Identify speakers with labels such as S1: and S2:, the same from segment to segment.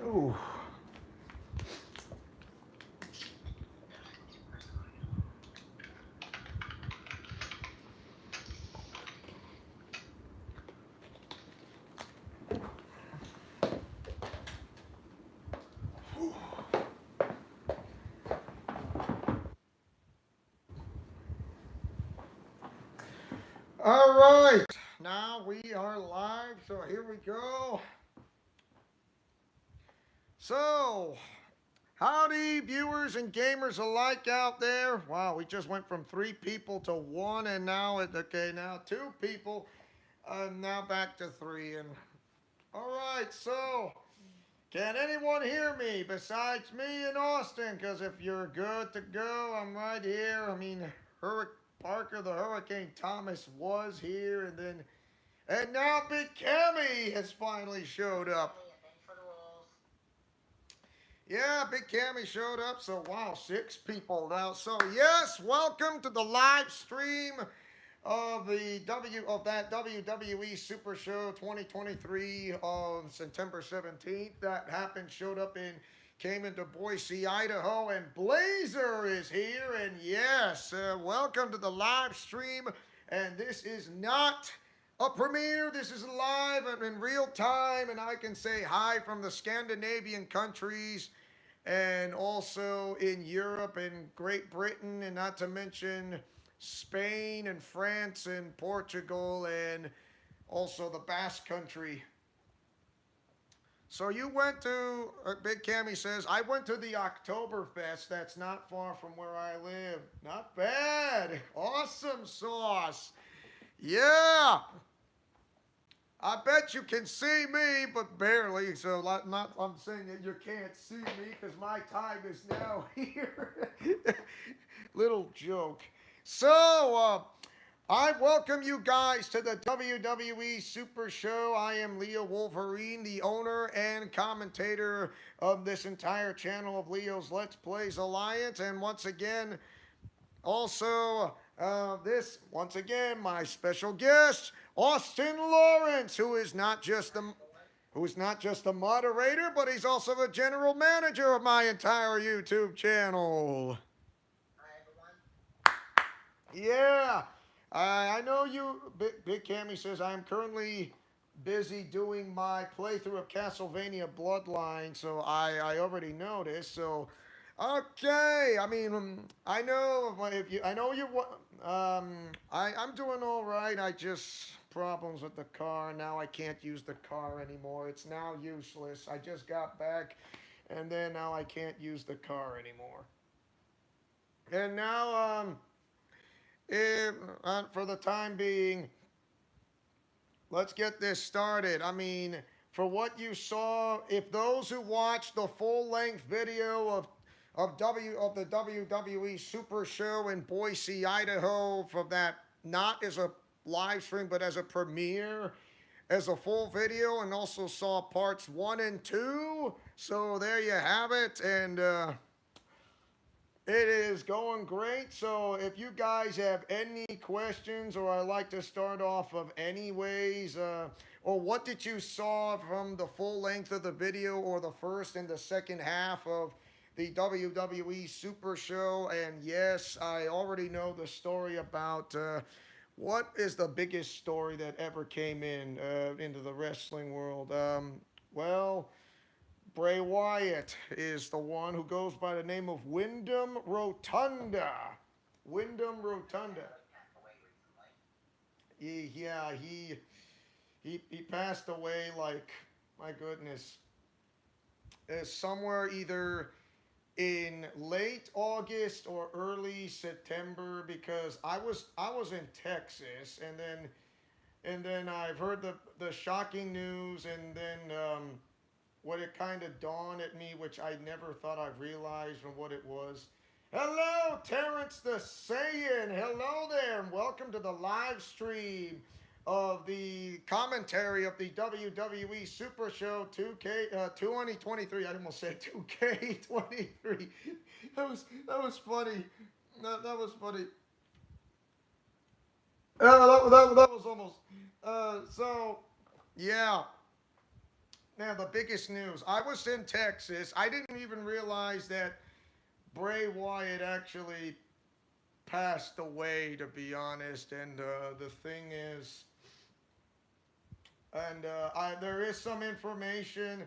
S1: Ooh. All right, now we are live, so here we go. So, howdy, viewers and gamers alike out there. Wow, we just went from 3 people to 1, and now now 2 people, now back to 3. And all right, so can anyone hear me besides me in Austin? Because if you're good to go, I'm right here. I mean, Parker the Hurricane Thomas was here, and now Big Cammy has finally showed up. Yeah, Big Cammy showed up. So wow, 6 people now. So yes, welcome to the live stream of that WWE Super Show 2023 of September 17th. That happened, came into Boise, Idaho, and Blazer is here. And yes, welcome to the live stream. And this is not a premiere. This is live and in real time, and I can say hi from the Scandinavian countries and also in Europe and Great Britain, and not to mention Spain and France and Portugal and also the Basque Country. So you went to, Big Cammy says, I went to the Oktoberfest. That's not far from where I live. Not bad. Awesome sauce. Yeah. I bet you can see me, but barely. So I'm saying that you can't see me because my time is now here. Little joke. So I welcome you guys to the WWE Super Show. I am Leo Wolverine, the owner and commentator of this entire channel of Leo's Let's Plays Alliance, and once again, also, once again, my special guest, Austin Lawrence, who is not just the moderator, but he's also the general manager of my entire YouTube channel. Yeah, I know you. Big Cammy says I'm currently busy doing my playthrough of Castlevania Bloodline, so I already know this. So, okay. I mean, I know if you. I know you. I'm doing all right. I just problems with the car. Now I can't use the car anymore. It's now useless. I just got back, and then now I can't use the car anymore. And now for the time being, let's get this started. I mean, for what you saw, if those who watched the full-length video of the WWE Super Show in Boise, Idaho, from that, not as a live stream but as a premiere, as a full video, and also saw parts 1 and 2. So there you have it, and it is going great. So if you guys have any questions, or I like to start off of anyways, or what did you saw from the full length of the video, or the first and the second half of the WWE Super Show? And yes, I already know the story about what is the biggest story that ever came into the wrestling world. Well, Bray Wyatt is the one who goes by the name of Wyndham Rotunda. Wyndham Rotunda. He passed away, like, my goodness, somewhere either in late August or early September, because I was in Texas, and then I've heard the shocking news, and then what it kind of dawned at me, which I never thought I'd realize from what it was. Hello, Terrence the Saiyan. Hello there, and welcome to the live stream of the commentary of the WWE Super Show 2023. I almost said 2K23. That was funny. That was funny. That was almost. So yeah. Now, the biggest news. I was in Texas. I didn't even realize that Bray Wyatt actually passed away, to be honest. And the thing is, there is some information.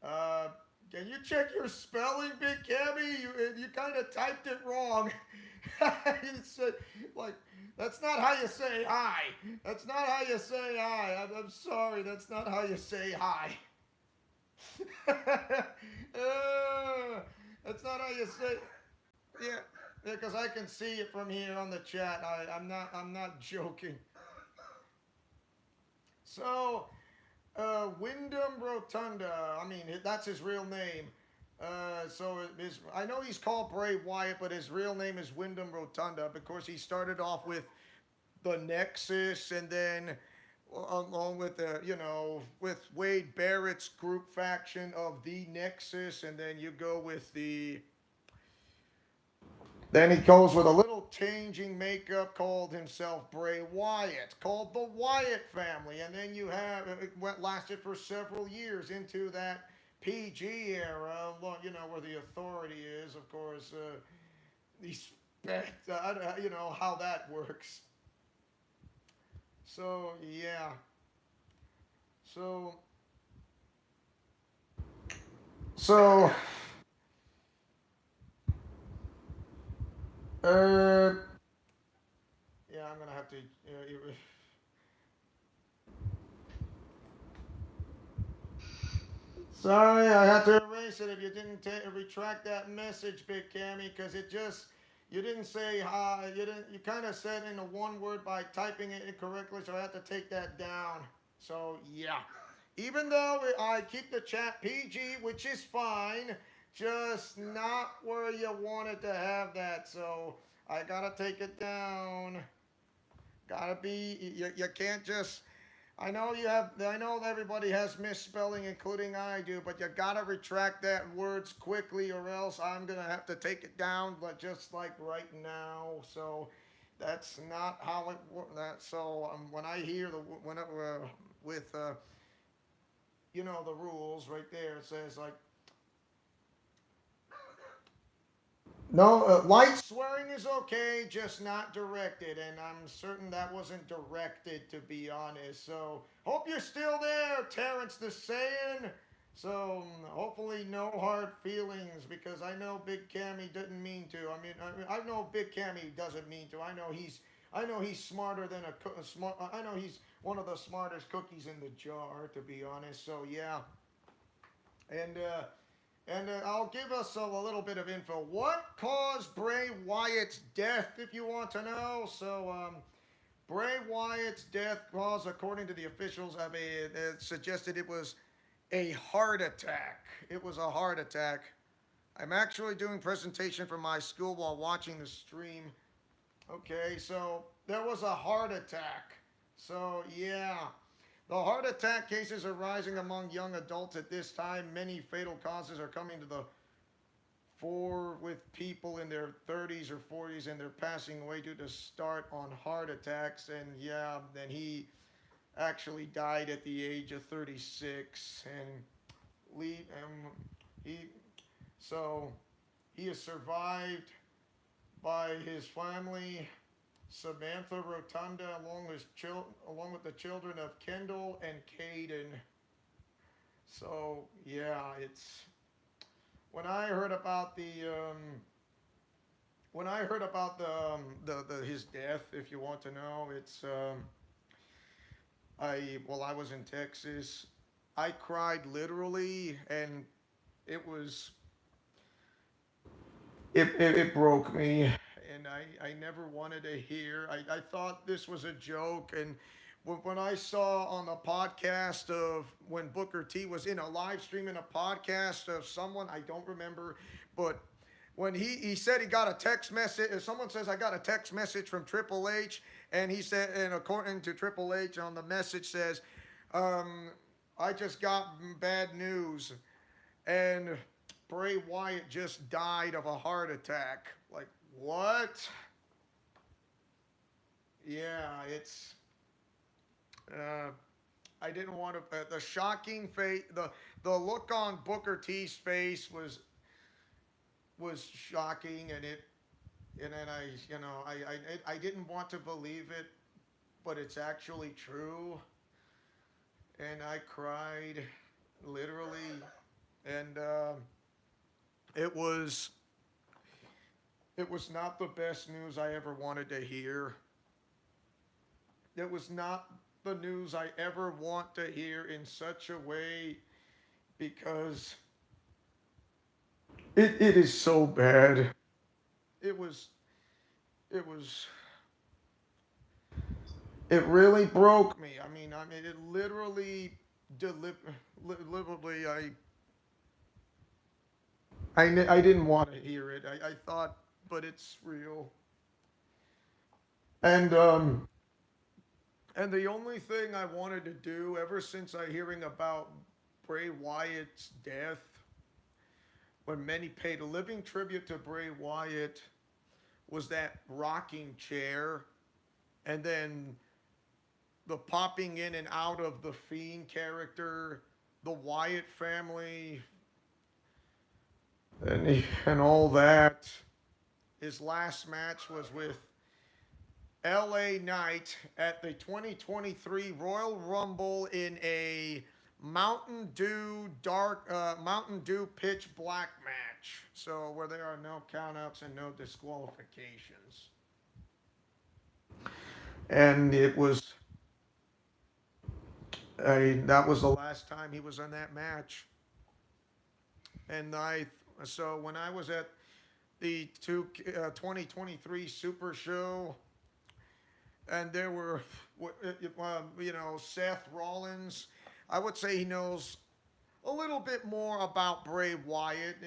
S1: Uh, can you check your spelling, Big Cammy? You kind of typed it wrong. You said, like, that's not how you say hi. That's not how you say hi. I'm sorry. That's not how you say hi. Uh, that's not how you say. Yeah, yeah, because I can see it from here on the chat. I'm not joking. So, Wyndham Rotunda. I mean, that's his real name. I know he's called Bray Wyatt, but his real name is Wyndham Rotunda because he started off with the Nexus, and then along with with Wade Barrett's group faction of the Nexus, and then you go with the then he goes with a little changing makeup, called himself Bray Wyatt, called the Wyatt family, and then you have it lasted for several years into that PG era, where the authority is, of course. You know how that works. So yeah, so so uh yeah, I'm gonna have to. Sorry, I had to erase it if you didn't retract that message, Big Cammy, because it just you didn't say hi. You kind of said in a one word by typing it incorrectly, so I had to take that down. So yeah, even though I keep the chat PG, which is fine, just not where you wanted to have that. So I gotta take it down. Gotta be. You can't just. I know you have. I know everybody has misspelling, including I do. But you gotta retract that words quickly, or else I'm gonna have to take it down. But just like right now, so that's not how it works. That so when I hear the when it, with the rules right there, it says like no, light swearing is okay, just not directed, and I'm certain that wasn't directed, to be honest. So, hope you're still there, Terrence the Saiyan. So, hopefully, no hard feelings, because I know Big Cammy didn't mean to. I know Big Cammy doesn't mean to. I know he's smarter than a smart. I know he's one of the smartest cookies in the jar, to be honest. So, yeah, and I'll give us a little bit of info. What caused Bray Wyatt's death, if you want to know? So, Bray Wyatt's death was, according to the officials, suggested it was a heart attack. It was a heart attack. I'm actually doing presentation for my school while watching the stream. Okay, so there was a heart attack. So, yeah. The heart attack cases are rising among young adults at this time. Many fatal causes are coming to the fore with people in their 30s or 40s, and they're passing away due to start on heart attacks. And yeah, then he actually died at the age of 36, and leave he so he is survived by his family, Samantha Rotunda, along with the children of Kendall and Caden. So yeah, it's when I heard about the his death. If you want to know, it's I was in Texas. I cried literally, and it was it broke me, and I never wanted to hear. I thought this was a joke, and when I saw on the podcast of when Booker T was in a live stream in a podcast of someone, I don't remember, but when he said he got a text message, if someone says I got a text message from Triple H, and he said, and according to Triple H on the message says, um, I just got bad news, and Bray Wyatt just died of a heart attack. Like, what? Yeah, it's. Uh, I didn't want to. The shocking face, the look on Booker T's face was shocking, and then I didn't want to believe it, but it's actually true, and I cried, literally, and it was it was not the best news I ever wanted to hear. It was not the news I ever want to hear in such a way because it is so bad. It was it was it really broke me. I mean it literally deliberately I didn't want to hear it. I thought, but it's real. And and the only thing I wanted to do ever since I hearing about Bray Wyatt's death, when many paid a living tribute to Bray Wyatt, was that rocking chair, and then the popping in and out of the Fiend character, the Wyatt family, and all that. His last match was with LA Knight at the 2023 Royal Rumble in a Mountain Dew pitch black match. So where there are no countouts and no disqualifications. And it was that was the last time he was in that match. And so when I was at the 2023 Super Show, and there were, Seth Rollins. I would say he knows a little bit more about Bray Wyatt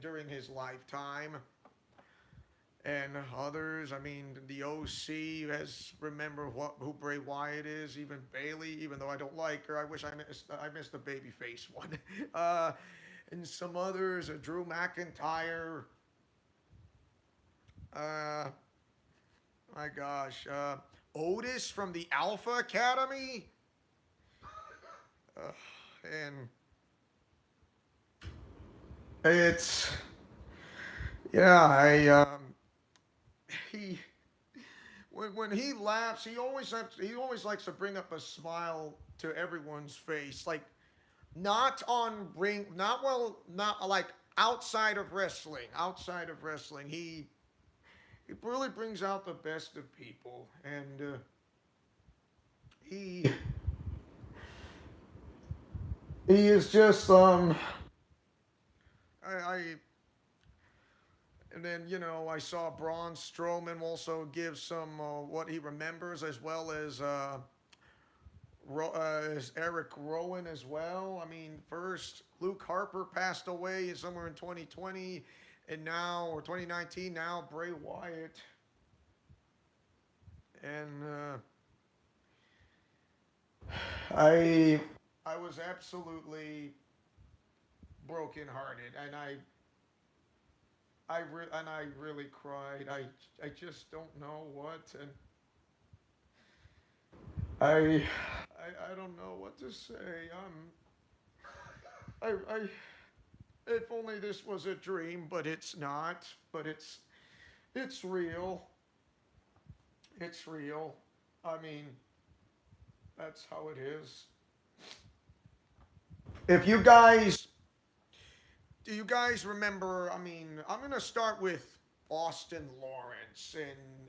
S1: during his lifetime, and others. I mean, the OC has remember who Bray Wyatt is. Even Bailey, even though I don't like her, I wish I missed the babyface one. And some others, Drew McIntyre. Uh, my gosh, Otis from the Alpha Academy. Uh, and it's yeah, he when he laughs, he always likes to bring up a smile to everyone's face, like not on ring, not well, not like outside of wrestling. Outside of wrestling, he really brings out the best of people, and he he is just I and then I saw Braun Strowman also give some what he remembers, as well as Eric Rowan as well. I mean, first Luke Harper passed away somewhere in 2020, and now, or 2019, now Bray Wyatt, and I I was absolutely brokenhearted, and I really cried. I just don't know what, and I I don't know what to say. I if only this was a dream, but it's not. But it's real. It's real. I mean, that's how it is. If you guys Do you guys remember? I mean, I'm gonna start with Austin Lawrence,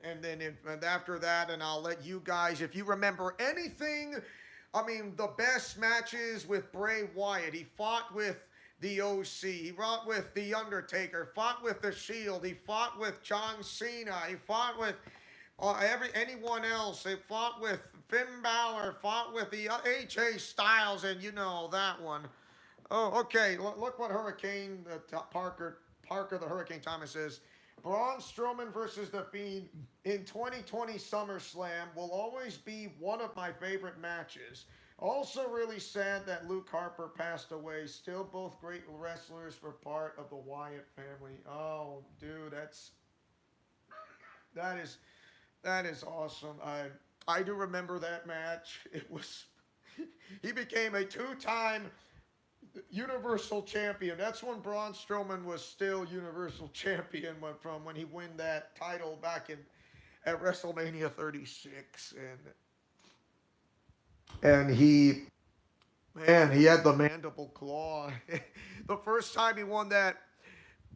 S1: and then and after that, and I'll let you guys, if you remember anything. I mean, the best matches with Bray Wyatt. He fought with the OC. He fought with the Undertaker. Fought with the Shield. He fought with John Cena. He fought with anyone else. He fought with Finn Balor. Fought with the AJ Styles, and you know that one. Oh, okay. Look what Hurricane Parker the Hurricane Thomas says. Braun Strowman versus The Fiend in 2020 SummerSlam will always be one of my favorite matches. Also, really sad that Luke Harper passed away. Still, both great wrestlers for part of the Wyatt family. Oh, dude, that is that is awesome. I do remember that match. It was he became a two-time Universal Champion. That's when Braun Strowman was still Universal Champion from when he won that title back in at WrestleMania 36, and he had the mandible claw. The first time he won that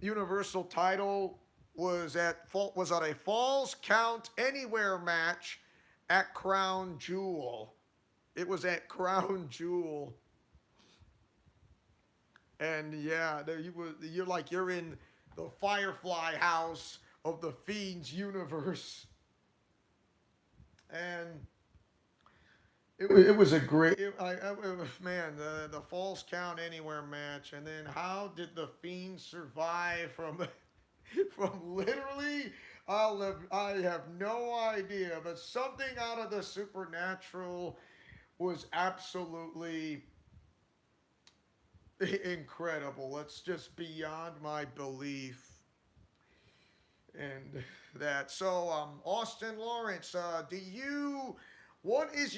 S1: Universal title was on a Falls Count Anywhere match at Crown Jewel. It was at Crown Jewel, and yeah, you're in the Firefly house of the Fiend's universe, and it was a great man, the Falls Count Anywhere match, and then how did the Fiend survive from from literally I have no idea, but something out of the supernatural was absolutely incredible. It's just beyond my belief. And that. So, Austin Lawrence, do you? What is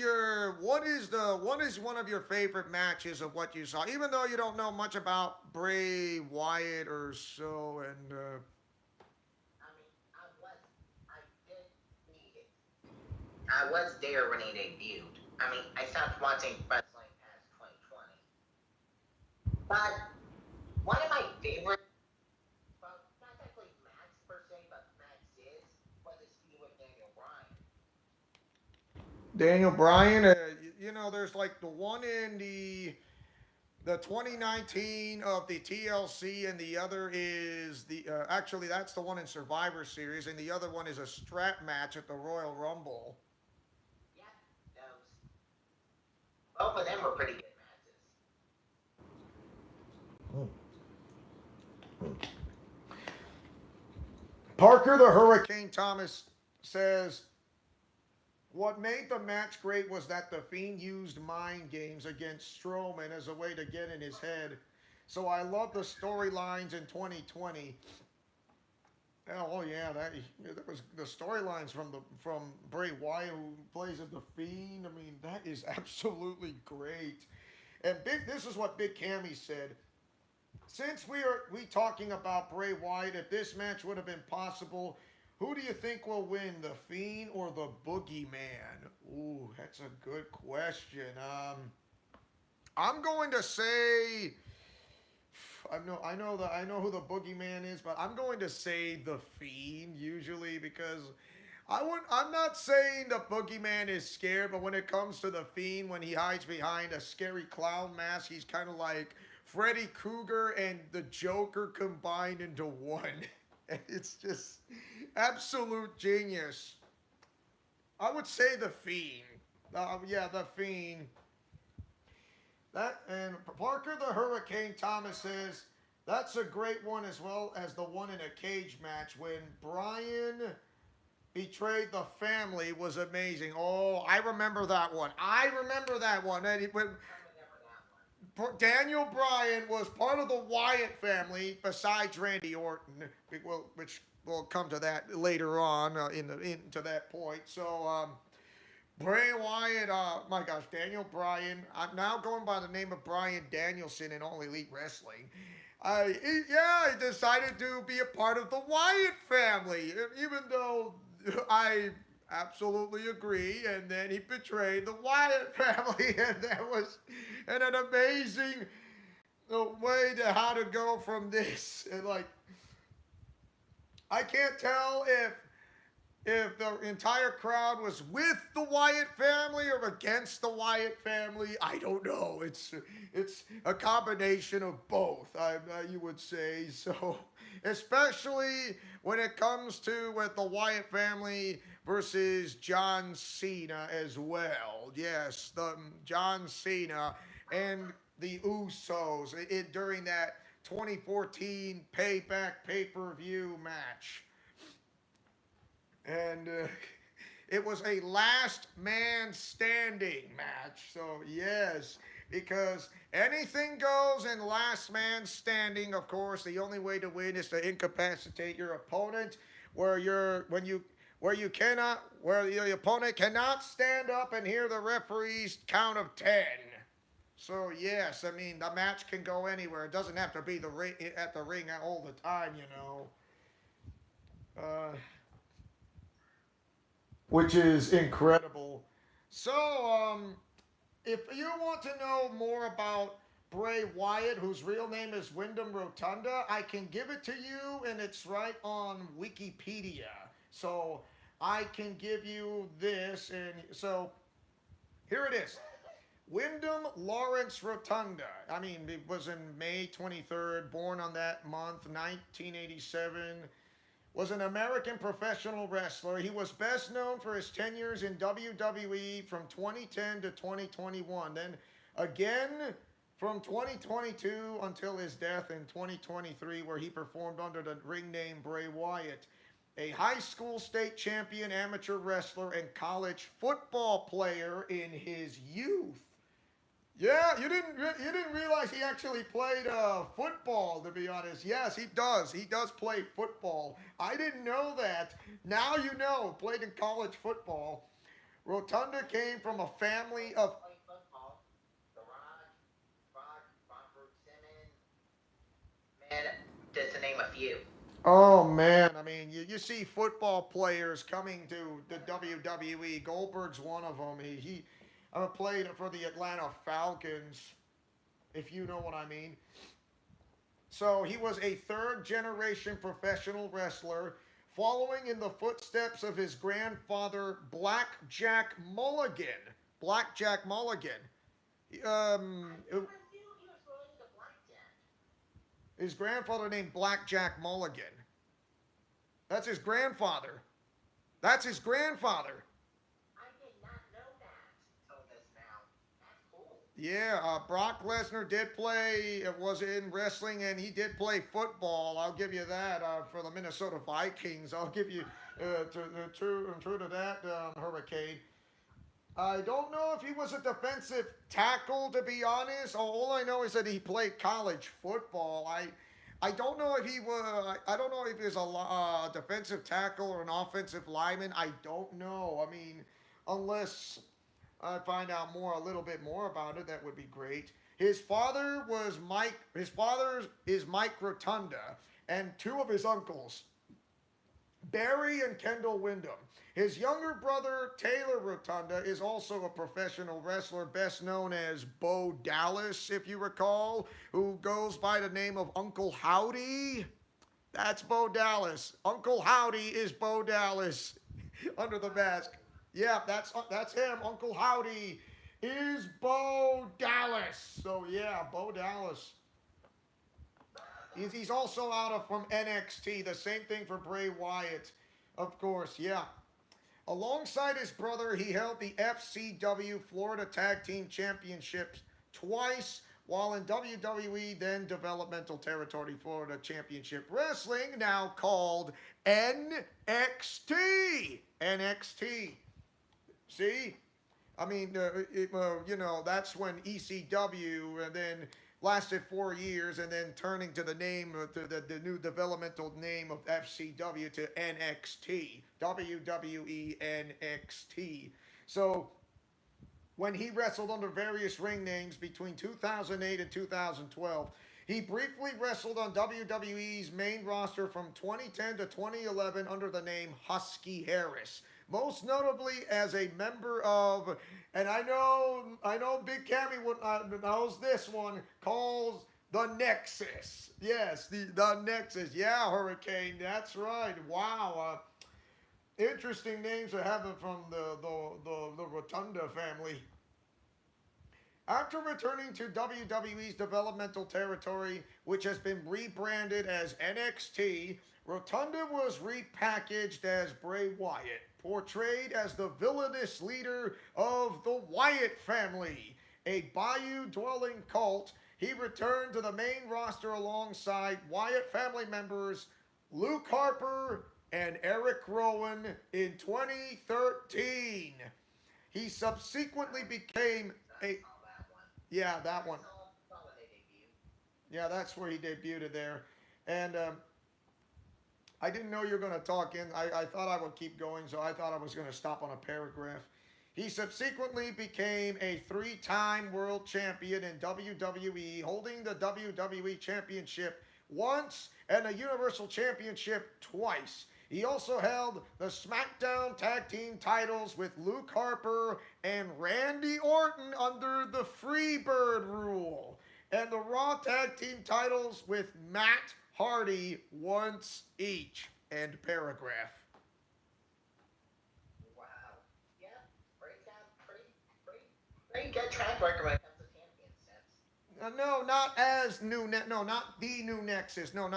S1: one of your favorite matches of what you saw? Even though you don't know much about Bray Wyatt or so, and
S2: I mean, I did see it. I was there when it debuted. I mean, I stopped watching wrestling past 2020. But one of my favorite, well, not exactly Max per se, but Max's, was his feud with Daniel Bryan.
S1: Daniel Bryan. There's like the one in the 2019 of the TLC, and the other is the actually that's the one in Survivor Series, and the other one is a strap match at the Royal Rumble.
S2: Yeah, those. Both of them were pretty good matches.
S1: Parker the Hurricane Thomas says, what made the match great was that the Fiend used mind games against Strowman as a way to get in his head. So I love the storylines in 2020. Oh yeah, that was the storylines from Bray Wyatt, who plays as the Fiend. I mean, that is absolutely great. And this is what Big Cammy said. Since we talking about Bray Wyatt, if this match would have been possible, who do you think will win, the Fiend or the Boogeyman? Ooh, that's a good question. I'm going to say I know who the Boogeyman is, but I'm going to say the Fiend usually because I'm not saying the Boogeyman is scared, but when it comes to the Fiend, when he hides behind a scary clown mask, he's kind of like Freddy Krueger and the Joker combined into one. It's just absolute genius. I would say the Fiend. Yeah, the Fiend. That and Parker the Hurricane Thomas says that's a great one as well as the one in a cage match when Brian betrayed the family was amazing. Oh, I remember that one. I remember that one. And when Daniel Bryan was part of the Wyatt family besides Randy Orton, which we'll come to that later on into that point. So Bray Wyatt, my gosh, Daniel Bryan. I'm now going by the name of Bryan Danielson in All Elite Wrestling. He decided to be a part of the Wyatt family, even though I absolutely agree. And then he betrayed the Wyatt family, and that was an amazing way to how to go from this. And like, I can't tell if the entire crowd was with the Wyatt family or against the Wyatt family. I don't know. It's a combination of both. You would say so, especially when it comes to with the Wyatt family versus John Cena as well. Yes, the John Cena and the Usos during that 2014 Payback pay-per-view match. And it was a last man standing match. So, yes, because anything goes in last man standing. Of course, the only way to win is to incapacitate your opponent, where where the opponent cannot stand up and hear the referee's count of 10. So yes, I mean the match can go anywhere. It doesn't have to be at the ring all the time, you know. Uh, which is incredible. So, if you want to know more about Bray Wyatt, whose real name is Wyndham Rotunda, I can give it to you, and it's right on Wikipedia. So I can give you this, and so here it is. Wyndham Lawrence Rotunda. I mean, it was in May 23rd, born on that month, 1987. Was an American professional wrestler. He was best known for his 10 years in WWE from 2010 to 2021. Then again from 2022 until his death in 2023, where he performed under the ring name Bray Wyatt. A high school state champion amateur wrestler and college football player in his youth. Yeah, you didn't realize he actually played football. To be honest, yes, he does. He does play football. I didn't know that. Now you know. Played in college football. Rotunda came from a family of.
S2: Play football. The Robert Simmons, man, just to name a few.
S1: Oh man, I mean, you see football players coming to the WWE. Goldberg's one of them. He played for the Atlanta Falcons, if you know what I mean. So he was a third generation professional wrestler, following in the footsteps of his grandfather, Blackjack Mulligan. Blackjack Mulligan.
S2: He was related to Blackjack.
S1: His grandfather named Blackjack Mulligan. That's his grandfather. That's his grandfather.
S2: I did not know that. Told us now. That's cool.
S1: Yeah, Brock Lesnar did play, was in wrestling, and he did play football. I'll give you that for the Minnesota Vikings. I'll give you true to that, Hurricane. I don't know if he was a defensive tackle, to be honest. All I know is that he played college football. I don't know if he was. I don't know if he was a defensive tackle or an offensive lineman. I don't know. I mean, unless I find out a little bit more about it, that would be great. His father was Mike. His father is Mike Rotunda, and two of his uncles, Barry and Kendall Windham. His younger brother, Taylor Rotunda, is also a professional wrestler, best known as Bo Dallas, if you recall, who goes by the name of Uncle Howdy. That's Bo Dallas. Uncle Howdy is Bo Dallas under the mask. Yeah, that's him. Uncle Howdy is Bo Dallas. So yeah, Bo Dallas. He's also from NXT. The same thing for Bray Wyatt, of course. Yeah. Alongside his brother, he held the FCW Florida Tag Team Championships twice, while in WWE, then Developmental Territory Florida Championship Wrestling, now called NXT. NXT. See? I mean, that's when ECW, and then lasted 4 years, and then turning to the name of the new developmental name of FCW to NXT, WWE NXT. So when he wrestled under various ring names between 2008 and 2012, he briefly wrestled on WWE's main roster from 2010 to 2011 under the name Husky Harris. Most notably as a member of, and I know Big Cammy knows this one, calls the Nexus. Yes, the Nexus. Yeah, Hurricane, that's right. Wow. Interesting names to have from the Rotunda family. After returning to WWE's developmental territory, which has been rebranded as NXT, Rotunda was repackaged as Bray Wyatt, portrayed as the villainous leader of the Wyatt family, a bayou-dwelling cult. He returned to the main roster alongside Wyatt family members Luke Harper and Eric Rowan in 2013. He subsequently became a... Yeah, that one. Yeah, that's where he debuted there. And I didn't know you were going to talk in. I thought I would keep going, so I thought I was going to stop on a paragraph. He subsequently became a three-time world champion in WWE, holding the WWE Championship once and the Universal Championship twice. He also held the SmackDown Tag Team titles with Luke Harper and Randy Orton under the Freebird rule, and the Raw Tag Team titles with Matt Hardy once each. End paragraph.
S2: Wow. Yeah. Pretty good track record when it comes to championships.
S1: No, not as no, not the new Nexus. No,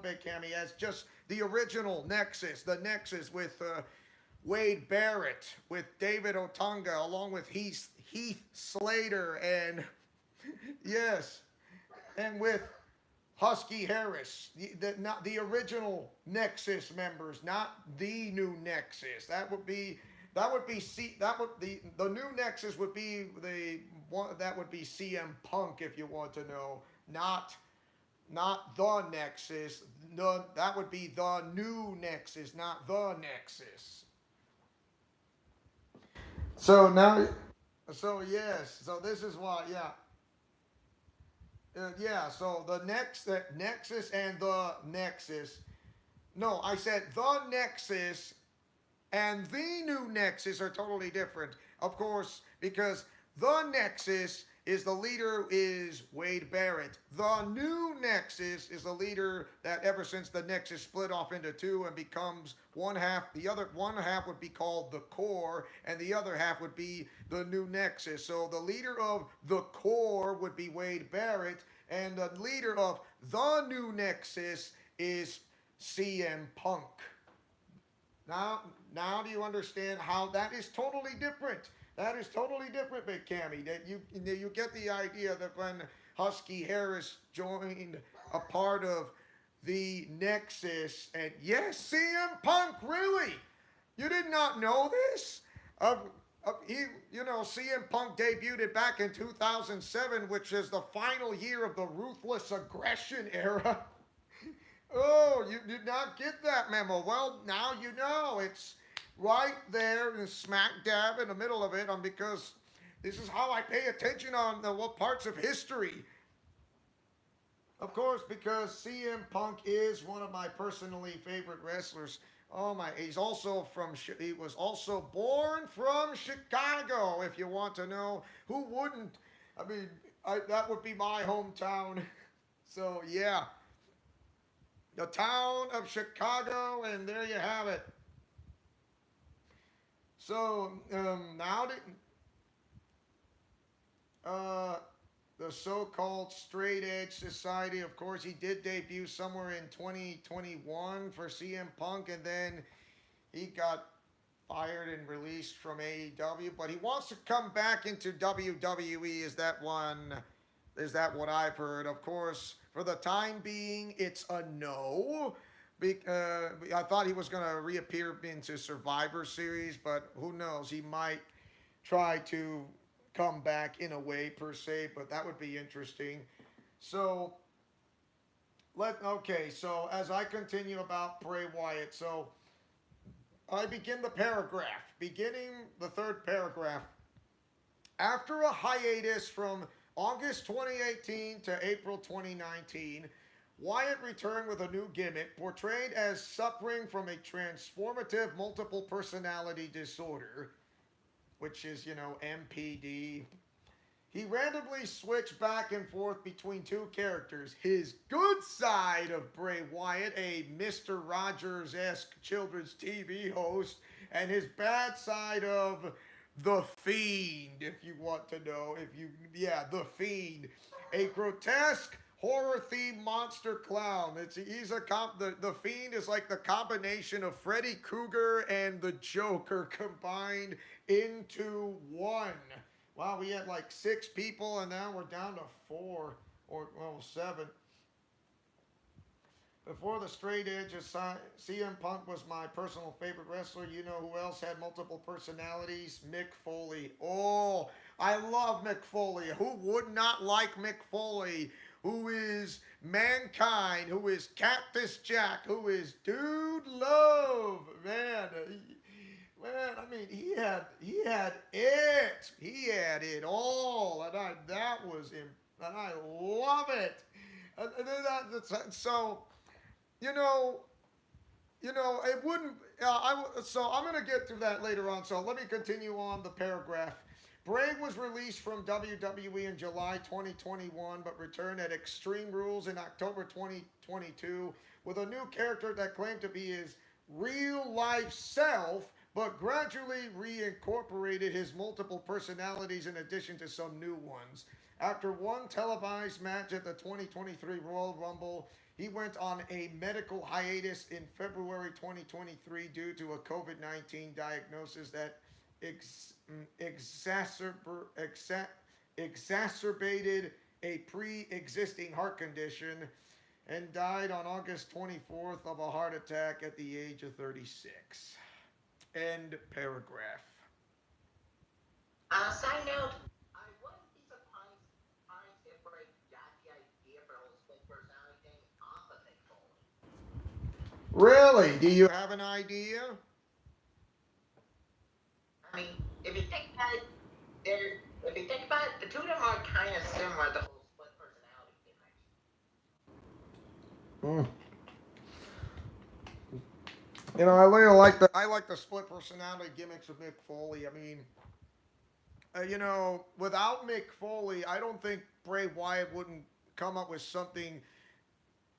S1: Big Cammy, as just the original Nexus, the Nexus with Wade Barrett, with David Otunga, along with Heath Slater, and yes, and with Husky Harris, not the original Nexus members, not the new Nexus. The new Nexus would be the one that would be CM Punk, if you want to know, not the Nexus. That would be the new Nexus, not the Nexus. So now, so yes, so this is why, yeah. Yeah, so the Nexus and the Nexus. No, I said the Nexus and the new Nexus are totally different. Of course, because the Nexus is the leader is Wade Barrett. The new Nexus is the leader that ever since the Nexus split off into two and becomes one half, the other one half would be called the Core, and the other half would be the new Nexus. So the leader of the Core would be Wade Barrett, and the leader of the new Nexus is CM Punk. Now do you understand how that is totally different? That is totally different, Big Cammy. That you get the idea that when Husky Harris joined a part of the Nexus, and yes, CM Punk, really? You did not know this? CM Punk debuted back in 2007, which is the final year of the Ruthless Aggression era. Oh, you did not get that memo. Well, now you know. It's right there, in smack dab in the middle of it, because this is how I pay attention on what parts of history. Of course, because CM Punk is one of my personally favorite wrestlers. Oh my! He was also born from Chicago. If you want to know, who wouldn't? I mean, that would be my hometown. So yeah, the town of Chicago, and there you have it. So now uh, the so-called straight edge society, of course, he did debut somewhere in 2021 for CM Punk, and then he got fired and released from AEW. But he wants to come back into WWE. Is that what I've heard? Of course, for the time being, it's a no. I thought he was going to reappear into Survivor Series, but who knows? He might try to come back in a way per se, but that would be interesting. So so as I continue about Bray Wyatt, so I begin the paragraph, beginning the third paragraph. After a hiatus from August 2018 to April 2019, Wyatt returned with a new gimmick, portrayed as suffering from a transformative multiple personality disorder, which is, MPD. He randomly switched back and forth between two characters. His good side of Bray Wyatt, a Mr. Rogers-esque children's TV host, and his bad side of The Fiend, if you want to know. The Fiend. A grotesque, horror-themed monster clown. The Fiend is like the combination of Freddy Krueger and the Joker combined into one. Wow, we had like 6 people, and now we're down to 4, or 7. Before the straight edge, CM Punk was my personal favorite wrestler. You know who else had multiple personalities? Mick Foley. Oh, I love Mick Foley. Who would not like Mick Foley? who is Mankind, who is Cactus Jack, who is Dude Love. Man, I mean, he had it. He had it all, and and I love it. And then so you know, it wouldn't. So I'm gonna get to that later on. So let me continue on the paragraph. Bray was released from WWE in July 2021, but returned at Extreme Rules in October 2022 with a new character that claimed to be his real life self, but gradually reincorporated his multiple personalities in addition to some new ones. After one televised match at the 2023 Royal Rumble, he went on a medical hiatus in February 2023 due to a COVID 19 diagnosis that ex- exacerbated a pre existing heart condition and died on August 24th of a heart attack at the age of 36. End paragraph.
S2: Side note, I wouldn't be surprised if Ray got the idea for the whole split personality thing off of Mick Foley.
S1: Really? Do you have an idea?
S2: I mean, if you think about it, the two of them are kind of similar. The whole split personality gimmick.
S1: Mm. I really like the split personality gimmicks of Mick Foley. I mean, without Mick Foley, I don't think Bray Wyatt wouldn't come up with something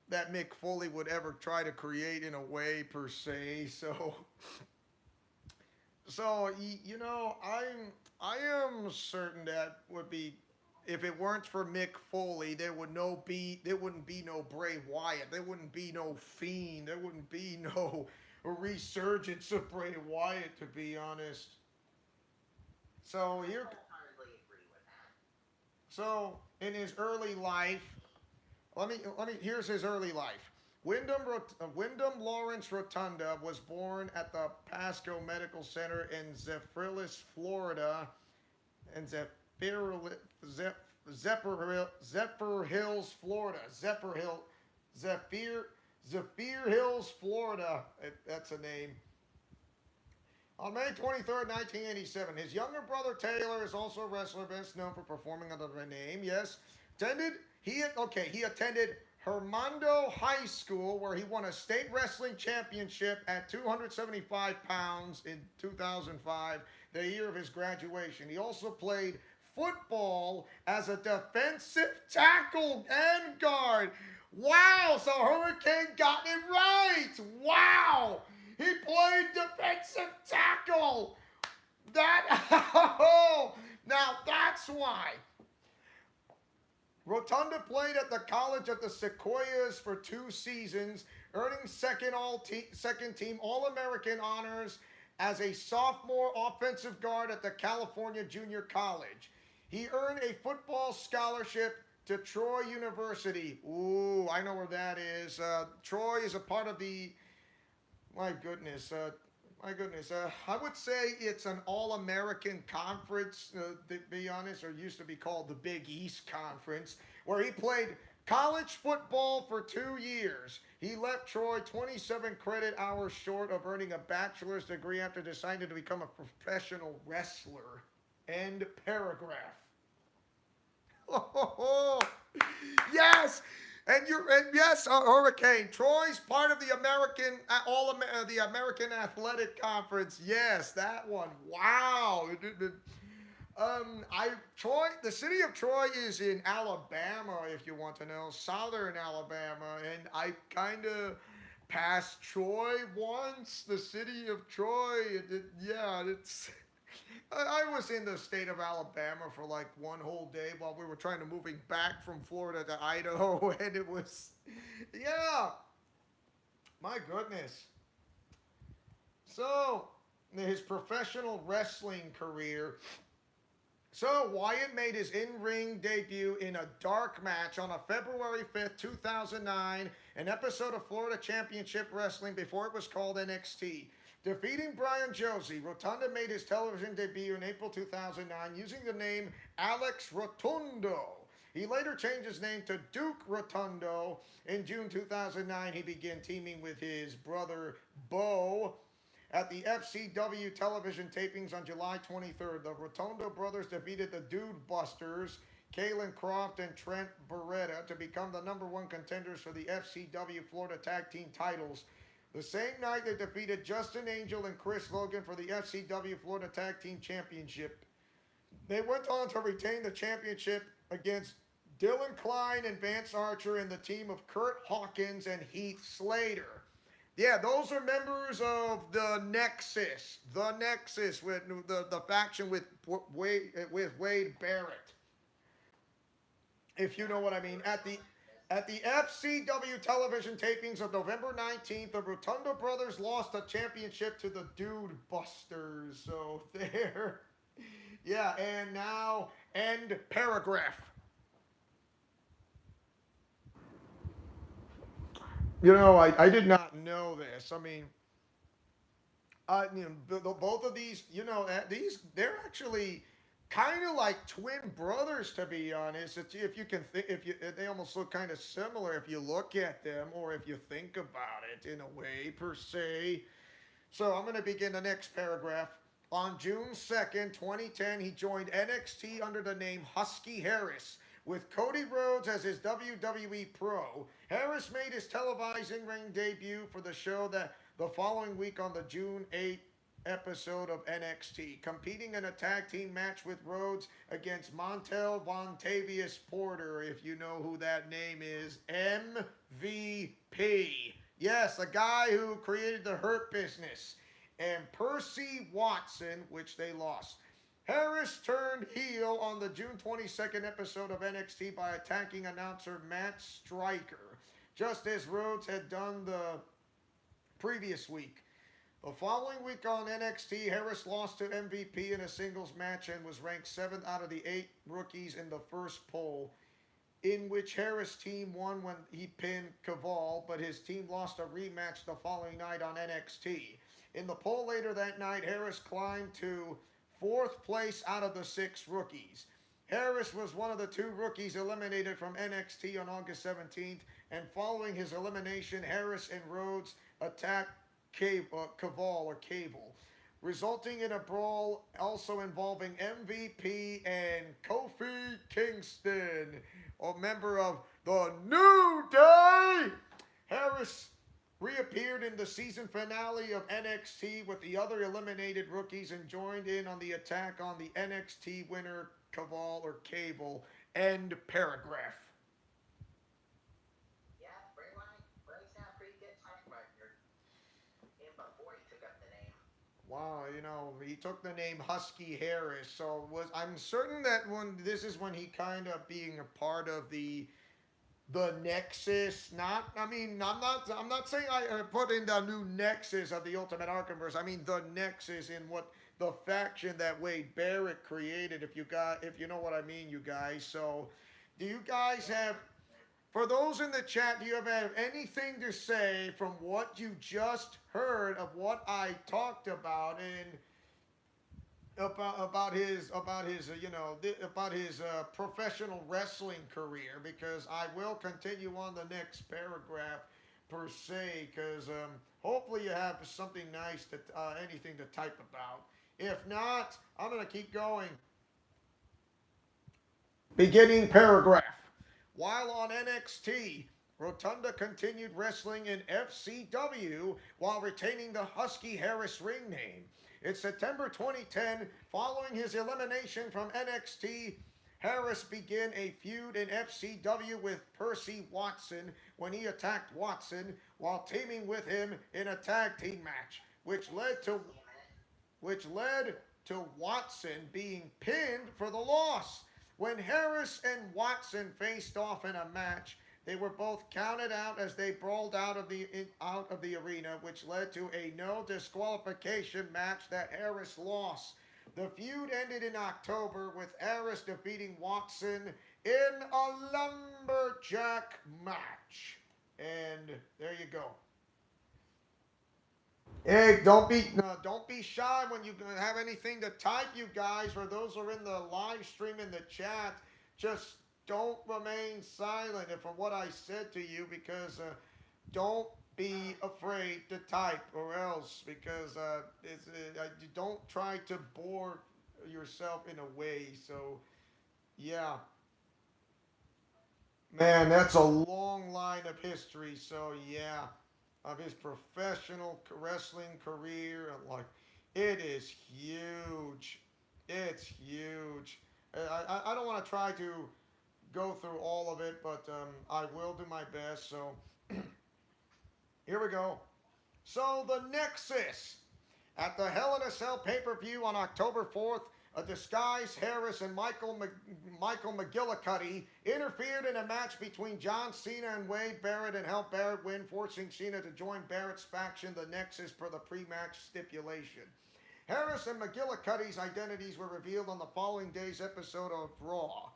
S1: that Mick Foley would ever try to create in a way per se. So I am certain that would be if it weren't for Mick Foley, there wouldn't be no Bray Wyatt, there wouldn't be no Fiend, there wouldn't be no resurgence of Bray Wyatt, to be honest. So
S2: I
S1: here,
S2: wholeheartedly agree with that.
S1: so in his early life, here's his early life. Wyndham Lawrence Rotunda was born at the Pasco Medical Center in Zephyrhills, Florida, and Zephyr Hills, Florida. Zephyr Hills, Florida. That's a name. On May 23rd, 1987, his younger brother Taylor is also a wrestler, best known for performing under the name. Yes, he attended Hermondo High School, where he won a state wrestling championship at 275 pounds in 2005, the year of his graduation. He also played football as a defensive tackle and guard. Wow, so Hurricane got it right. Wow, he played defensive tackle. Now that's why. Rotunda played at the College of the Sequoias for 2 seasons, earning second team All-American honors as a sophomore offensive guard at the California Junior College. He earned a football scholarship to Troy University. Ooh, I know where that is. Troy is a part of the. My goodness. I would say it's an all-American conference, to be honest, or used to be called the Big East Conference, where he played college football for 2 years. He left Troy 27 credit hours short of earning a bachelor's degree after deciding to become a professional wrestler. End paragraph. Yes, and yes, Hurricane. Troy's part of the the American Athletic Conference. Yes, that one. Wow. The city of Troy is in Alabama, if you want to know, southern Alabama, and I kind of passed Troy once. The city of Troy. It's. I was in the state of Alabama for like one whole day while we were trying to moving back from Florida to Idaho, and it was, yeah, my goodness. So, his professional wrestling career. So, Wyatt made his in-ring debut in a dark match on a February 5th, 2009, an episode of Florida Championship Wrestling before it was called NXT. Defeating Brian Josie, Rotunda made his television debut in April 2009 using the name Alex Rotundo. He later changed his name to Duke Rotundo. In June 2009, he began teaming with his brother Bo at the FCW television tapings on July 23rd. The Rotundo brothers defeated the Dude Busters, Kalen Croft and Trent Beretta, to become the number one contenders for the FCW Florida Tag Team titles. The same night, they defeated Justin Angel and Chris Logan for the FCW Florida Tag Team Championship. They went on to retain the championship against Dylan Klein and Vance Archer and the team of Kurt Hawkins and Heath Slater. Yeah, those are members of the Nexus. The Nexus, with the faction with Wade Barrett. If you know what I mean. At the FCW television tapings of November 19th, the Rotundo brothers lost the championship to the Dude Busters. So there. Yeah, and now end paragraph. You know, I did not know this. I mean, both of these, they're actually kind of like twin brothers, to be honest. If you can think, if you, they almost look kind of similar if you look at them or if you think about it in a way per se. So I'm going to begin the next paragraph. On June 2nd, 2010, he joined NXT under the name Husky Harris. With Cody Rhodes as his WWE pro, Harris made his televised in-ring debut for the show that the following week on the June 8th episode of NXT, competing in a tag team match with Rhodes against Montel Vontavious Porter, if you know who that name is, MVP. Yes, the guy who created the Hurt Business. And Percy Watson, which they lost. Harris turned heel on the June 22nd episode of NXT by attacking announcer Matt Striker, just as Rhodes had done the previous week. The following week on NXT, Harris lost to MVP in a singles match and was ranked 7th out of the 8 rookies in the first poll, in which Harris' team won when he pinned Caval, but his team lost a rematch the following night on NXT. In the poll later that night, Harris climbed to 4th place out of the 6 rookies. Harris was one of the 2 rookies eliminated from NXT on August 17th, and following his elimination, Harris and Rhodes attacked Caval, resulting in a brawl also involving MVP and Kofi Kingston, a member of the New Day. Harris reappeared in the season finale of NXT with the other eliminated rookies and joined in on the attack on the NXT winner Cable. End paragraph.
S2: Yeah, Bray had a pretty good track record even before he took up the name.
S1: Wow, he took the name Husky Harris. So I'm certain that this is when he kind of being a part of the Nexus. I'm not saying I put in the new Nexus of the Ultimate Arkhamverse. I mean the Nexus in what the faction that Wade Barrett created. If you know what I mean, you guys. So, do you guys have? For those in the chat, do you have anything to say from what you just heard of what I talked about about his professional wrestling career? Because I will continue on the next paragraph per se, because hopefully you have something nice anything to type about. If not, I'm gonna keep going. Beginning paragraph. While on NXT, Rotunda continued wrestling in FCW while retaining the Husky Harris ring name. In September 2010, following his elimination from NXT, Harris began a feud in FCW with Percy Watson when he attacked Watson while teaming with him in a tag team match, which led to Watson being pinned for the loss. When Harris and Watson faced off in a match, they were both counted out as they brawled out of the arena, which led to a no disqualification match that Harris lost. The feud ended in October with Harris defeating Watson in a lumberjack match. And there you go. Hey, don't be shy when you have anything to type, you guys. For those who are in the live stream in the chat, just don't remain silent from what I said to you because don't be afraid to type or else because you don't try to bore yourself in a way. So, yeah. Man, that's a long line of history. So, yeah, of his professional wrestling career. Like, it is huge. It's huge. I don't want to try to go through all of it, but I will do my best. So, here we go. So, the Nexus. At the Hell in a Cell pay-per-view on October 4th, a disguised Harris and Michael McGillicuddy interfered in a match between John Cena and Wade Barrett and helped Barrett win, forcing Cena to join Barrett's faction, the Nexus, per the pre-match stipulation. Harris and McGillicuddy's identities were revealed on the following day's episode of Raw.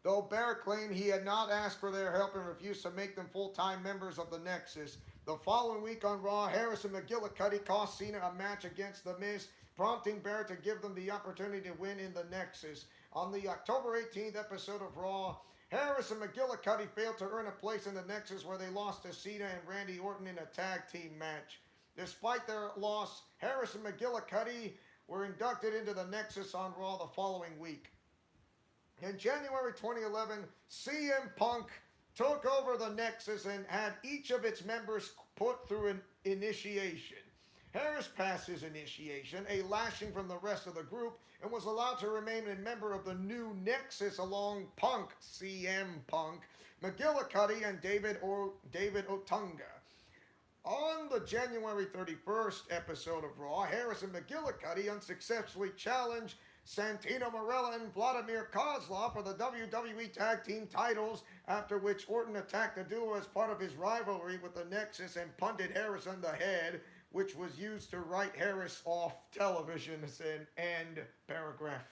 S1: Though Barrett claimed he had not asked for their help and refused to make them full-time members of the Nexus, the following week on Raw, Harris and McGillicuddy cost Cena a match against The Miz, prompting Barrett to give them the opportunity to win in the Nexus. On the October 18th episode of Raw, Harris and McGillicuddy failed to earn a place in the Nexus where they lost to Cena and Randy Orton in a tag team match. Despite their loss, Harris and McGillicuddy were inducted into the Nexus on Raw the following week. In January 2011, CM Punk took over the Nexus and had each of its members put through an initiation. Harris passed his initiation, a lashing from the rest of the group, and was allowed to remain a member of the new Nexus along Punk, CM Punk, McGillicuddy, and David Otunga. On the January 31st episode of Raw, Harris and McGillicuddy unsuccessfully challenged Santino Marella and Vladimir Kozlov for the WWE Tag Team titles, after which Orton attacked the duo as part of his rivalry with the Nexus and punted Harris on the head, which was used to write Harris off television as an end paragraph.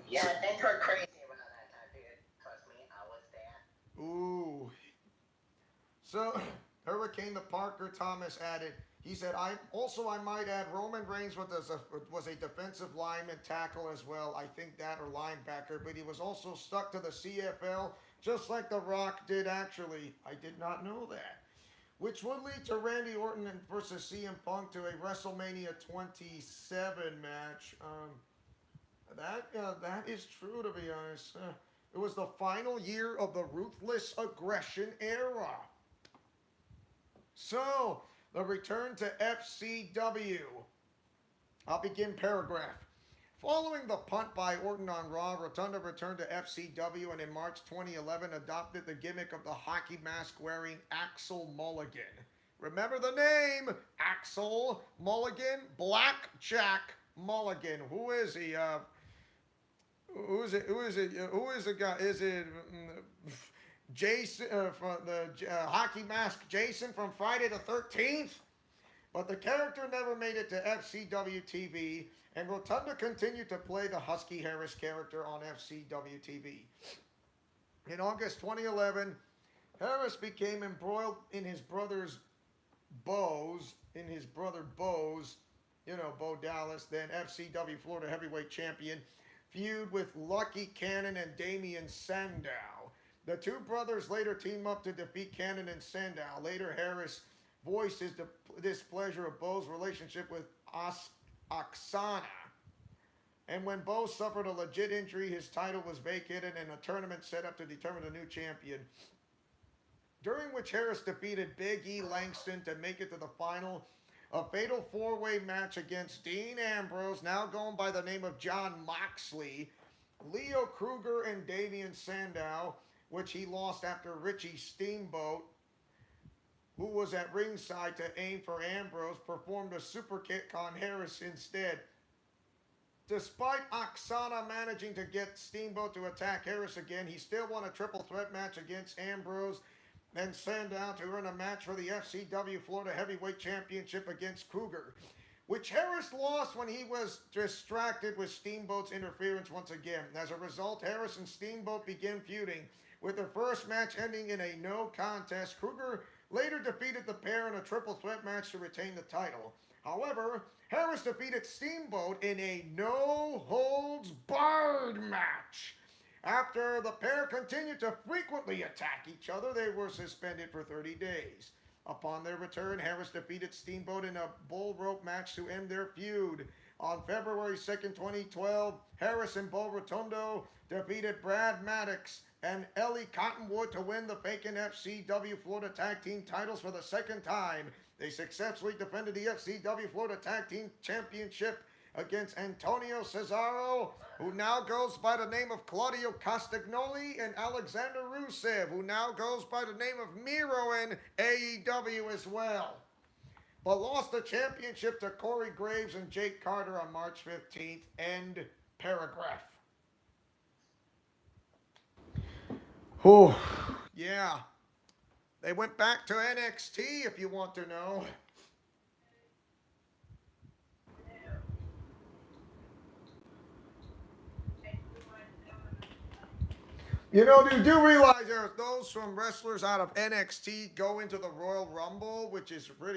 S2: Yeah, things were crazy around that time period. Trust me, I was there.
S1: Ooh. So, Hurricane the Parker Thomas added, he said, I might add, Roman Reigns was a defensive lineman tackle as well. I think that, or linebacker, but he was also stuck to the CFL, just like The Rock did actually. I did not know that. Which would lead to Randy Orton versus CM Punk to a WrestleMania 27 match. That is true, to be honest. It was the final year of the Ruthless Aggression era. So, the return to FCW. I'll begin paragraph. Following the punt by Orton on Raw, Rotunda returned to FCW and in March 2011 adopted the gimmick of the hockey mask wearing Axel Mulligan. Remember the name? Axel Mulligan? Blackjack Mulligan. Who is he? Who is the guy? Is it Jason from the hockey mask Jason from Friday the 13th? But the character never made it to FCW TV, and Rotunda continued to play the Husky Harris character on FCW TV. In August 2011, Harris became embroiled in his brother Bo's, Bo Dallas, then FCW Florida Heavyweight Champion, feud with Lucky Cannon and Damian Sandow. The two brothers later team up to defeat Cannon and Sandow. Later, Harris voiced his displeasure of Bo's relationship with Oksana. And when Bo suffered a legit injury, his title was vacated and a tournament set up to determine a new champion, during which Harris defeated Big E Langston to make it to the final. A fatal four-way match against Dean Ambrose, now going by the name of John Moxley, Leo Kruger, and Damian Sandow, which he lost after Richie Steamboat, who was at ringside to aim for Ambrose, performed a super kick on Harris instead. Despite Oksana managing to get Steamboat to attack Harris again, he still won a triple threat match against Ambrose and Sandow to earn a match for the FCW Florida Heavyweight Championship against Kruger, which Harris lost when he was distracted with Steamboat's interference once again. As a result, Harris and Steamboat began feuding, with their first match ending in a no contest. Kruger later defeated the pair in a triple threat match to retain the title. However, Harris defeated Steamboat in a no-holds-barred match. After the pair continued to frequently attack each other, they were suspended for 30 days. Upon their return, Harris defeated Steamboat in a bull rope match to end their feud. On February 2nd, 2012, Harris and Bo Rotundo defeated Brad Maddox and Ellie Cottonwood to win the vacant FCW Florida Tag Team titles for the second time. They successfully defended the FCW Florida Tag Team Championship against Antonio Cesaro, who now goes by the name of Claudio Castagnoli, and Alexander Rusev, who now goes by the name of Miro in AEW as well. But lost the championship to Corey Graves and Jake Carter on March 15th. End paragraph. Oh, yeah. They went back to NXT, if you want to know. You know, you do realize there are those from wrestlers out of NXT go into the Royal Rumble, which is real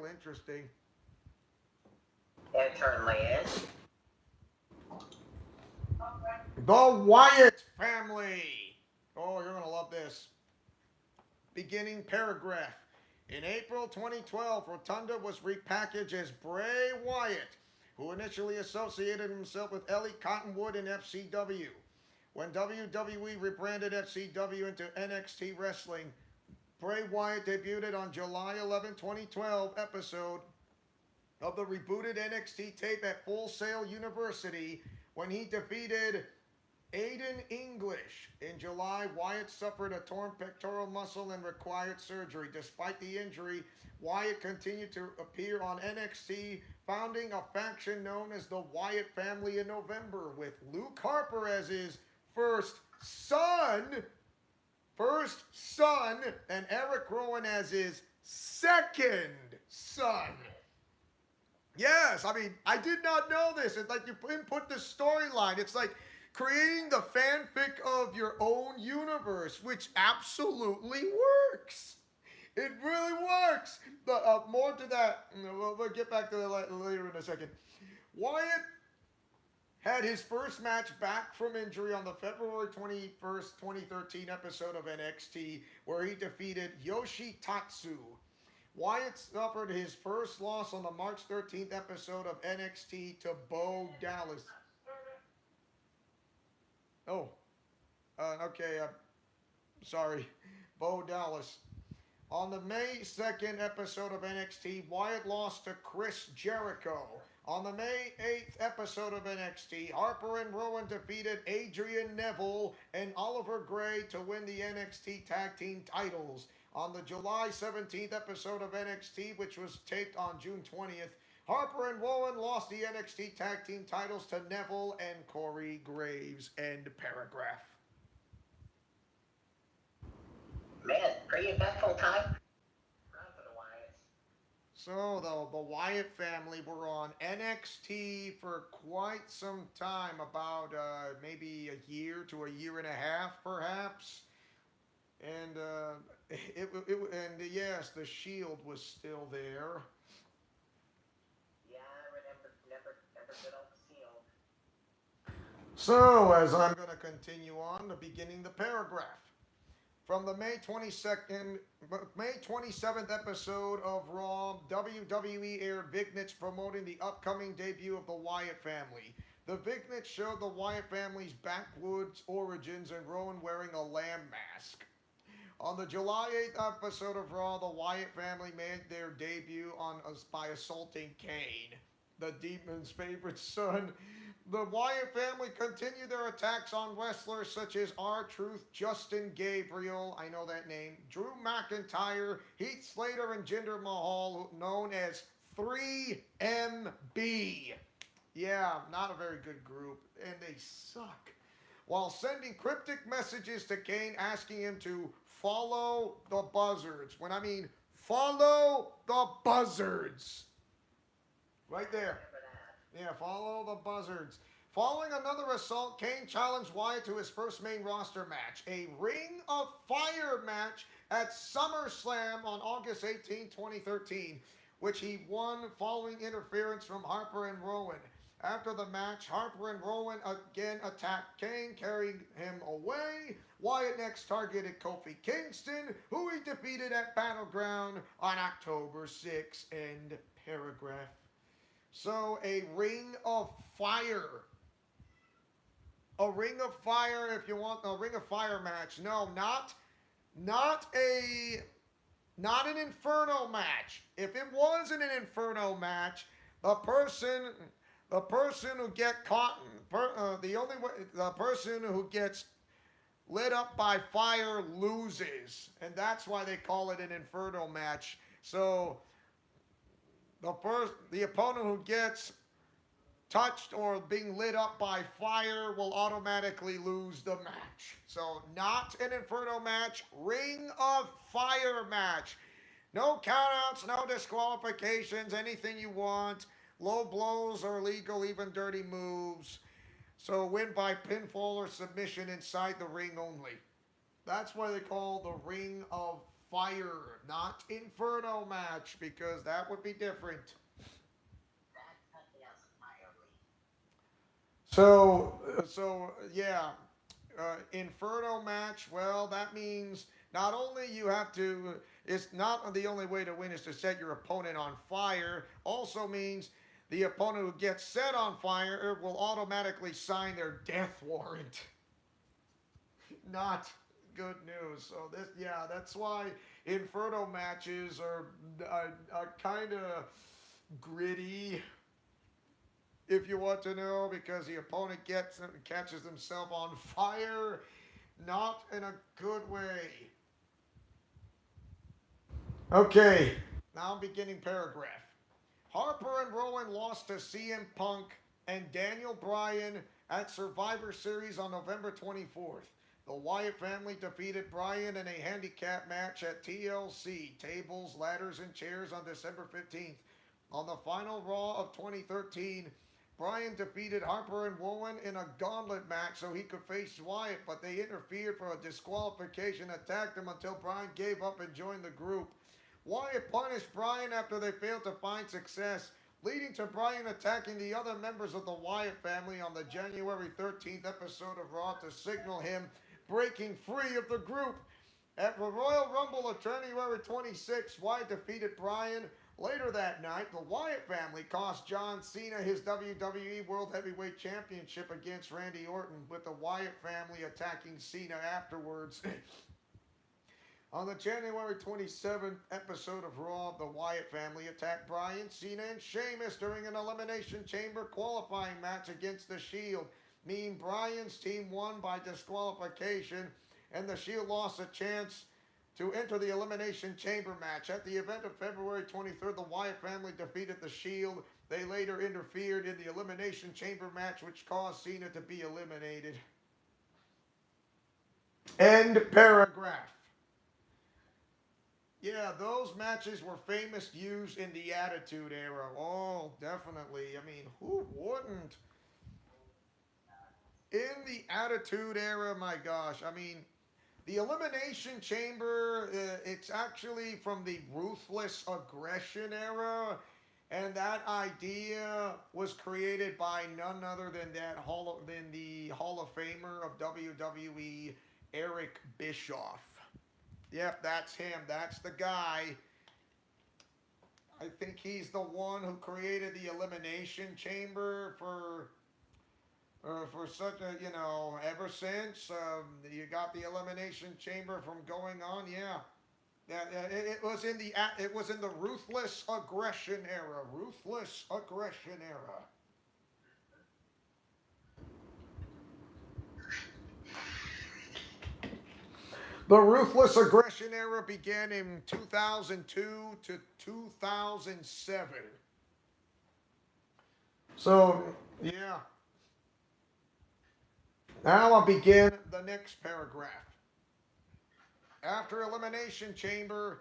S1: interesting.
S2: It certainly is.
S1: The Wyatt family. Oh, you're gonna love this. Beginning paragraph. In April 2012, Rotunda was repackaged as Bray Wyatt, who initially associated himself with Ellie Cottonwood in FCW. When WWE rebranded FCW into NXT Wrestling, Bray Wyatt debuted on July 11, 2012 episode of the rebooted NXT tape at Full Sail University when he defeated Aiden English. In July, Wyatt suffered a torn pectoral muscle and required surgery. Despite the injury, Wyatt continued to appear on NXT, founding a faction known as the Wyatt family in November, with Luke Harper as his first son, and Eric Rowan as his second son. Yes, I mean, I did not know this. It's like you input the storyline. It's like creating the fanfic of your own universe, which absolutely works. It really works. More to that. We'll get back to that later in a second. Wyatt had his first match back from injury on the February 21st, 2013 episode of NXT, where he defeated Yoshitatsu. Wyatt suffered his first loss on the March 13th episode of NXT to Bo Dallas. Oh, okay, sorry, Bo Dallas. On the May 2nd episode of NXT, Wyatt lost to Chris Jericho. On the May 8th episode of NXT, Harper and Rowan defeated Adrian Neville and Oliver Gray to win the NXT Tag Team titles. On the July 17th episode of NXT, which was taped on June 20th, Harper and Rowan lost the NXT Tag Team titles to Neville and Corey Graves. End paragraph.
S2: Man, pretty eventful time. For the Wyatts.
S1: So, the Wyatt family were on NXT for quite some time, about maybe a year to a year and a half, perhaps. And yes, the Shield was still there.
S2: Yeah, I remember good old Shield.
S1: So, as I'm going to continue on, beginning the paragraph. From the May 27th episode of Raw, WWE aired vignettes promoting the upcoming debut of the Wyatt family. The vignettes showed the Wyatt family's backwoods origins and Rowan wearing a lamb mask. On the July 8th episode of Raw, the Wyatt family made their debut by assaulting Kane, the Demon's favorite son. The Wyatt family continued their attacks on wrestlers such as R-Truth, Justin Gabriel, I know that name, Drew McIntyre, Heath Slater, and Jinder Mahal, known as 3MB. Yeah, not a very good group, and they suck. While sending cryptic messages to Kane asking him to follow the buzzards. When I mean follow the buzzards. Right there. Yeah, follow the buzzards. Following another assault, Kane challenged Wyatt to his first main roster match, a Ring of Fire match at SummerSlam on August 18, 2013. which he won following interference from Harper and Rowan. After the match, Harper and Rowan again attacked Kane, carrying him away. Wyatt next targeted Kofi Kingston, who he defeated at Battleground on October 6th. End paragraph. So, a ring of fire. A ring of fire, if you want a ring of fire match. No, not an Inferno match. If it wasn't an Inferno match, the person who get caught, the person who gets lit up by fire loses, and that's why they call it an Inferno match. So the opponent who gets touched or being lit up by fire will automatically lose the match. So not an Inferno match, ring of fire match. No countouts, no disqualifications, anything you want. Low blows are legal, even dirty moves. So win by pinfall or submission inside the ring only. That's why they call the ring of fire, not Inferno match, because that would be different. So yeah, Inferno match. Well, that means not only you have to. It's not the only way to win is to set your opponent on fire. Also means the opponent who gets set on fire will automatically sign their death warrant. Not good news. So that's why Inferno matches are kind of gritty, if you want to know, because the opponent catches himself on fire, not in a good way. Okay, now beginning paragraph. Harper and Rowan lost to CM Punk and Daniel Bryan at Survivor Series on November 24th. The Wyatt family defeated Bryan in a handicap match at TLC, Tables, Ladders, and Chairs on December 15th. On the final Raw of 2013, Bryan defeated Harper and Rowan in a gauntlet match so he could face Wyatt, but they interfered for a disqualification, attacked him until Bryan gave up and joined the group. Wyatt punished Bryan after they failed to find success, leading to Bryan attacking the other members of the Wyatt family on the January 13th episode of Raw to signal him breaking free of the group. At the Royal Rumble of January 26th, Wyatt defeated Bryan. Later that night, the Wyatt family cost John Cena his WWE World Heavyweight Championship against Randy Orton, with the Wyatt family attacking Cena afterwards. On the January 27th episode of Raw, the Wyatt family attacked Bryan, Cena, and Sheamus during an Elimination Chamber qualifying match against The Shield. Meaning Bryan's team won by disqualification, and The Shield lost a chance to enter the Elimination Chamber match. At the event of February 23rd, the Wyatt family defeated The Shield. They later interfered in the Elimination Chamber match, which caused Cena to be eliminated. End paragraph. Yeah, those matches were famous used in the Attitude Era. Oh, definitely. I mean, who wouldn't? In the Attitude Era, my gosh, I mean, the Elimination Chamber, it's actually from the Ruthless Aggression Era, and that idea was created by none other than the Hall of Famer of WWE, Eric Bischoff. Yep, that's him. That's the guy. I think he's the one who created the Elimination Chamber for such a, ever since you got the Elimination Chamber from going on. It was in the Ruthless Aggression Era. Ruthless Aggression Era. The Ruthless Aggression Era began in 2002 to 2007. So, yeah. Now I'll begin the next paragraph. After Elimination Chamber,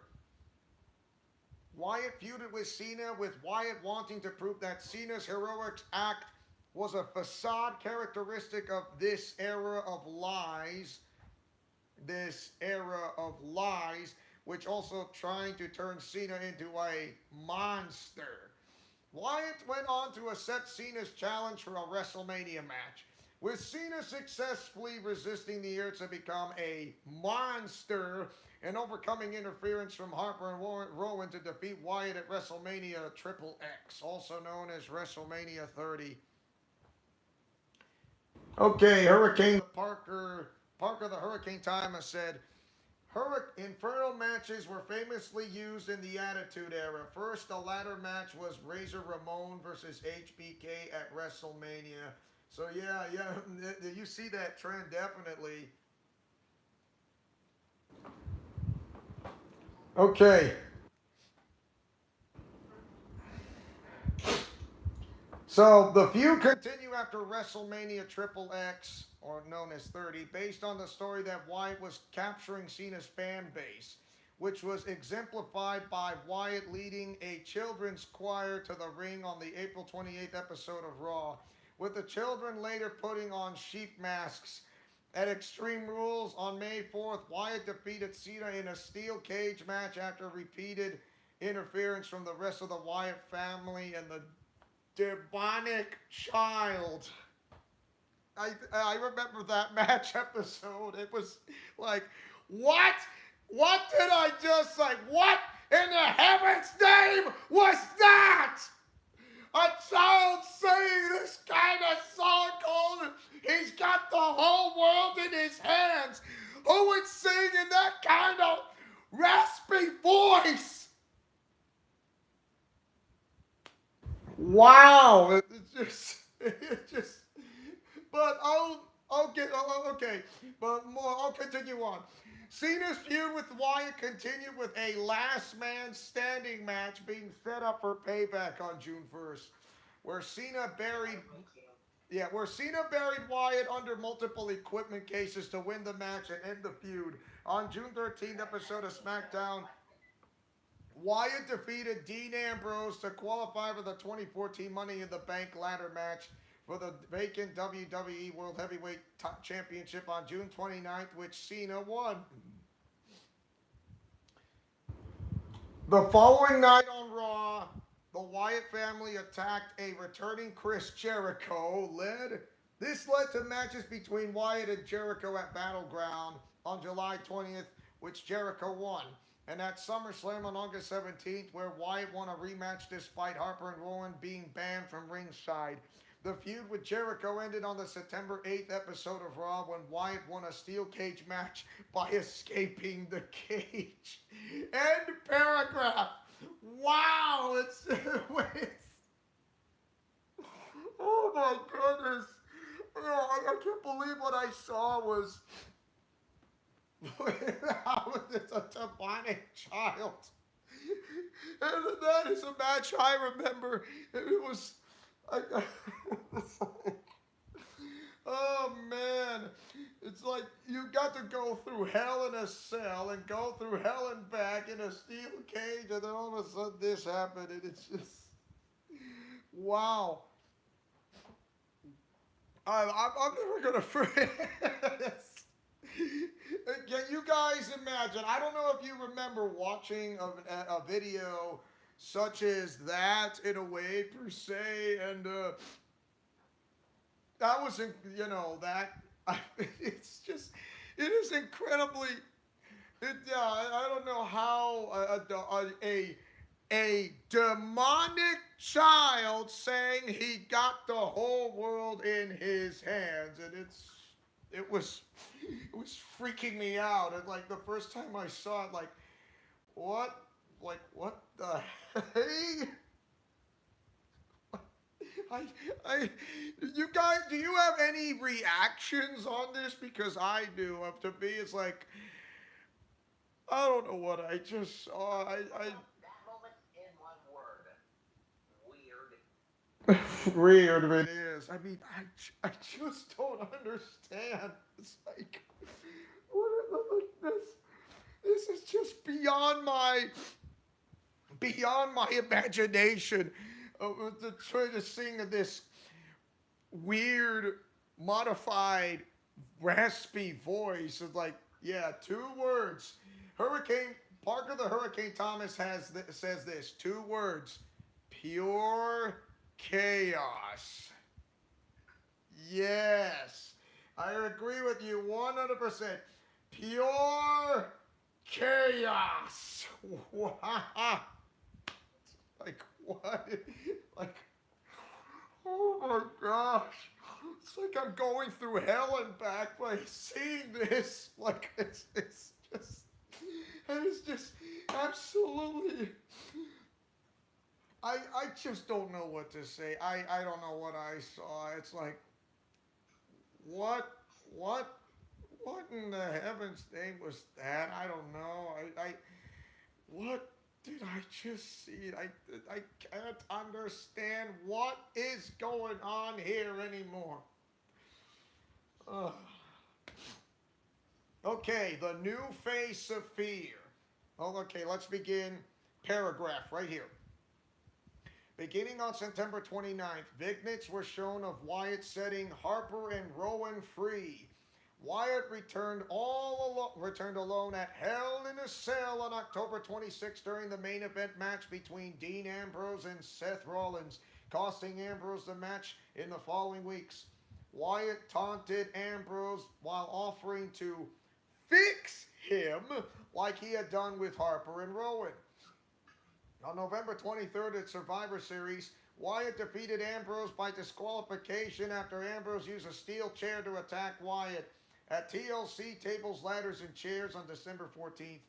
S1: Wyatt feuded with Cena, with Wyatt wanting to prove that Cena's heroic act was a facade characteristic of this era of lies. which also trying to turn Cena into a monster. Wyatt went on to accept Cena's challenge for a WrestleMania match, with Cena successfully resisting the urge to become a monster and overcoming interference from Harper and Rowan to defeat Wyatt at WrestleMania Triple X, also known as WrestleMania 30. Okay, Hurricane Parker the Hurricane Timer said, Inferno matches were famously used in the Attitude Era. First, the latter match was Razor Ramon versus HBK at WrestleMania. So yeah, you see that trend definitely. Okay. So the feud continued after WrestleMania Triple X, or known as 30, based on the story that Wyatt was capturing Cena's fan base, which was exemplified by Wyatt leading a children's choir to the ring on the April 28th episode of Raw, with the children later putting on sheep masks. At Extreme Rules on May 4th, Wyatt defeated Cena in a steel cage match after repeated interference from the rest of the Wyatt family and the demonic child. I remember that match episode. It was like, what? What did I just say? What in the heaven's name was that? A child saying this kind of song called He's Got the Whole World in His Hands. Who would sing in that kind of raspy voice? Wow, it just, but okay, but more, I'll continue on. Cena's feud with Wyatt continued with a last man standing match being set up for Payback on June 1st, where Cena buried, where Cena buried Wyatt under multiple equipment cases to win the match and end the feud. On June 13th episode of SmackDown, Wyatt defeated Dean Ambrose to qualify for the 2014 Money in the Bank ladder match for the vacant WWE World Heavyweight Championship on June 29th, which Cena won. The following night on Raw, the Wyatt family attacked a returning Chris Jericho. This led to matches between Wyatt and Jericho at Battleground on July 20th, which Jericho won. And at SummerSlam on August 17th, where Wyatt won a rematch despite Harper and Rowan being banned from ringside. The feud with Jericho ended on the September 8th episode of Raw when Wyatt won a steel cage match by escaping the cage. End paragraph. Wow, it's oh my goodness. I can't believe what I saw was it's a demonic child. And that is a match I remember. It was oh man, it's like you got to go through hell in a cell and go through hell and back in a steel cage, and then all of a sudden this happened, and it's just wow. I'm never gonna forget this. Can you guys imagine? I don't know if you remember watching a video such as that in a way per se, and that was, it's just, it is incredibly, I don't know how a demonic child saying he got the whole world in his hands, and it was freaking me out. And like the first time I saw it, what the hey? You guys, do you have any reactions on this? Because I do. To me, it's like, I don't know what I just saw.
S2: That moment in one word. Weird.
S1: Weird it is. I mean, I just don't understand. It's like, this is just beyond my imagination. To try to sing this weird, modified, raspy voice of like, yeah, two words. Hurricane Parker the Hurricane Thomas says this, 2 words: pure chaos. Yes, I agree with you 100%. Pure chaos. Like what? Like, oh my gosh. It's like I'm going through hell and back by seeing this. Like it's just absolutely. I just don't know what to say. I don't know what I saw. It's like what what what in the heavens name was that? I don't know. I what did I just see? I can't understand what is going on here anymore. Ugh. Okay, the new face of fear. Oh, okay, let's begin. Paragraph right here. Beginning on September 29th, vignettes were shown of Wyatt setting Harper and Rowan free. Wyatt returned alone at Hell in a Cell on October 26th during the main event match between Dean Ambrose and Seth Rollins, costing Ambrose the match in the following weeks. Wyatt taunted Ambrose while offering to fix him like he had done with Harper and Rowan. On November 23rd at Survivor Series, Wyatt defeated Ambrose by disqualification after Ambrose used a steel chair to attack Wyatt. At TLC Tables, Ladders, and Chairs on December 14th,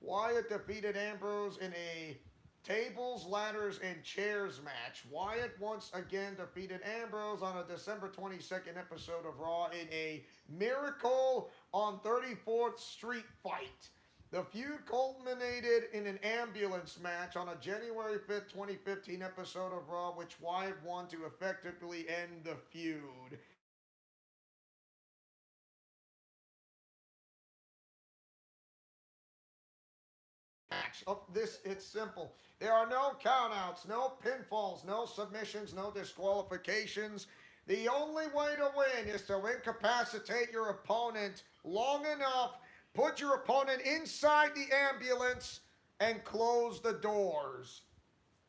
S1: Wyatt defeated Ambrose in a Tables, Ladders, and Chairs match. Wyatt once again defeated Ambrose on a December 22nd episode of Raw in a Miracle on 34th Street fight. The feud culminated in an ambulance match on a January 5th, 2015 episode of Raw, which Wyatt won to effectively end the feud. Of this, it's simple. There are no countouts, no pinfalls, no submissions, no disqualifications. The only way to win is to incapacitate your opponent long enough, put your opponent inside the ambulance, and close the doors.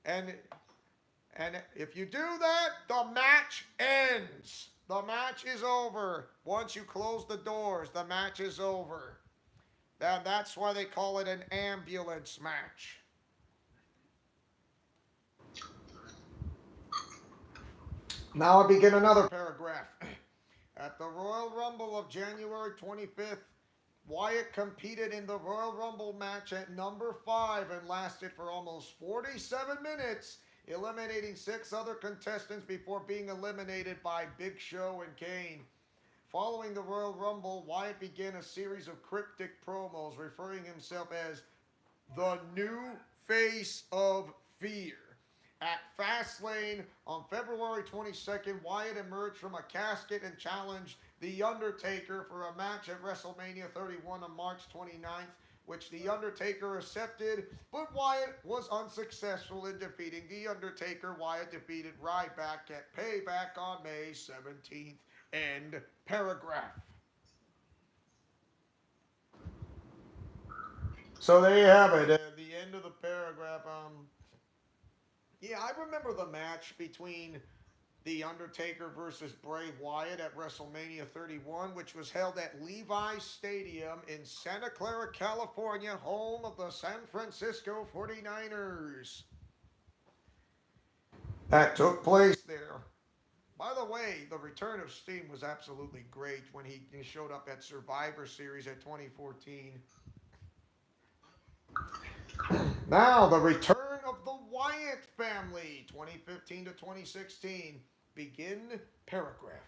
S1: And if you do that, the match ends. The match is over. Once you close the doors, the match is over. That's why they call it an ambulance match. Now I begin another paragraph. At the Royal Rumble of January 25th, Wyatt competed in the Royal Rumble match at number 5 and lasted for almost 47 minutes, eliminating 6 other contestants before being eliminated by Big Show and Kane. Following the Royal Rumble, Wyatt began a series of cryptic promos referring himself as the new face of fear. At Fastlane on February 22nd, Wyatt emerged from a casket and challenged The Undertaker for a match at WrestleMania 31 on March 29th, which The Undertaker accepted, but Wyatt was unsuccessful in defeating The Undertaker. Wyatt defeated Ryback at Payback on May 17th. End paragraph. So there you have it. At the end of the paragraph. Yeah, I remember the match between The Undertaker versus Bray Wyatt at WrestleMania 31, which was held at Levi's Stadium in Santa Clara, California, home of the San Francisco 49ers. That took place there. By the way, the return of Sting was absolutely great when he showed up at Survivor Series at 2014. Now, the return of the Wyatt family, 2015 to 2016. Begin paragraph.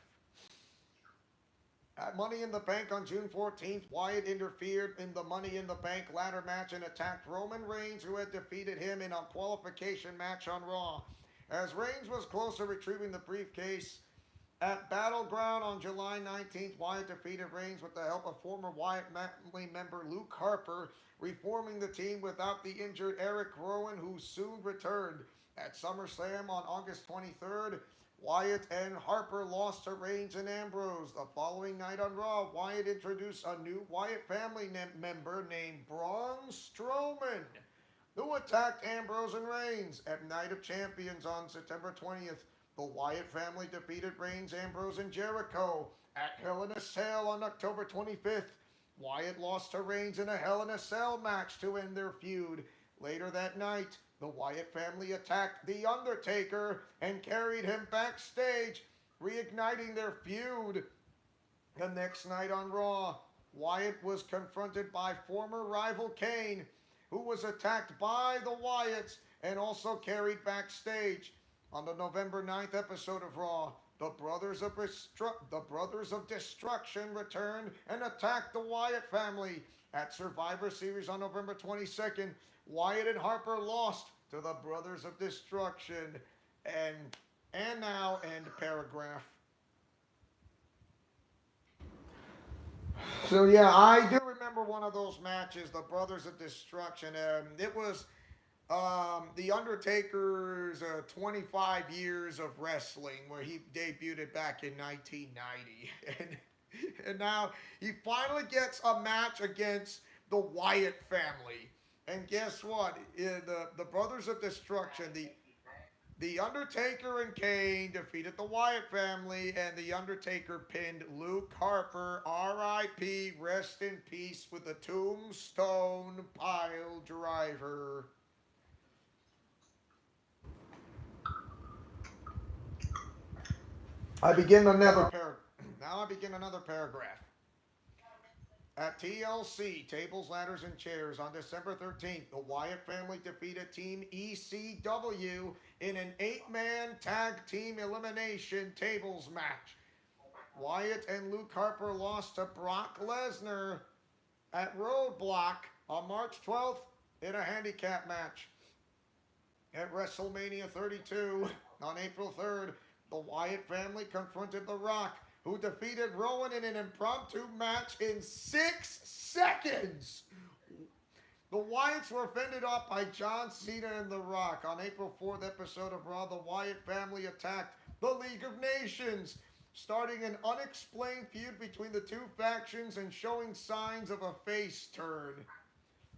S1: At Money in the Bank on June 14th, Wyatt interfered in the Money in the Bank ladder match and attacked Roman Reigns, who had defeated him in a qualification match on Raw. As Reigns was close to retrieving the briefcase, at Battleground on July 19th, Wyatt defeated Reigns with the help of former Wyatt family member Luke Harper, reforming the team without the injured Eric Rowan, who soon returned. At SummerSlam on August 23rd, Wyatt and Harper lost to Reigns and Ambrose. The following night on Raw, Wyatt introduced a new Wyatt family member named Braun Strowman, who attacked Ambrose and Reigns at Night of Champions on September 20th. The Wyatt family defeated Reigns, Ambrose, and Jericho at Hell in a Cell on October 25th. Wyatt lost to Reigns in a Hell in a Cell match to end their feud. Later that night, the Wyatt family attacked The Undertaker and carried him backstage, reigniting their feud. The next night on Raw, Wyatt was confronted by former rival Kane, who was attacked by the Wyatts and also carried backstage. On the November 9th episode of Raw, the Brothers of Destruction returned and attacked the Wyatt family. At Survivor Series on November 22nd, Wyatt and Harper lost to the Brothers of Destruction. And now end paragraph. So yeah, I do remember one of those matches, the Brothers of Destruction. It was the Undertaker's 25 years of wrestling, where he debuted back in 1990, and now he finally gets a match against the Wyatt family. And guess what? The Brothers of Destruction, the Undertaker and Kane defeated the Wyatt family, and The Undertaker pinned Luke Harper, R.I.P., rest in peace, with a tombstone pile driver. Now I begin another paragraph. At TLC, Tables, Ladders, and Chairs on December 13th, the Wyatt family defeated Team ECW in an 8-man tag team elimination tables match. Wyatt and Luke Harper lost to Brock Lesnar at Roadblock on March 12th in a handicap match. At WrestleMania 32 on April 3rd, the Wyatt family confronted The Rock, who defeated Rowan in an impromptu match in 6 seconds. The Wyatts were fended off by John Cena and The Rock. On April 4th episode of Raw, the Wyatt family attacked the League of Nations, starting an unexplained feud between the two factions and showing signs of a face turn.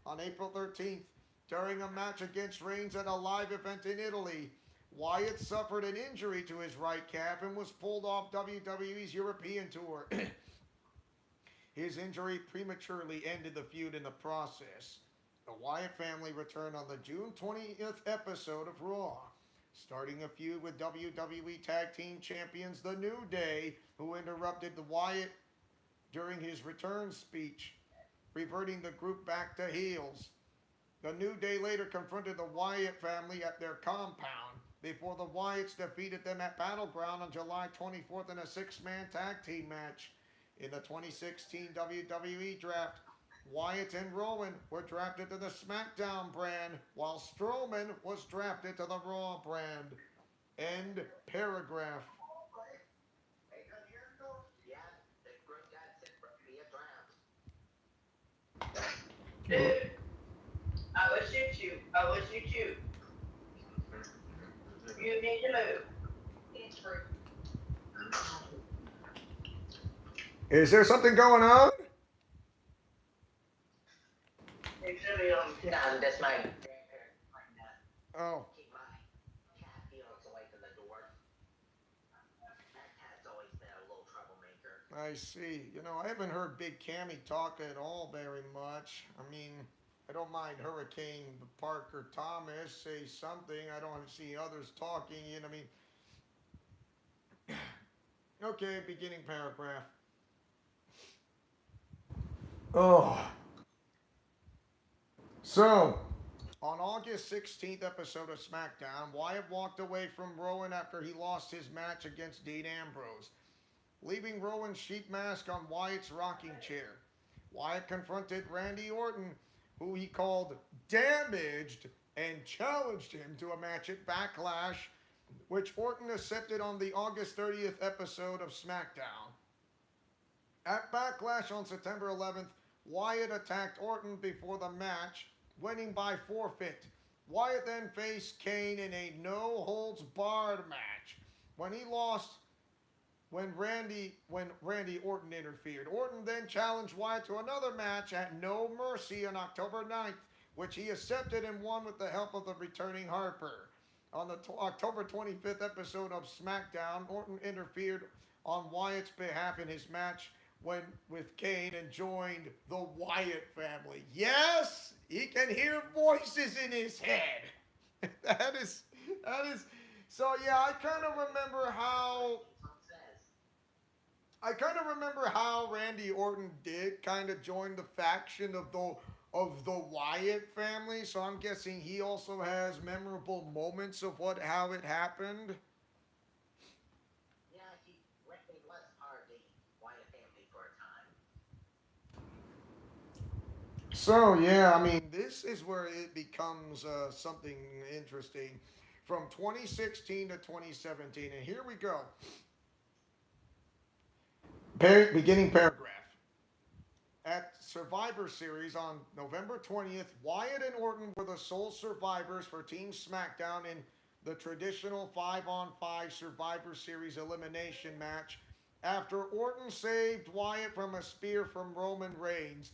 S1: On April 13th, during a match against Reigns at a live event in Italy, Wyatt suffered an injury to his right calf and was pulled off WWE's European tour. His injury prematurely ended the feud in the process. The Wyatt family returned on the June 20th episode of Raw, starting a feud with WWE Tag Team Champions The New Day, who interrupted the Wyatt during his return speech, reverting the group back to heels. The New Day later confronted the Wyatt family at their compound before the Wyatts defeated them at Battleground on July 24th in a 6-man tag team match. In the 2016 WWE Draft, Wyatt and Rowan were drafted to the SmackDown brand, while Strowman was drafted to the Raw brand. End paragraph.
S3: Dude, I will shoot you. I will shoot you. You need to move. It's free.
S1: Is there something going on?
S3: It should be on.
S2: No, that's my grandparents playing that.
S1: Oh.
S2: Keep my cat Felix away from the door. That cat's always been a little troublemaker.
S1: I see. You know, I haven't heard Big Cammy talk at all very much. I mean, I don't mind Hurricane Parker Thomas say something. I don't see others talking. You know, I mean, okay, beginning paragraph. Oh. So, on August 16th episode of SmackDown, Wyatt walked away from Rowan after he lost his match against Dean Ambrose, leaving Rowan's sheet mask on Wyatt's rocking chair. Wyatt confronted Randy Orton, who he called damaged, and challenged him to a match at Backlash, which Orton accepted on the August 30th episode of SmackDown. At Backlash on September 11th, Wyatt attacked Orton before the match, winning by forfeit. Wyatt then faced Kane in a no-holds-barred match. when he lost when Randy Orton interfered. Orton then challenged Wyatt to another match at No Mercy on October 9th, which he accepted and won with the help of the returning Harper. On the October 25th episode of SmackDown, Orton interfered on Wyatt's behalf in his match with Kane and joined the Wyatt family. Yes, he can hear voices in his head. that is so yeah, I kind of remember how Randy Orton did kind of join the faction of the Wyatt family. So I'm guessing he also has memorable moments of how it happened.
S2: Yeah, he was part of the Wyatt family for a time.
S1: So yeah, I mean this is where it becomes something interesting from 2016 to 2017, and here we go. Beginning paragraph. At Survivor Series on November 20th, Wyatt and Orton were the sole survivors for Team SmackDown in the traditional 5-on-5 Survivor Series elimination match after Orton saved Wyatt from a spear from Roman Reigns.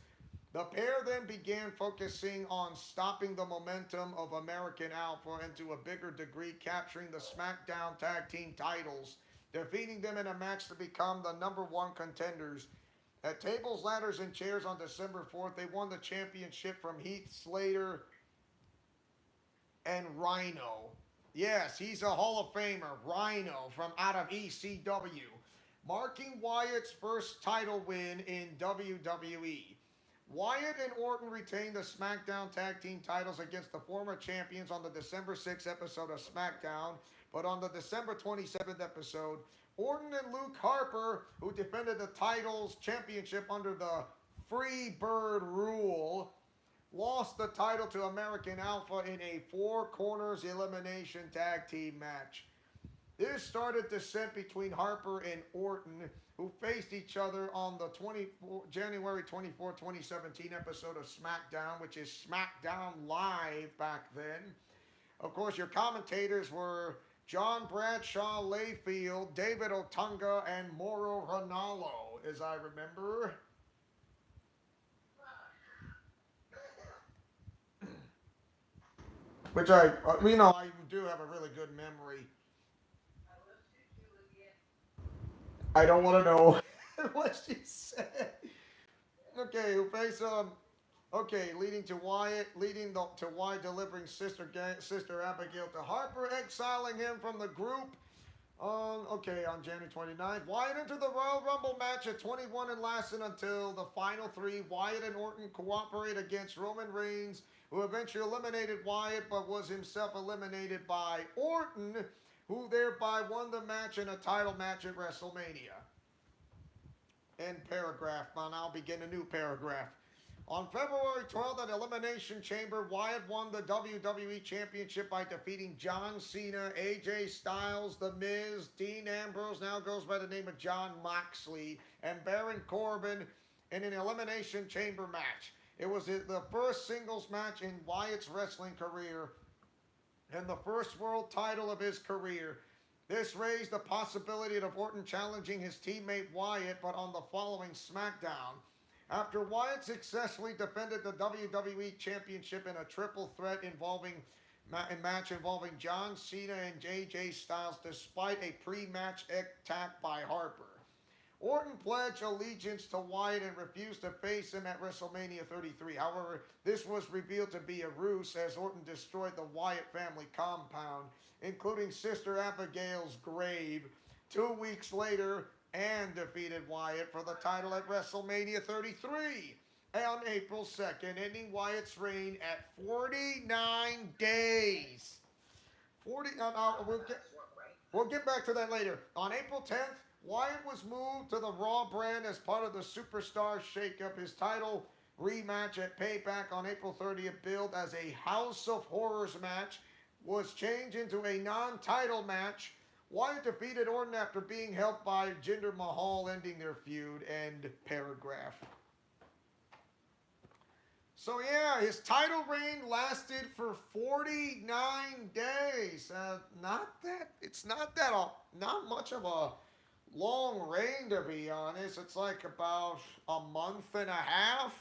S1: The pair then began focusing on stopping the momentum of American Alpha and to a bigger degree capturing the SmackDown Tag Team titles, defeating them in a match to become the number one contenders. At Tables, Ladders, and Chairs on December 4th, they won the championship from Heath Slater and Rhino. Yes, he's a Hall of Famer, Rhino, from out of ECW, marking Wyatt's first title win in WWE. Wyatt and Orton retained the SmackDown Tag Team titles against the former champions on the December 6th episode of SmackDown, but on the December 27th episode, Orton and Luke Harper, who defended the titles championship under the Free Bird rule, lost the title to American Alpha in a four corners elimination tag team match. This started descent between Harper and Orton, who faced each other on the January 24, 2017 episode of SmackDown, which is SmackDown Live back then. Of course, your commentators were John Bradshaw Layfield, David Otunga, and Mauro Ranallo, as I remember. Which I do have a really good memory. I don't want to know what she said. Okay, who face Okay, to Wyatt delivering Sister Abigail to Harper, exiling him from the group. On January 29th, Wyatt entered the Royal Rumble match at 21 and lasted until the final three. Wyatt and Orton cooperate against Roman Reigns, who eventually eliminated Wyatt, but was himself eliminated by Orton, who thereby won the match in a title match at WrestleMania. End paragraph. I'll now begin a new paragraph. On February 12th at Elimination Chamber, Wyatt won the WWE Championship by defeating John Cena, AJ Styles, The Miz, Dean Ambrose, now goes by the name of Jon Moxley, and Baron Corbin in an Elimination Chamber match. It was the first singles match in Wyatt's wrestling career and the first world title of his career. This raised the possibility of Orton challenging his teammate Wyatt, but on the following SmackDown. After Wyatt successfully defended the WWE Championship in a triple threat match involving John Cena and AJ Styles, despite a pre-match attack by Harper. Orton pledged allegiance to Wyatt and refused to face him at WrestleMania 33. However, this was revealed to be a ruse as Orton destroyed the Wyatt family compound, including Sister Abigail's grave, 2 weeks later, and defeated Wyatt for the title at WrestleMania 33 on April 2nd, ending Wyatt's reign at 49 days. We'll get back to that later. On April 10th, Wyatt was moved to the Raw brand as part of the Superstar Shakeup. His title rematch at Payback on April 30th, billed as a House of Horrors match, was changed into a non-title match. Wyatt defeated Orton after being helped by Jinder Mahal, ending their feud. End paragraph. So yeah, his title reign lasted for 49 days. Not that it's not that not much of a long reign to be honest. It's like about a month and a half.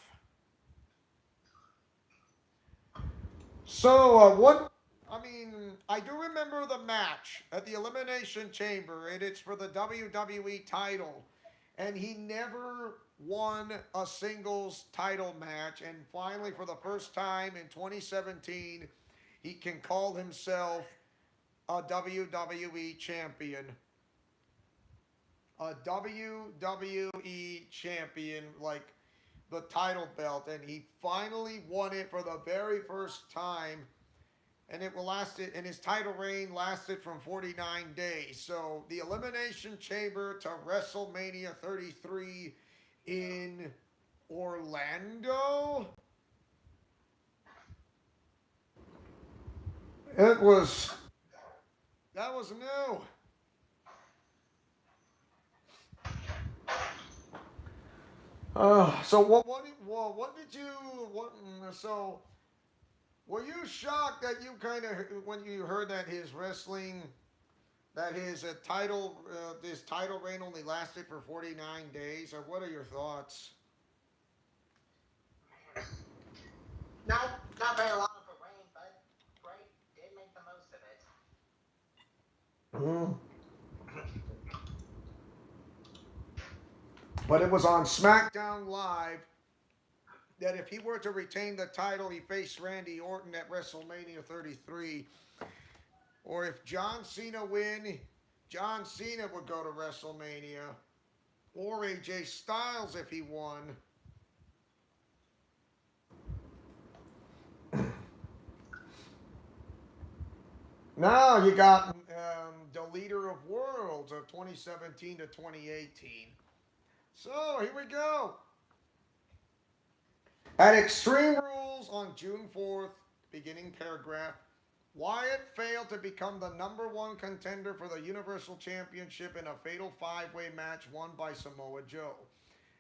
S1: So what? I mean, I do remember the match at the Elimination Chamber, and it's for the WWE title, and he never won a singles title match. And finally, for the first time in 2017, he can call himself a WWE champion. A WWE champion, like the title belt, and he finally won it for the very first time. And it will last it, and his title reign lasted from 49 days. So the Elimination Chamber to WrestleMania 33 in Orlando. It was that was new. So what did you what so were you shocked that you kind of when you heard that his wrestling that his title reign only lasted for 49 days, or what are your thoughts?
S2: Not very long of a reign, but Bray did make the most of it.
S1: Mm. But it was on SmackDown Live that if he were to retain the title, he faced Randy Orton at WrestleMania 33. Or if John Cena win, John Cena would go to WrestleMania. Or AJ Styles if he won. Now you got the leader of worlds of 2017 to 2018. So here we go. At Extreme Rules on June 4th, beginning paragraph, Wyatt failed to become the number one contender for the Universal Championship in a fatal five-way match won by Samoa Joe.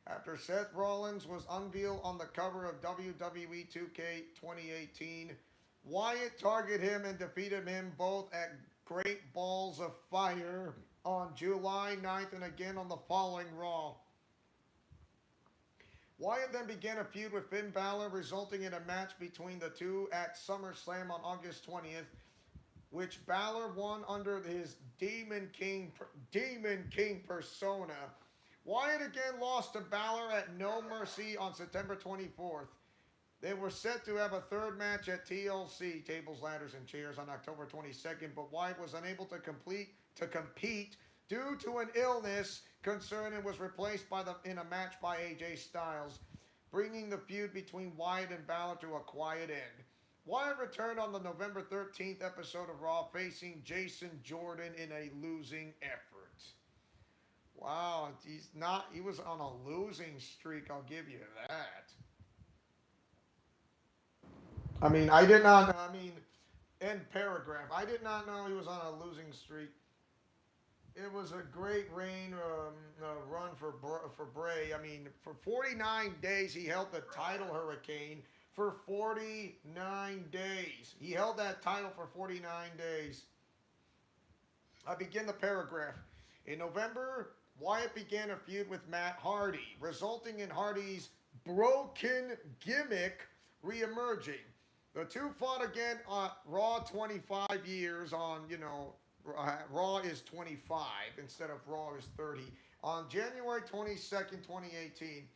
S1: After Seth Rollins was unveiled on the cover of WWE 2K 2018, Wyatt targeted him and defeated him both at Great Balls of Fire on July 9th and again on the following Raw. Wyatt then began a feud with Finn Balor, resulting in a match between the two at SummerSlam on August 20th, which Balor won under his Demon King persona. Wyatt again lost to Balor at No Mercy on September 24th. They were set to have a third match at TLC, Tables, Ladders, and Chairs, on October 22nd, but Wyatt was unable to compete due to an illness concern and was replaced in a match by AJ Styles, bringing the feud between Wyatt and Balor to a quiet end. Wyatt returned on the November 13th episode of Raw, facing Jason Jordan in a losing effort. Wow, he was on a losing streak, I'll give you that. End paragraph. I did not know he was on a losing streak. It was a great run for Bray. I mean, for 49 days he held the title hurricane. For 49 days. He held that title for 49 days. I begin the paragraph. In November, Wyatt began a feud with Matt Hardy, resulting in Hardy's broken gimmick reemerging. The two fought again on Raw 25 years on, Raw is 25 instead of Raw is 30. On January 22nd, 2018,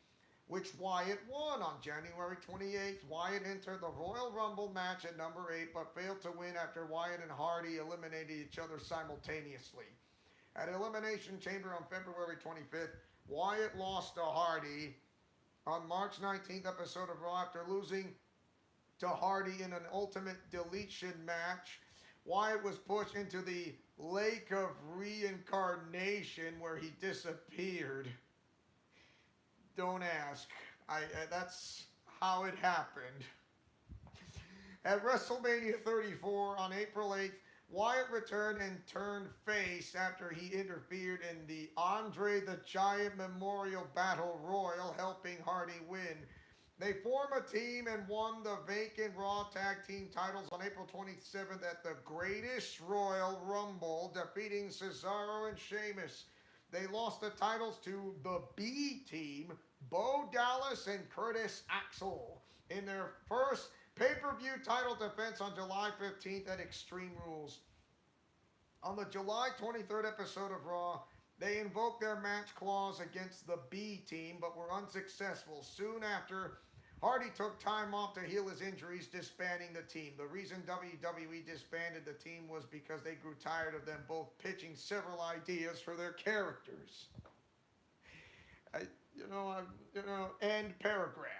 S1: which Wyatt won. On January 28th, Wyatt entered the Royal Rumble match at number 8, but failed to win after Wyatt and Hardy eliminated each other simultaneously. At Elimination Chamber on February 25th, Wyatt lost to Hardy. On March 19th episode of Raw, after losing to Hardy in an ultimate deletion match, Wyatt was pushed into the Lake of Reincarnation where he disappeared. Don't ask. That's how it happened. At WrestleMania 34 on April 8th, Wyatt returned and turned face after he interfered in the Andre the Giant Memorial Battle Royal, helping Hardy win. They form a team and won the vacant Raw Tag Team titles on April 27th at the Greatest Royal Rumble, defeating Cesaro and Sheamus. They lost the titles to the B Team, Bo Dallas and Curtis Axel, in their first pay-per-view title defense on July 15th at Extreme Rules. On the July 23rd episode of Raw, they invoked their match clause against the B Team but were unsuccessful. Soon after, Hardy took time off to heal his injuries, disbanding the team. The reason WWE disbanded the team was because they grew tired of them both pitching several ideas for their characters. End paragraph.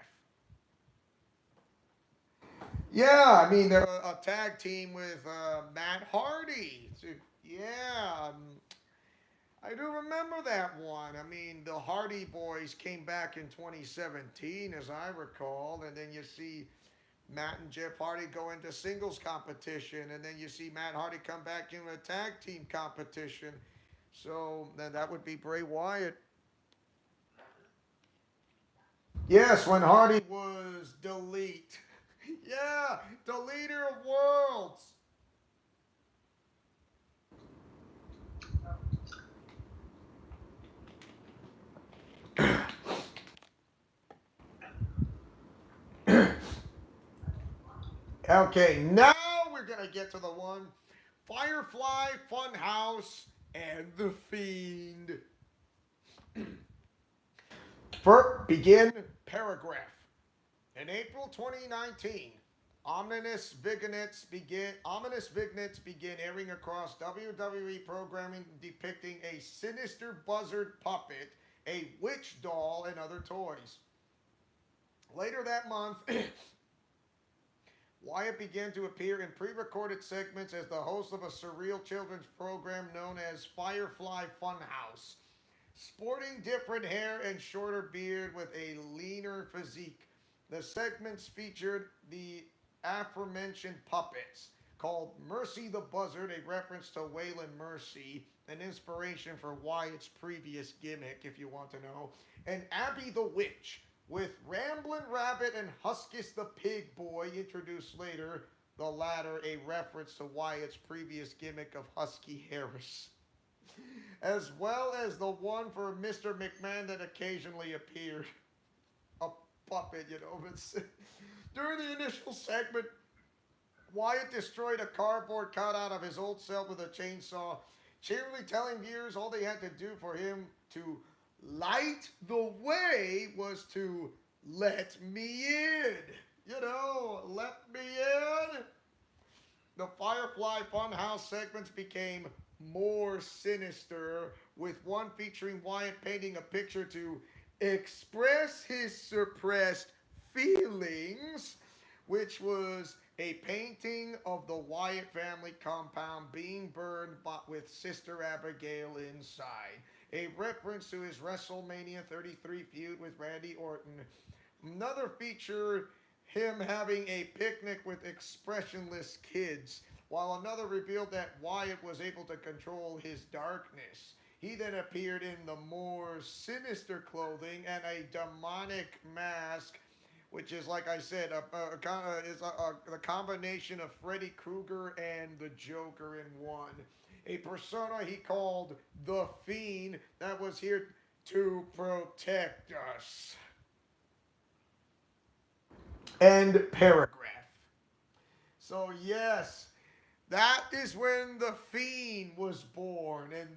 S1: Yeah, I mean, they're a tag team with Matt Hardy. Yeah, I do remember that one. I mean, the Hardy Boys came back in 2017, as I recall, and then you see Matt and Jeff Hardy go into singles competition, and then you see Matt Hardy come back in a tag team competition. So then that would be Bray Wyatt. Yes, when Hardy was Delete. Yeah, the leader of worlds. Okay, now we're gonna get to the one Firefly Funhouse and the Fiend. Begin paragraph. In April 2019, ominous vignettes begin airing across WWE programming depicting a sinister buzzard puppet, a witch doll, and other toys. Later that month, Wyatt began to appear in pre-recorded segments as the host of a surreal children's program known as Firefly Funhouse, sporting different hair and shorter beard with a leaner physique. The segments featured the aforementioned puppets, called Mercy the Buzzard, a reference to Waylon Mercy, an inspiration for Wyatt's previous gimmick, if you want to know, and Abby the Witch, with Ramblin' Rabbit and Huskus the Pig Boy introduced later, the latter a reference to Wyatt's previous gimmick of Husky Harris, as well as the one for Mr. McMahon that occasionally appeared. A puppet, during the initial segment, Wyatt destroyed a cardboard cutout of his old self with a chainsaw, cheerily telling viewers all they had to do for him to light the way was to let me in. Let me in. The Firefly Funhouse segments became more sinister, with one featuring Wyatt painting a picture to express his suppressed feelings, which was a painting of the Wyatt family compound being burned with Sister Abigail inside, a reference to his WrestleMania 33 feud with Randy Orton. Another featured him having a picnic with expressionless kids, while another revealed that Wyatt was able to control his darkness. He then appeared in the more sinister clothing and a demonic mask, which is, like I said, the combination of Freddy Krueger and the Joker in one. A persona he called the Fiend that was here to protect us. End paragraph. So yes, that is when the Fiend was born, and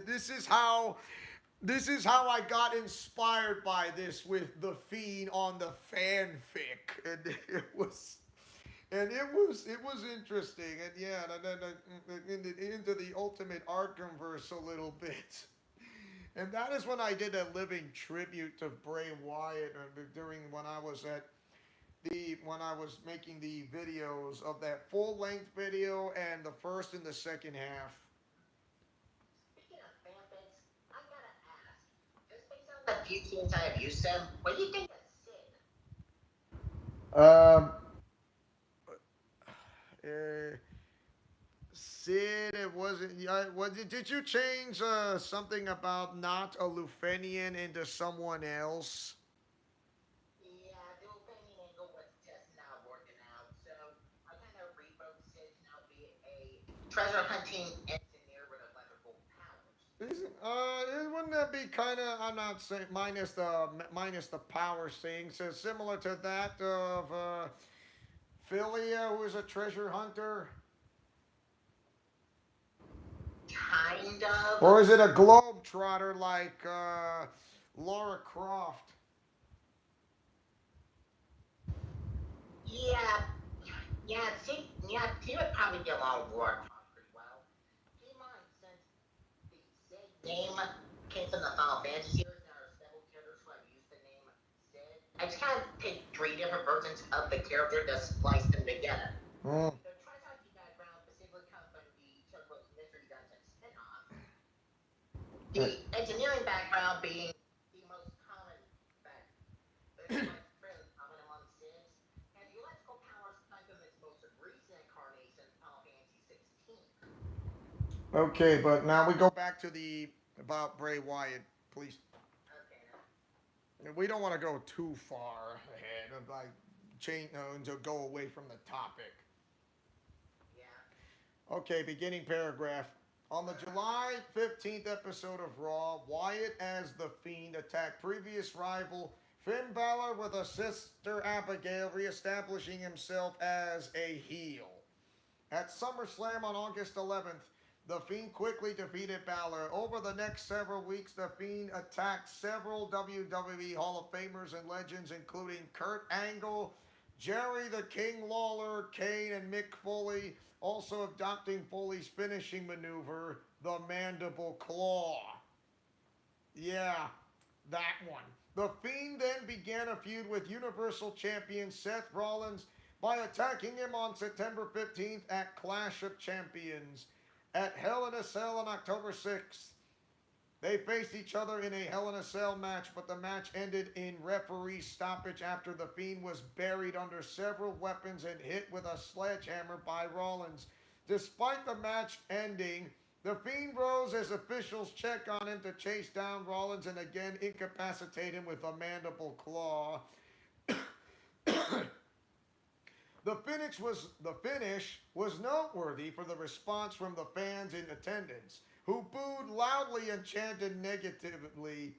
S1: this is how I got inspired by this with the Fiend on the fanfic, and it was interesting, and yeah, and then into the Ultimate Arkhamverse a little bit. And that is when I did a living tribute to Bray Wyatt during when I was making the videos of that full-length video and the first and the second half.
S2: Speaking of fanfics, I gotta ask, just based on the few teams I have used them, what do you think of Sid?
S1: Sid, it wasn't. Did you change something about not a Lufenian into someone else?
S2: treasure hunting engineer with electrical powers.
S1: Wouldn't that be kind of? I'm not saying minus the power thing. So similar to that of Philia, who is a treasure hunter,
S2: Kind of.
S1: or is it a globetrotter like Laura Croft?
S2: Yeah, yeah, he would probably get along with Warcraft pretty well. Keep in mind, since the Sid name came from the Final Fantasy series, there are several characters who have used the name Sid. I just kind of picked three different versions of the character to splice them together.
S1: Mm.
S2: The Trisocky background specifically comes from the Children's Mystery Dungeon spin-off. The engineering background being the most common background. Fairly common among Sims, and the electrical powers come from its most recent incarnation, Final Fantasy 16.
S1: Okay, but now we go back to the about Bray Wyatt, please.
S2: Okay, now.
S1: We don't want to go too far ahead of like change to go away from the topic.
S2: Yeah.
S1: Okay, beginning paragraph. On the July 15th episode of Raw, Wyatt as the Fiend attacked previous rival Finn Balor with a sister Abigail, reestablishing himself as a heel. At SummerSlam on August 11th, the Fiend quickly defeated Balor. Over the next several weeks, the Fiend attacked several WWE Hall of Famers and legends, including Kurt Angle, Jerry the King Lawler, Kane, and Mick Foley, also adopting Foley's finishing maneuver, the Mandible Claw. Yeah, that one. The Fiend then began a feud with Universal Champion Seth Rollins by attacking him on September 15th at Clash of Champions. At Hell in a Cell on October 6th, they faced each other in a Hell in a Cell match, but the match ended in referee stoppage after the Fiend was buried under several weapons and hit with a sledgehammer by Rollins. Despite the match ending, the Fiend rose as officials check on him to chase down Rollins and again incapacitate him with a mandible claw. The finish was noteworthy for the response from the fans in attendance, who booed loudly and chanted negatively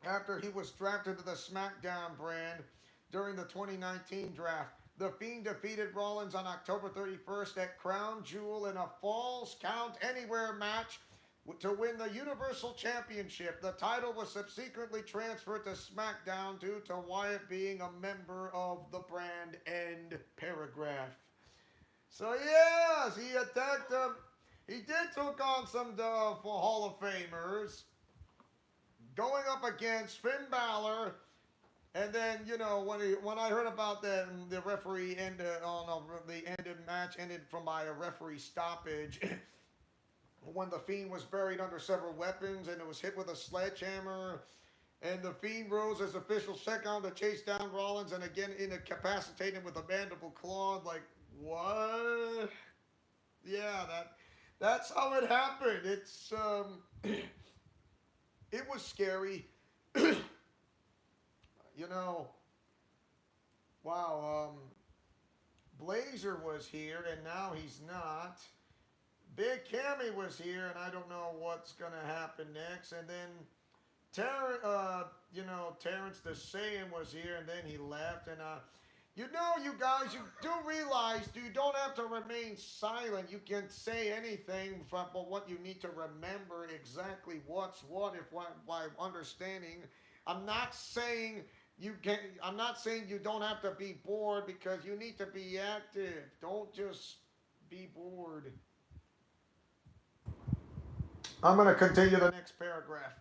S1: after he was drafted to the SmackDown brand during the 2019 draft. The Fiend defeated Rollins on October 31st at Crown Jewel in a Falls Count Anywhere match to win the Universal Championship. The title was subsequently transferred to SmackDown due to Wyatt being a member of the brand. End paragraph. So yes, he attacked them. He did took on some for Hall of Famers, going up against Finn Balor. And then, when I heard about that, the referee ended the match ended from by a referee stoppage. When the Fiend was buried under several weapons and it was hit with a sledgehammer, and the Fiend rose as officials check on to chase down Rollins and again incapacitate him with a mandible claw. Like, what? Yeah, that's how it happened. It's it was scary. Wow, Blazer was here and now he's not. Big Cammy was here and I don't know what's gonna happen next. And then Terrence the Saiyan was here and then he left. And you guys, you do realize you don't have to remain silent. You can say anything, but what you need to remember exactly what's what by understanding. I'm not saying I'm not saying you don't have to be bored, because you need to be active. Don't just be bored. I'm going to continue the next paragraph.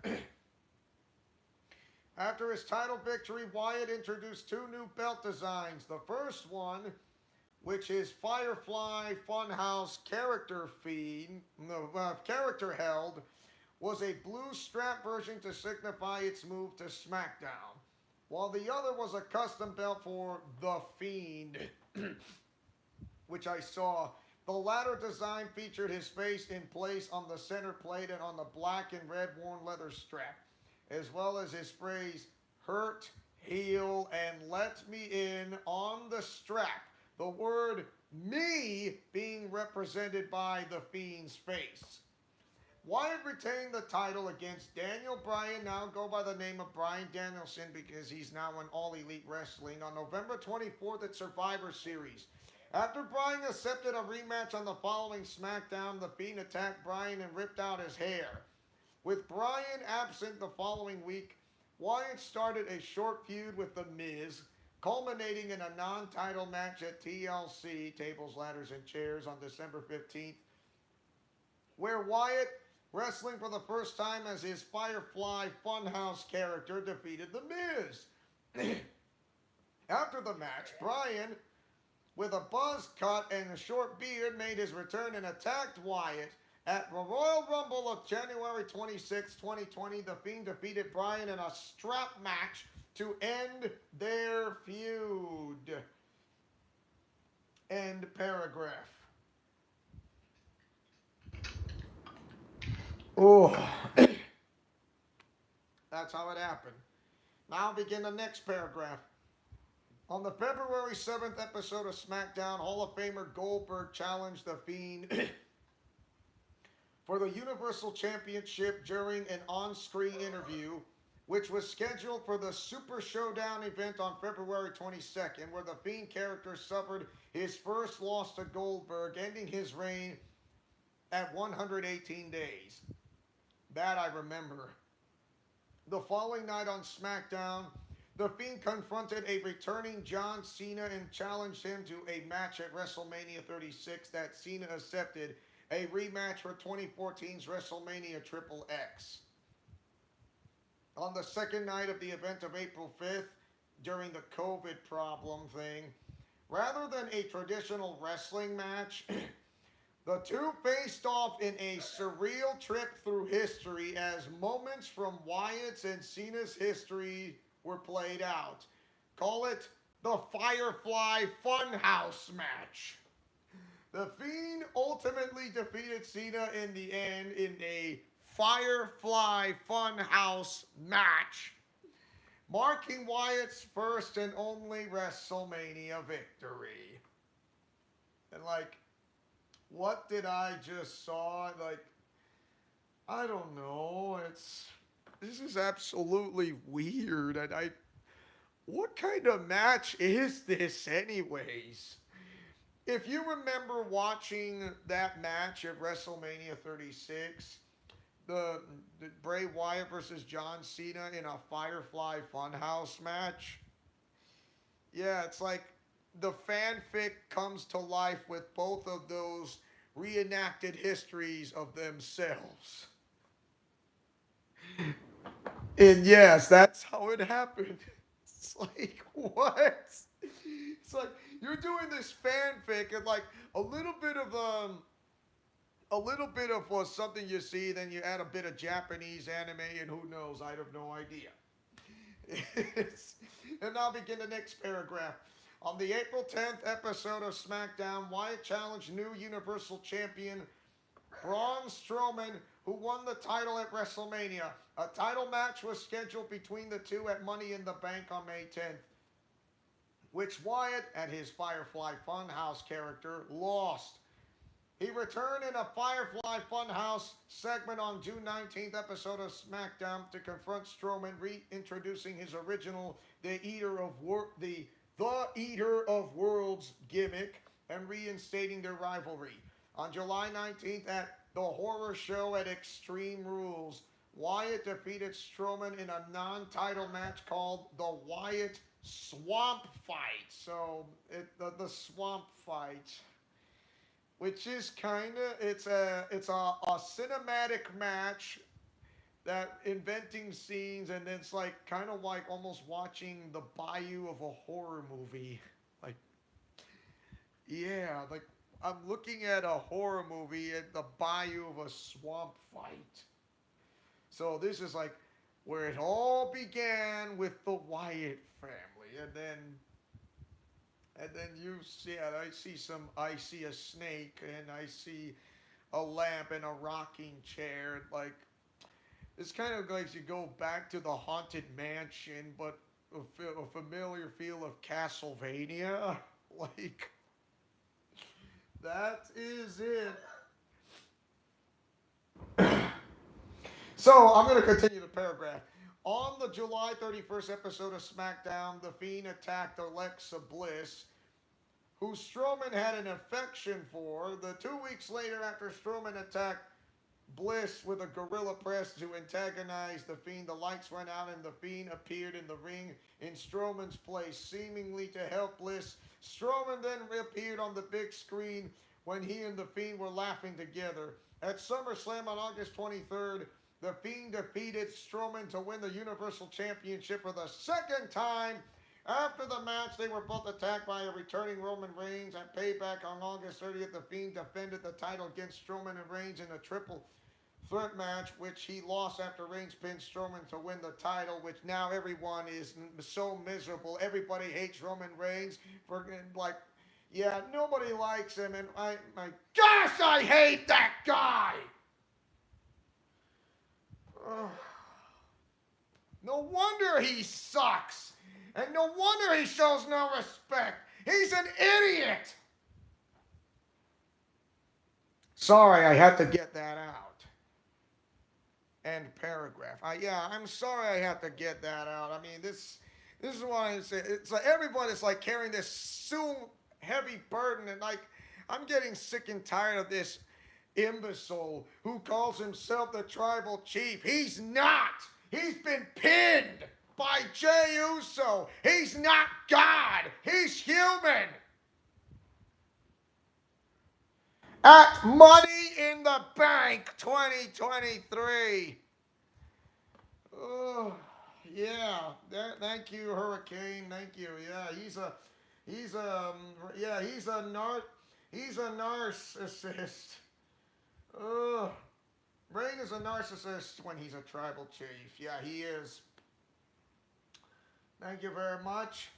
S1: After his title victory, Wyatt introduced two new belt designs. The first one, which is Firefly Funhouse character held, was a blue strap version to signify its move to SmackDown, while the other was a custom belt for The Fiend, which I saw. The latter design featured his face in place on the center plate and on the black and red worn leather strap, as well as his phrase, "Hurt, Heal, and Let Me In" on the strap. The word Me being represented by the Fiend's face. Wyatt retained the title against Daniel Bryan, now go by the name of Bryan Danielson because he's now in All Elite Wrestling, on November 24th at Survivor Series. After Bryan accepted a rematch on the following SmackDown, the Fiend attacked Bryan and ripped out his hair. With Bryan absent the following week, Wyatt started a short feud with The Miz, culminating in a non-title match at TLC, Tables, Ladders, and Chairs, on December 15th, where Wyatt, wrestling for the first time as his Firefly Funhouse character, defeated The Miz. After the match, Bryan, with a buzz cut and a short beard, made his return and attacked Wyatt. At the Royal Rumble of January 26, 2020, The Fiend defeated Bryan in a strap match to end their feud. End paragraph. Oh, that's how it happened. Now begin the next paragraph. On the February 7th episode of SmackDown, Hall of Famer Goldberg challenged The Fiend for the Universal Championship during an on-screen interview, which was scheduled for the Super Showdown event on February 22nd, where the Fiend character suffered his first loss to Goldberg, ending his reign at 118 days. That I remember. The following night on SmackDown, The Fiend confronted a returning John Cena and challenged him to a match at WrestleMania 36 that Cena accepted, a rematch for 2014's WrestleMania Triple X. On the second night of the event of April 5th, during the COVID problem thing, rather than a traditional wrestling match, the two faced off in a surreal trip through history as moments from Wyatt's and Cena's history were played out. Call it the Firefly Funhouse match. The Fiend ultimately defeated Cena in the end in a Firefly Funhouse match, marking Wyatt's first and only WrestleMania victory. And what did I just saw? I don't know. This is absolutely weird. And what kind of match is this anyways? If you remember watching that match at WrestleMania 36, the Bray Wyatt versus John Cena in a Firefly Funhouse match, yeah, it's like the fanfic comes to life with both of those reenacted histories of themselves. And yes, that's how it happened. It's like, what? It's like you're doing this fanfic and a little bit of something you see, then you add a bit of Japanese anime, and who knows? I have no idea. And now begin the next paragraph. On the April 10th episode of SmackDown, Wyatt challenged new Universal Champion Braun Strowman, who won the title at WrestleMania. A title match was scheduled between the two at Money in the Bank on May 10th, which Wyatt and his Firefly Funhouse character lost. He returned in a Firefly Funhouse segment on June 19th episode of SmackDown to confront Strowman, reintroducing his original The Eater of Worlds gimmick and reinstating their rivalry. On July 19th at the Horror Show at Extreme Rules, Wyatt defeated Strowman in a non-title match called the Wyatt Swamp Fight. So, the Swamp Fight, which is it's a cinematic match that inventing scenes, and it's kind of like almost watching the bayou of a horror movie. Yeah, I'm looking at a horror movie at the bayou of a swamp fight. So this is where it all began with the Wyatt family, and then you see, I see a snake, and I see a lamp and a rocking chair. It's kind of like you go back to the Haunted Mansion, but a familiar feel of Castlevania. That is it. So I'm going to continue the paragraph. On the July 31st episode of SmackDown, The Fiend attacked Alexa Bliss, who Strowman had an affection for. The 2 weeks later, after Strowman attacked Bliss with a gorilla press to antagonize The Fiend, the lights went out and The Fiend appeared in the ring in Strowman's place, seemingly to help Bliss. Strowman then reappeared on the big screen when he and The Fiend were laughing together. At SummerSlam on August 23rd, The Fiend defeated Strowman to win the Universal Championship for the second time. After the match, they were both attacked by a returning Roman Reigns. At Payback on August 30th, The Fiend defended the title against Strowman and Reigns in a triple threat match, which he lost after Reigns pinned Strowman to win the title, which now everyone is so miserable. Everybody hates Roman Reigns for, like, yeah, nobody likes him, and my gosh, I hate that guy! Ugh. No wonder he sucks. And no wonder he shows no respect. He's an idiot. Sorry, I had to get that out. End paragraph. I'm sorry I had to get that out. I mean, this is what I'm saying. It's like everybody's like carrying this so heavy burden, and like I'm getting sick and tired of this imbecile who calls himself the tribal chief. He's not. He's been pinned by Jey Uso. He's not God. He's human. At Money in the Bank 2023. Oh, yeah. Thank you, Hurricane. Thank you. Yeah, he's a narcissist. Ugh. Reign is a narcissist when he's a tribal chief. Yeah, he is. Thank you very much.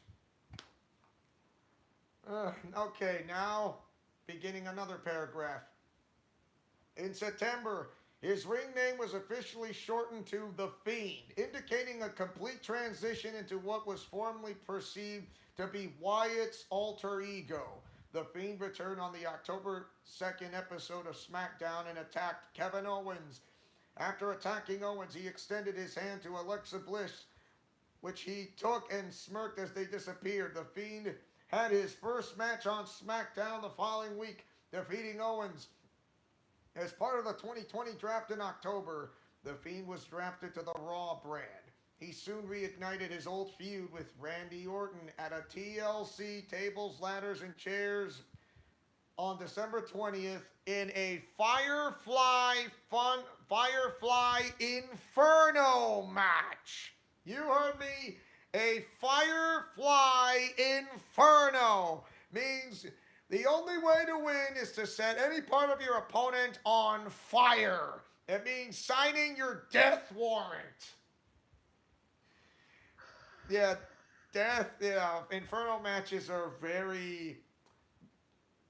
S1: Okay, now beginning another paragraph. In September, his ring name was officially shortened to The Fiend, indicating a complete transition into what was formerly perceived to be Wyatt's alter ego. The Fiend returned on the October 2nd episode of SmackDown and attacked Kevin Owens. After attacking Owens, he extended his hand to Alexa Bliss, which he took and smirked as they disappeared. The Fiend had his first match on SmackDown the following week, defeating Owens. As part of the 2020 draft in October, The Fiend was drafted to the Raw brand. He soon reignited his old feud with Randy Orton at a TLC Tables, Ladders, and Chairs on December 20th in a Firefly Inferno match. You heard me. A Firefly Inferno means the only way to win is to set any part of your opponent on fire. It means signing your death warrant. Yeah, Inferno matches are very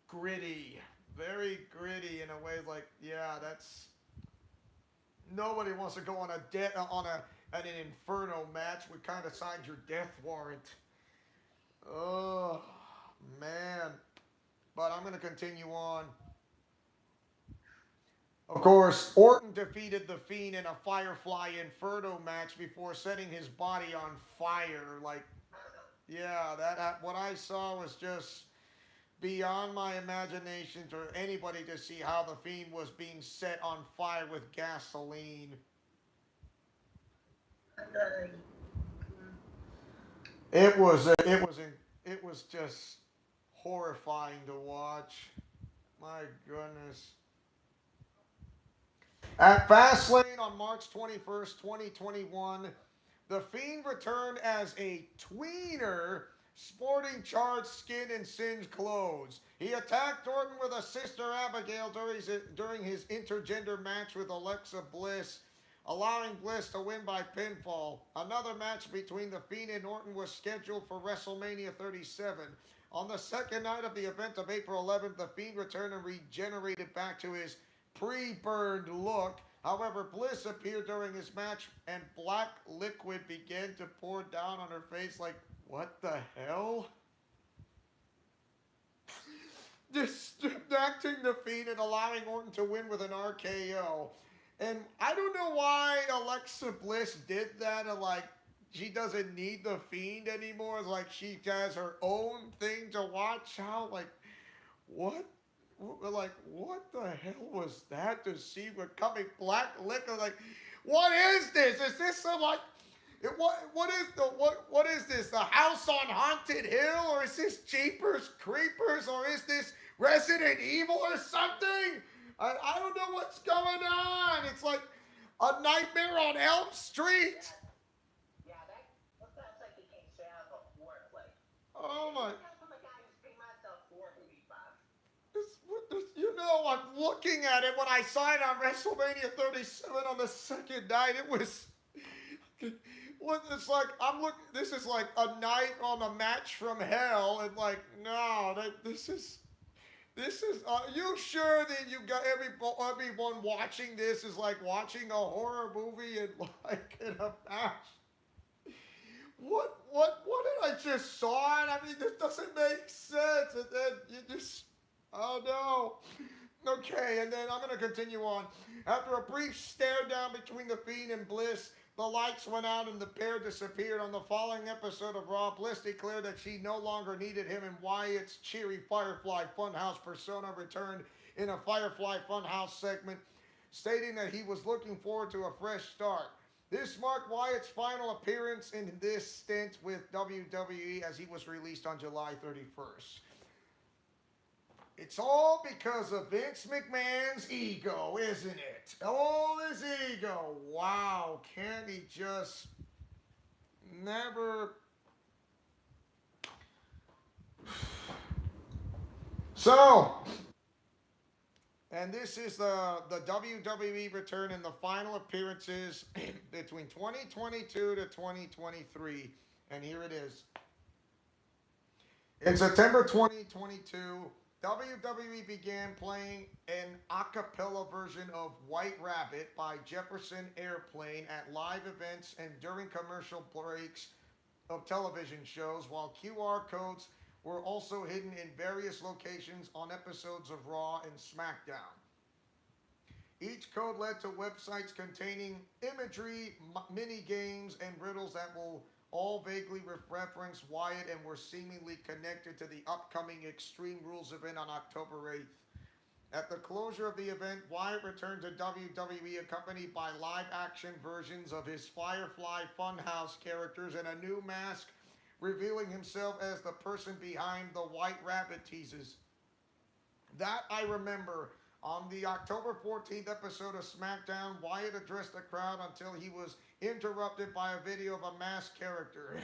S1: gritty. Very gritty in a way like, yeah, that's... Nobody wants to go on an Inferno match with kind of signs your death warrant. Oh, man. But I'm going to continue on. Of course, Orton defeated The Fiend in a Firefly Inferno match before setting his body on fire. Like, yeah, what I saw was just beyond my imagination for anybody to see how The Fiend was being set on fire with gasoline. It was just horrifying to watch. My goodness. At Fastlane on March 21st, 2021, The Fiend returned as a tweener sporting charred skin and singed clothes. He attacked Orton with a Sister Abigail during his intergender match with Alexa Bliss, allowing Bliss to win by pinfall. Another match between The Fiend and Orton was scheduled for WrestleMania 37. On the second night of the event of April 11th, The Fiend returned and regenerated back to his pre-burned look. However, Bliss appeared during his match and black liquid began to pour down on her face like, what the hell? distracting the Fiend and allowing Orton to win with an RKO. And I don't know why Alexa Bliss did that. Like, she doesn't need the Fiend anymore. It's like she has her own thing to watch. How, like, what? Like, what the hell was that to see with coming black liquor? Like, what is this? Is this some, like, what is this? The House on Haunted Hill, or is this Jeepers Creepers, or is this Resident Evil or something? I don't know what's going on. It's like a Nightmare on Elm Street.
S2: Yeah, that sounds like he can't stay out of a foreplay.
S1: Oh my!
S2: That's what the guy who's being myself 485.
S1: You know, I'm looking at it when I saw it on WrestleMania 37 on the second night. It was. What it's like? I'm looking. This is like a night on a match from hell, and like, no, this is. Are you sure that you got everyone watching this is like watching a horror movie and like in a match? What did I just saw? I mean, this doesn't make sense. And then you just, oh no. Okay, and then I'm gonna continue on. After a brief stare down between the Fiend and Bliss, the lights went out and the pair disappeared. On the following episode of Raw, Bliss declared that she no longer needed him, and Wyatt's cheery Firefly Funhouse persona returned in a Firefly Funhouse segment, stating that he was looking forward to a fresh start. This marked Wyatt's final appearance in this stint with WWE as he was released on July 31st. It's all because of Vince McMahon's ego, isn't it? All his ego. Wow, can't he just never... So, and this is the WWE return in the final appearances between 2022 to 2023. And here it is. In September 2022, WWE began playing an a cappella version of White Rabbit by Jefferson Airplane at live events and during commercial breaks of television shows, while QR codes were also hidden in various locations on episodes of Raw and SmackDown. Each code led to websites containing imagery, mini games, and riddles that will all vaguely reference Wyatt and were seemingly connected to the upcoming Extreme Rules event on October 8th. At the closure of the event, Wyatt returned to WWE accompanied by live-action versions of his Firefly Funhouse characters and a new mask, revealing himself as the person behind the White Rabbit teases. That I remember. On the October 14th episode of SmackDown, Wyatt addressed the crowd until he was interrupted by a video of a masked character.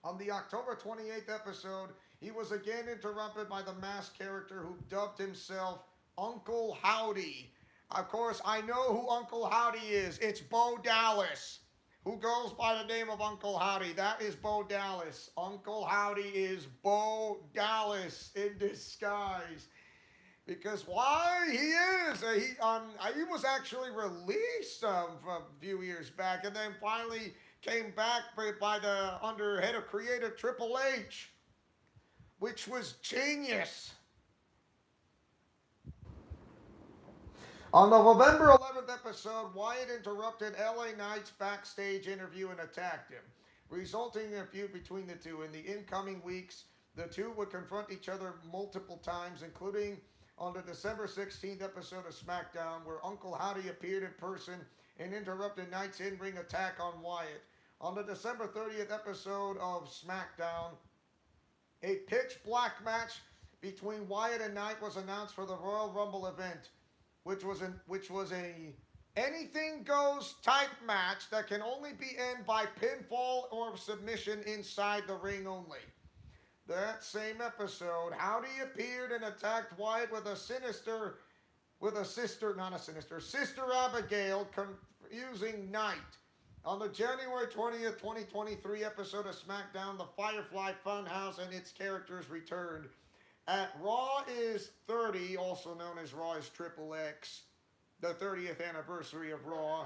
S1: On the October 28th episode, he was again interrupted by the masked character who dubbed himself Uncle Howdy. Of course, I know who Uncle Howdy is. It's Bo Dallas, who goes by the name of Uncle Howdy. That is Bo Dallas. Uncle Howdy is Bo Dallas in disguise. Because why? He is. He was actually released a few years back, and then finally came back under head of creative Triple H, which was genius. On the November 11th episode, Wyatt interrupted LA Knight's backstage interview and attacked him, resulting in a feud between the two. In the incoming weeks, the two would confront each other multiple times, including on the December 16th episode of SmackDown, where Uncle Howdy appeared in person and interrupted Knight's in-ring attack on Wyatt. On the December 30th episode of SmackDown, a pitch-black match between Wyatt and Knight was announced for the Royal Rumble event, which was a anything-goes type match that can only be ended by pinfall or submission inside the ring only. That same episode, Howdy appeared and attacked Wyatt with Sister Abigail, confusing Knight. On the January 20th, 2023 episode of SmackDown, the Firefly Funhouse and its characters returned. At Raw is 30, also known as Raw is Triple X, the 30th anniversary of Raw,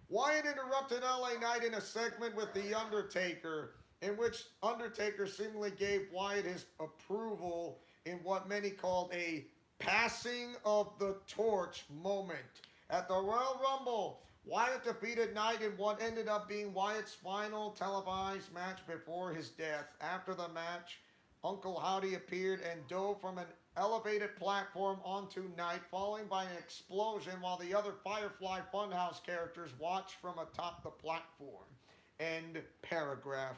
S1: Wyatt interrupted LA Knight in a segment with The Undertaker, in which Undertaker seemingly gave Wyatt his approval in what many called a passing of the torch moment. At the Royal Rumble, Wyatt defeated Knight in what ended up being Wyatt's final televised match before his death. After the match, Uncle Howdy appeared and dove from an elevated platform onto Knight, followed by an explosion while the other Firefly Funhouse characters watched from atop the platform. End paragraph.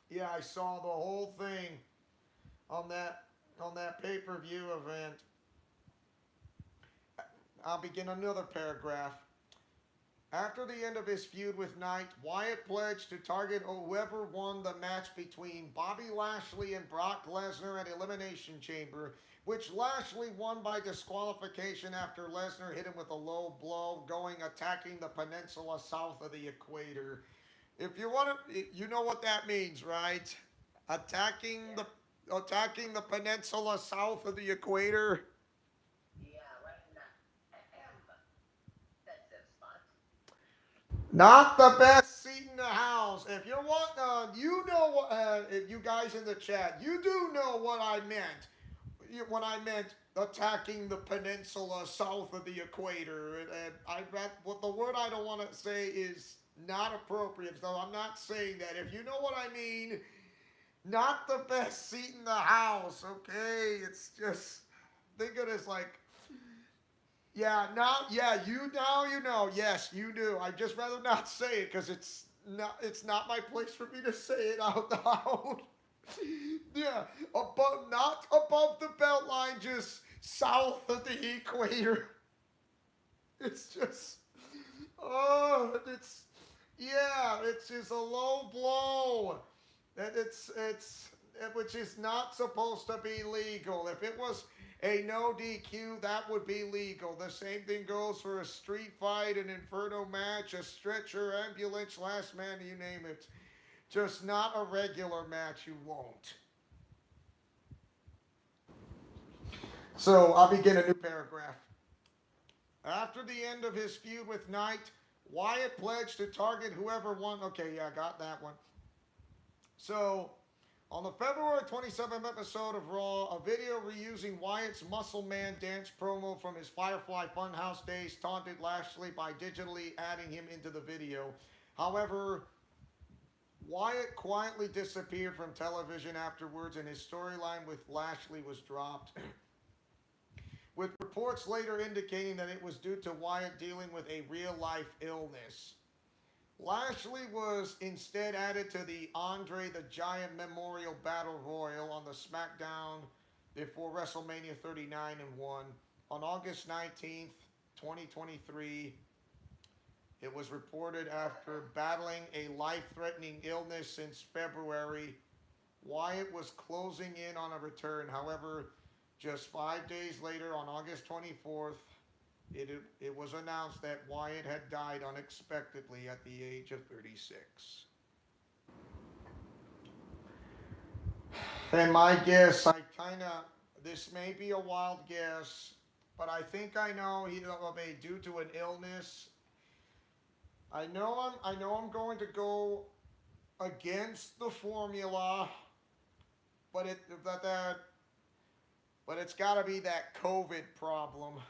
S1: Yeah, I saw the whole thing on that pay-per-view event. I'll begin another paragraph. After the end of his feud with Knight, Wyatt pledged to target whoever won the match between Bobby Lashley and Brock Lesnar at Elimination Chamber, which Lashley won by disqualification after Lesnar hit him with a low blow, attacking the peninsula south of the equator. If you want to, you know what that means, right? Attacking the peninsula south of the equator.
S2: Yeah, right in that spot.
S1: Not the best seat in the house. If you want, you know what, if you guys in the chat, you do know what I meant. When I meant attacking the peninsula south of the equator. The word I don't want to say is not appropriate, so I'm not saying that. If you know what I mean, not the best seat in the house, okay? It's just, think of it as like, you know. Yes, you do. I'd just rather not say it because it's not my place for me to say it out loud. Yeah, not above the belt line, just south of the equator. It's just, it's just a low blow. Which is not supposed to be legal. If it was a no DQ, that would be legal. The same thing goes for a street fight, an inferno match, a stretcher, ambulance, last man, you name it. Just not a regular match, you won't. So I'll begin a new paragraph. After the end of his feud with Knight, Wyatt pledged to target whoever won. Okay, yeah, I got that one. So, on the February 27th episode of Raw, a video reusing Wyatt's Muscle Man dance promo from his Firefly Funhouse days taunted Lashley by digitally adding him into the video. However, Wyatt quietly disappeared from television afterwards, and his storyline with Lashley was dropped. With reports later indicating that it was due to Wyatt dealing with a real-life illness. Lashley was instead added to the Andre the Giant Memorial Battle Royal on the SmackDown before WrestleMania 39 and won. On August 19th, 2023, it was reported after battling a life-threatening illness since February, Wyatt was closing in on a return. However, just 5 days later, on August 24th, it was announced that Wyatt had died unexpectedly at the age of 36. And my guess, this may be a wild guess, but I think I know due to an illness. I know I'm going to go against the formula, but it's got to be that COVID problem.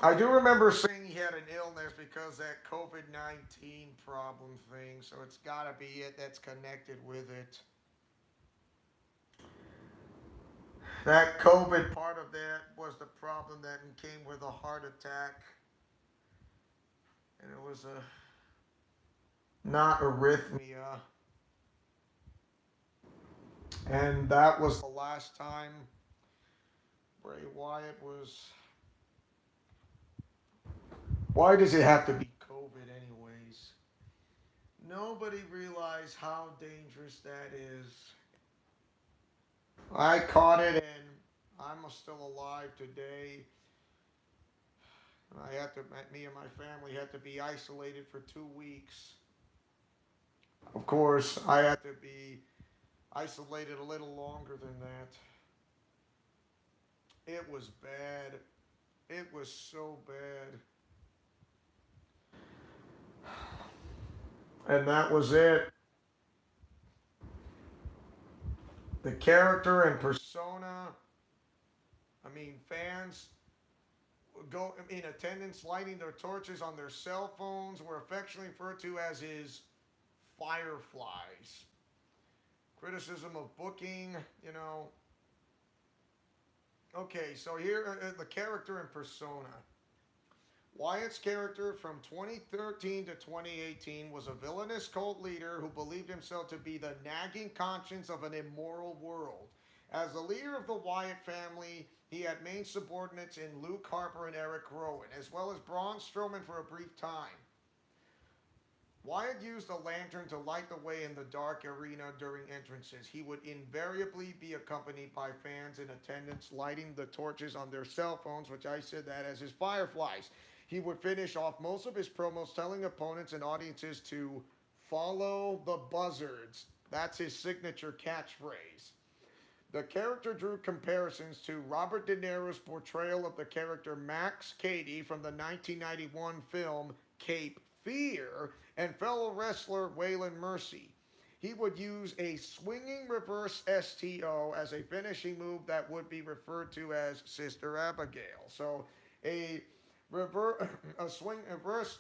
S1: I do remember saying he had an illness because that COVID-19 problem thing, so it's got to be it that's connected with it. That COVID part of that was the problem that came with a heart attack. And it was not arrhythmia. And that was the last time Bray Wyatt was... Why does it have to be COVID anyways? Nobody realized how dangerous that is. I caught it and I'm still alive today. Me and my family had to be isolated for 2 weeks. Of course, I had to be isolated a little longer than that. It was bad. It was so bad. And that was it. The character and persona, I mean, fans go in attendance lighting their torches on their cell phones were affectionately referred to as his fireflies. Criticism of booking, you know. Okay, so here the character and persona. Wyatt's character from 2013 to 2018 was a villainous cult leader who believed himself to be the nagging conscience of an immoral world. As the leader of the Wyatt family, he had main subordinates in Luke Harper and Eric Rowan, as well as Braun Strowman for a brief time. Wyatt used a lantern to light the way in the dark arena during entrances. He would invariably be accompanied by fans in attendance lighting the torches on their cell phones, which I said that as his fireflies. He would finish off most of his promos telling opponents and audiences to follow the buzzards. That's his signature catchphrase. The character drew comparisons to Robert De Niro's portrayal of the character Max Cady from the 1991 film Cape Fear and fellow wrestler Waylon Mercy. He would use a swinging reverse STO as a finishing move that would be referred to as Sister Abigail. So a a swinging reverse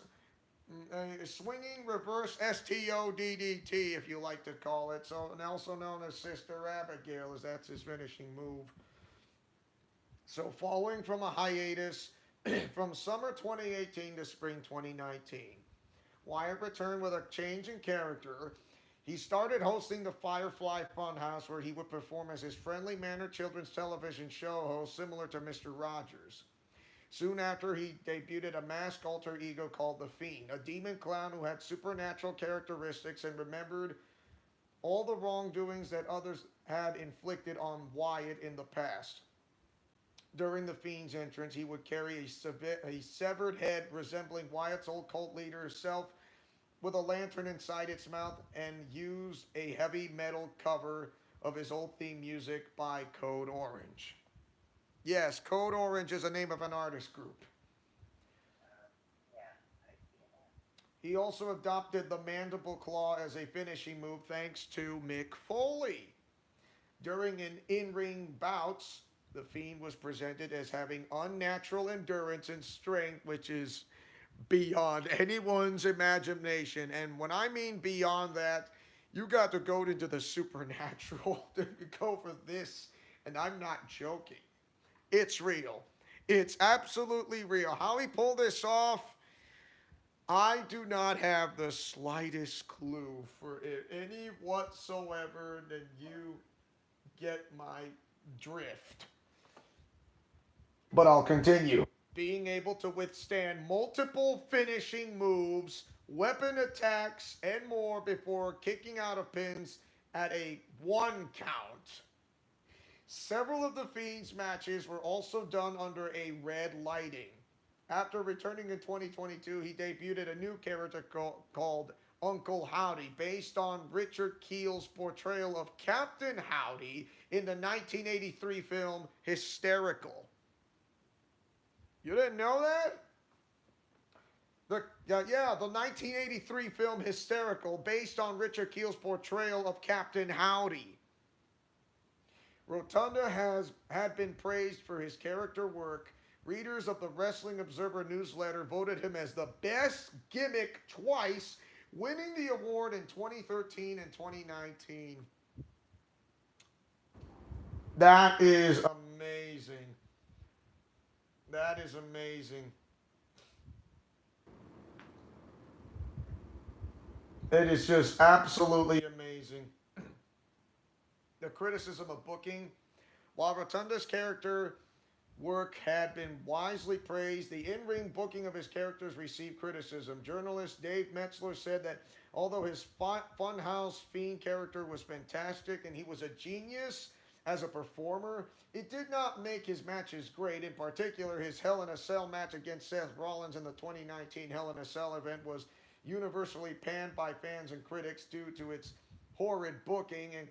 S1: STO DDT, if you like to call it. So, and also known as Sister Abigail, as that's his finishing move. So, following from a hiatus from summer 2018 to spring 2019, Wyatt returned with a change in character. He started hosting the Firefly Funhouse, where he would perform as his friendly mannered children's television show host, similar to Mr. Rogers. Soon after, he debuted a masked alter ego called The Fiend, a demon clown who had supernatural characteristics and remembered all the wrongdoings that others had inflicted on Wyatt in the past. During the Fiend's entrance, he would carry a severed head resembling Wyatt's old cult leader self with a lantern inside its mouth and use a heavy metal cover of his old theme music by Code Orange. Yes, Code Orange is the name of an artist group. He also adopted the mandible claw as a finishing move thanks to Mick Foley. During an in-ring bouts, the Fiend was presented as having unnatural endurance and strength, which is beyond anyone's imagination. And when I mean beyond that, you got to go into the supernatural to go for this. And I'm not joking. It's real. It's absolutely real. How he pulled this off, I do not have the slightest clue for it, any whatsoever. That you get my drift. But I'll continue. Being able to withstand multiple finishing moves, weapon attacks, and more before kicking out of pins at a 1 count. Several of the Fiend's matches were also done under a red lighting. After returning in 2022, he debuted a new character called Uncle Howdy, based on Richard Keel's portrayal of Captain Howdy in the 1983 film Hysterical. You didn't know that? The 1983 film Hysterical, based on Richard Keel's portrayal of Captain Howdy. Rotunda had been praised for his character work. Readers of the Wrestling Observer newsletter voted him as the best gimmick twice, winning the award in 2013 and 2019. That is amazing. That is amazing. It is just absolutely amazing. The criticism of booking. While Rotunda's character work had been wisely praised, the in-ring booking of his characters received criticism. Journalist Dave Metzler said that although his Funhouse Fiend character was fantastic and he was a genius as a performer, it did not make his matches great. In particular, his Hell in a Cell match against Seth Rollins in the 2019 Hell in a Cell event was universally panned by fans and critics due to its horrid booking and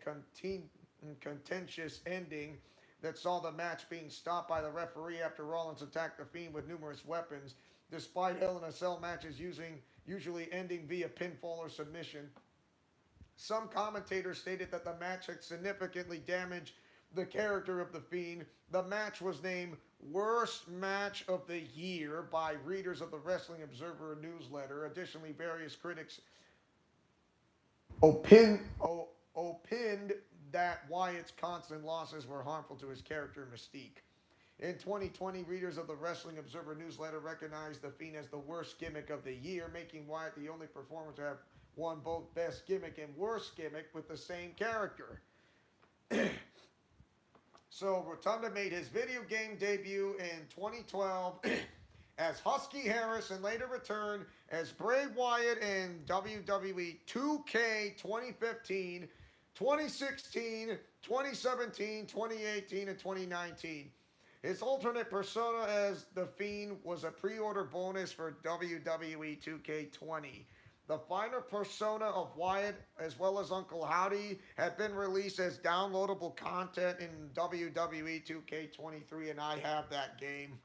S1: contentious ending that saw the match being stopped by the referee after Rollins attacked the Fiend with numerous weapons. Despite Hell in a Cell matches usually ending via pinfall or submission, Some commentators stated that the match had significantly damaged the character of The Fiend. The match was named Worst Match of the Year by readers of the Wrestling Observer newsletter. Additionally, various critics opined that Wyatt's constant losses were harmful to his character and mystique. In 2020, readers of the Wrestling Observer newsletter recognized The Fiend as the worst gimmick of the year, making Wyatt the only performer to have won both best gimmick and worst gimmick with the same character. So Rotunda made his video game debut in 2012 as Husky Harris and later returned as Bray Wyatt in WWE 2K 2015, 2016, 2017, 2018, and 2019. His alternate persona as The Fiend was a pre-order bonus for WWE 2K20. The final persona of Wyatt, as well as Uncle Howdy, had been released as downloadable content in WWE 2K23, and I have that game,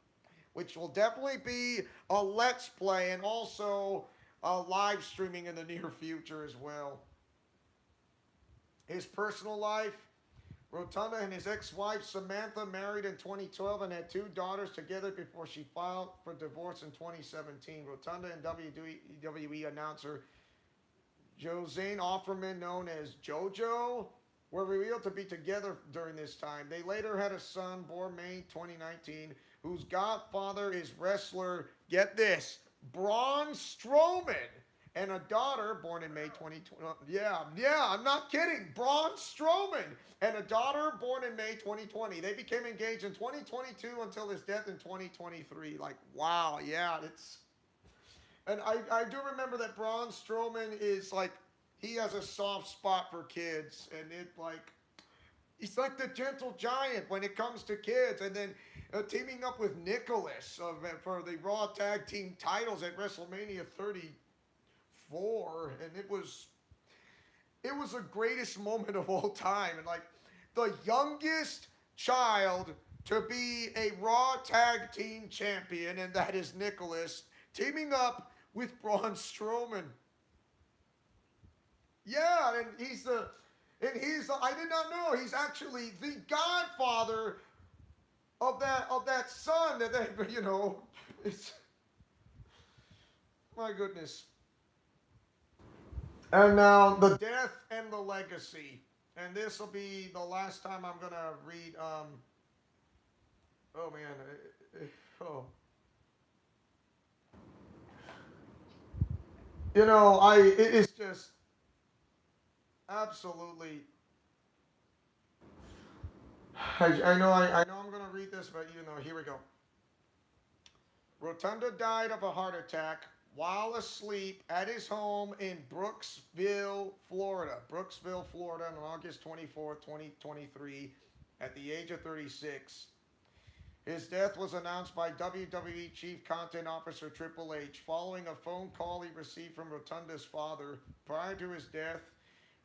S1: which will definitely be a Let's Play and also a live streaming in the near future as well. His personal life: Rotunda and his ex-wife Samantha married in 2012 and had 2 daughters together before she filed for divorce in 2017. Rotunda and WWE announcer Josine Offerman, known as JoJo, were revealed to be together during this time. They later had a son born May 2019, whose godfather is wrestler, get this, Braun Strowman, and a daughter born in May 2020. Yeah, I'm not kidding. Braun Strowman and a daughter born in May 2020. They became engaged in 2022 until his death in 2023. Like, wow, yeah, it's... And I do remember that Braun Strowman is like, he has a soft spot for kids, and it like, he's like the gentle giant when it comes to kids. And then teaming up with Nicholas for the Raw Tag Team titles at WrestleMania 34, and it was the greatest moment of all time. And like, the youngest child to be a Raw Tag Team champion, and that is Nicholas, teaming up with Braun Strowman. Yeah, and I did not know, he's actually the godfather of that son that they, it's, my goodness. And now, the death and the legacy. And this will be the last time I'm going to read, oh man, it is just absolutely, I know I'm going to read this, but here we go. Rotunda died of a heart attack while asleep at his home in Brooksville, Florida, on August 24, 2023, at the age of 36. His death was announced by WWE Chief Content Officer Triple H following a phone call he received from Rotunda's father. Prior to his death,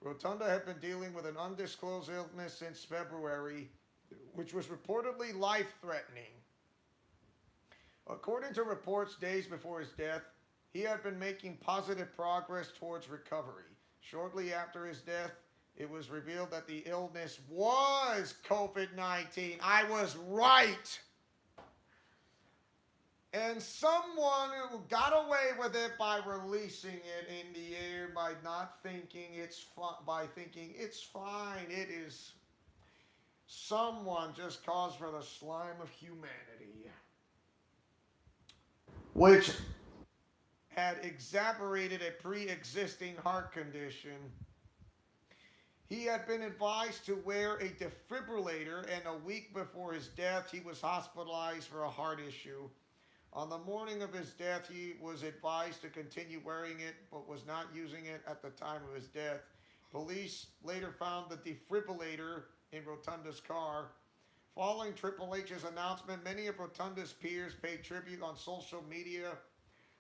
S1: Rotunda had been dealing with an undisclosed illness since February, which was reportedly life-threatening. According to reports days before his death, he had been making positive progress towards recovery. Shortly after his death, it was revealed that the illness was COVID-19. I was right. And someone got away with it by releasing it in the air, by not thinking it's fun, by thinking it's fine. It is, someone just caused for the slime of humanity, which had exacerbated a pre-existing heart condition. He had been advised to wear a defibrillator, and a week before his death, he was hospitalized for a heart issue. On the morning of his death, he was advised to continue wearing it, but was not using it at the time of his death. Police later found the defibrillator in Rotunda's car. Following Triple H's announcement, many of Rotunda's peers paid tribute on social media,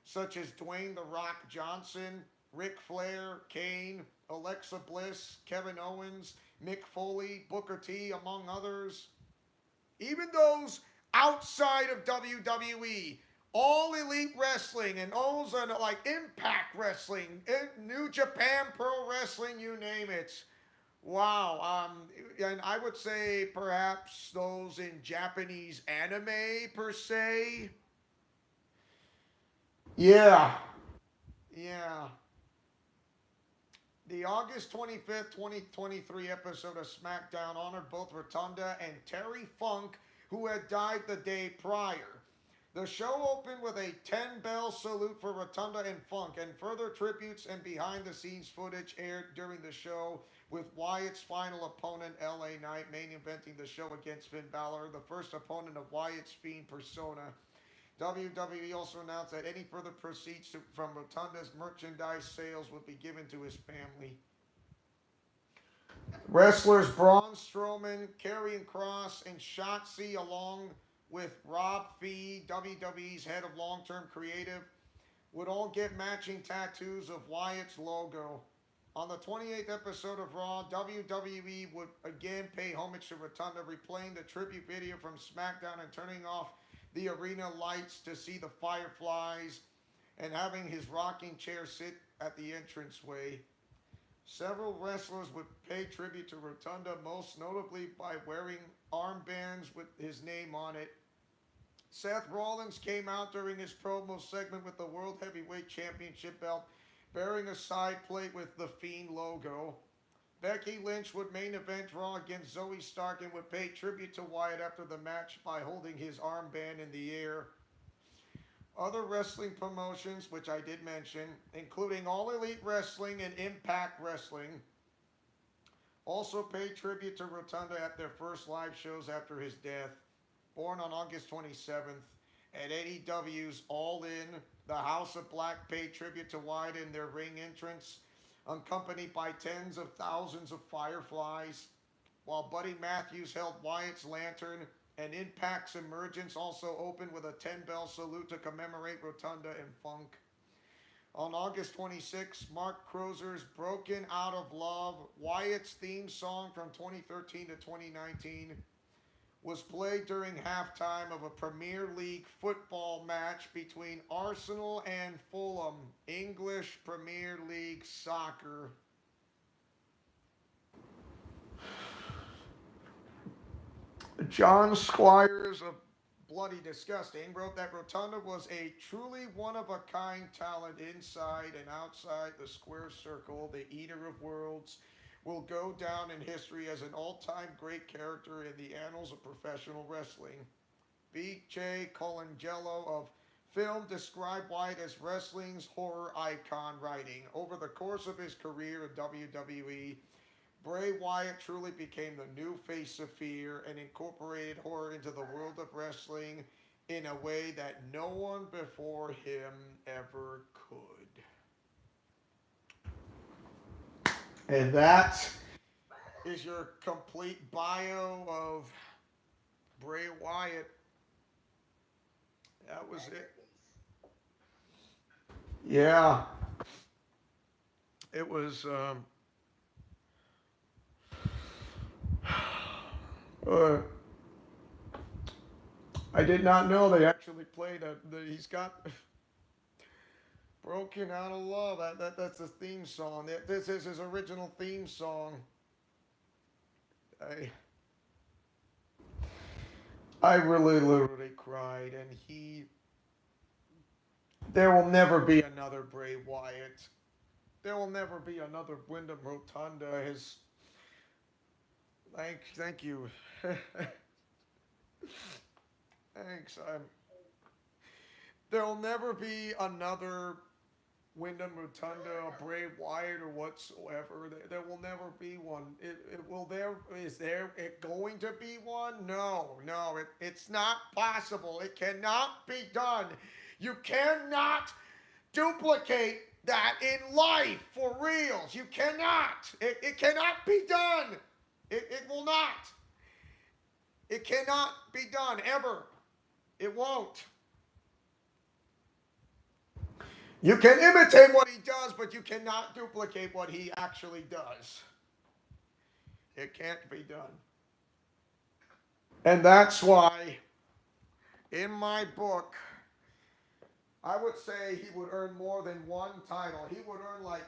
S1: such as Dwayne "The Rock" Johnson, Ric Flair, Kane, Alexa Bliss, Kevin Owens, Mick Foley, Booker T, among others. Even those outside of WWE All Elite Wrestling and also like Impact Wrestling, New Japan Pro Wrestling, you name it. Wow. And I would say perhaps those in Japanese anime per se. Yeah. Yeah. The August 25th, 2023 episode of SmackDown honored both Rotunda and Terry Funk, who had died the day prior. The show opened with a 10-bell salute for Rotunda and Funk, and further tributes and behind-the-scenes footage aired during the show, with Wyatt's final opponent, LA Knight, main eventing the show against Finn Balor, the first opponent of Wyatt's Fiend persona. WWE also announced that any further proceeds from Rotunda's merchandise sales would be given to his family. Wrestlers Braun Strowman, Karrion Kross, and Shotzi, along with Rob Fee, WWE's head of long-term creative, would all get matching tattoos of Wyatt's logo. On the 28th episode of Raw, WWE would again pay homage to Rotunda, replaying the tribute video from SmackDown and turning off the arena lights to see the Fireflies and having his rocking chair sit at the entranceway. Several wrestlers would pay tribute to Rotunda, most notably by wearing armbands with his name on it. Seth Rollins came out during his promo segment with the World Heavyweight Championship belt, bearing a side plate with the Fiend logo. Becky Lynch would main event Raw against Zoe Stark and would pay tribute to Wyatt after the match by holding his armband in the air. Other wrestling promotions, which I did mention, including All Elite Wrestling and Impact Wrestling, also paid tribute to Rotunda at their first live shows after his death. Born on August 27th, at AEW's All In, the House of Black paid tribute to Wyatt in their ring entrance, accompanied by tens of thousands of fireflies, while Buddy Matthews held Wyatt's lantern, and Impact's emergence also opened with a 10-bell salute to commemorate Rotunda and Funk. On August 26, Mark Crozer's Broken Out of Love, Wyatt's theme song from 2013 to 2019, was played during halftime of a Premier League football match between Arsenal and Fulham, English Premier League soccer. John Squires of Bloody Disgusting wrote that Rotunda was a truly one-of-a-kind talent inside and outside the square circle. The Eater of Worlds will go down in history as an all-time great character in the annals of professional wrestling. B.J. Colangelo of Film described Wyatt as wrestling's horror icon, writing, over the course of his career in WWE, Bray Wyatt truly became the new face of fear and incorporated horror into the world of wrestling in a way that no one before him ever could. And that is your complete bio of Bray Wyatt. That was it. Yeah. It was, I did not know they actually played he's got Broken Out of Love. That's a theme song. This is his original theme song. I really literally cried, and there will never be another Bray Wyatt. There will never be another Wyndham Rotunda. Thank you. Thanks. There'll never be another Wyndham Rotunda, Bray Wyatt, or whatsoever. There will never be one. Is there it going to be one? No, it's not possible. It cannot be done. You cannot duplicate that in life for reals. You cannot. It cannot be done. It will not. It cannot be done ever. It won't. You can imitate what he does, but you cannot duplicate what he actually does. It can't be done. And that's why, in my book, I would say he would earn more than one title. He would earn like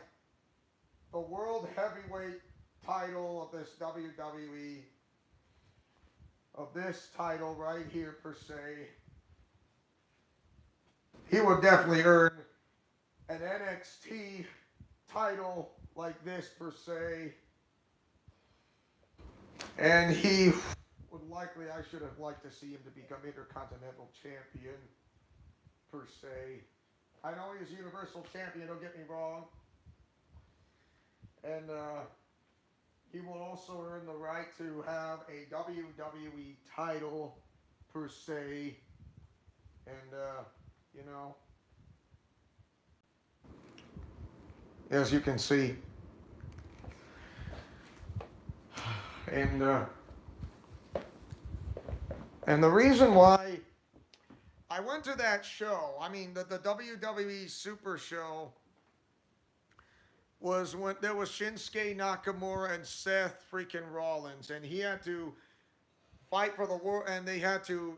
S1: the World Heavyweight title of this WWE, of this title right here per se. He would definitely earn an NXT title like this per se. And he would likely, I should have liked to see him to become Intercontinental Champion per se. I know he's Universal Champion, don't get me wrong. And he will also earn the right to have a WWE title per se. And, you know, as you can see. And the reason why I went to that show, I mean, the WWE SuperShow, was when there was Shinsuke Nakamura and Seth freaking Rollins, and he had to fight for the world, and they had to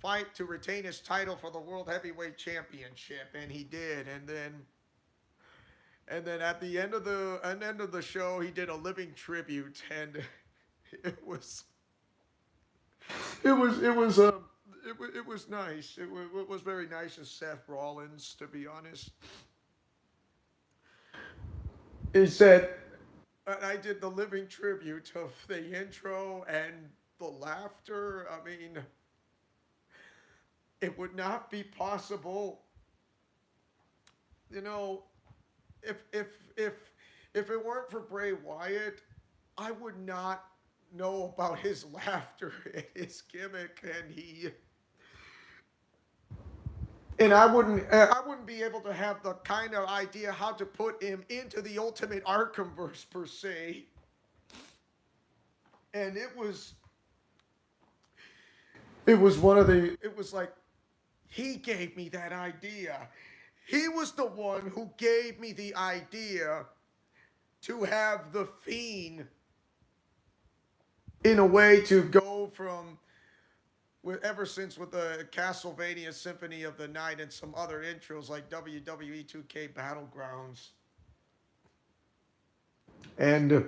S1: fight to retain his title for the World Heavyweight Championship, and he did. And then at the end of the show, he did a living tribute, and it was nice. It was very nice of Seth Rollins, to be honest. He said, and I did the living tribute of the intro and the laughter. I mean, it would not be possible, you know, if it weren't for Bray Wyatt, I would not know about his laughter and his gimmick, and I wouldn't be able to have the kind of idea how to put him into the Ultimate Arkhamverse per se. And it was like he gave me that idea. He was the one who gave me the idea to have the Fiend in a way to go from, ever since with the Castlevania Symphony of the Night and some other intros like WWE 2K Battlegrounds. And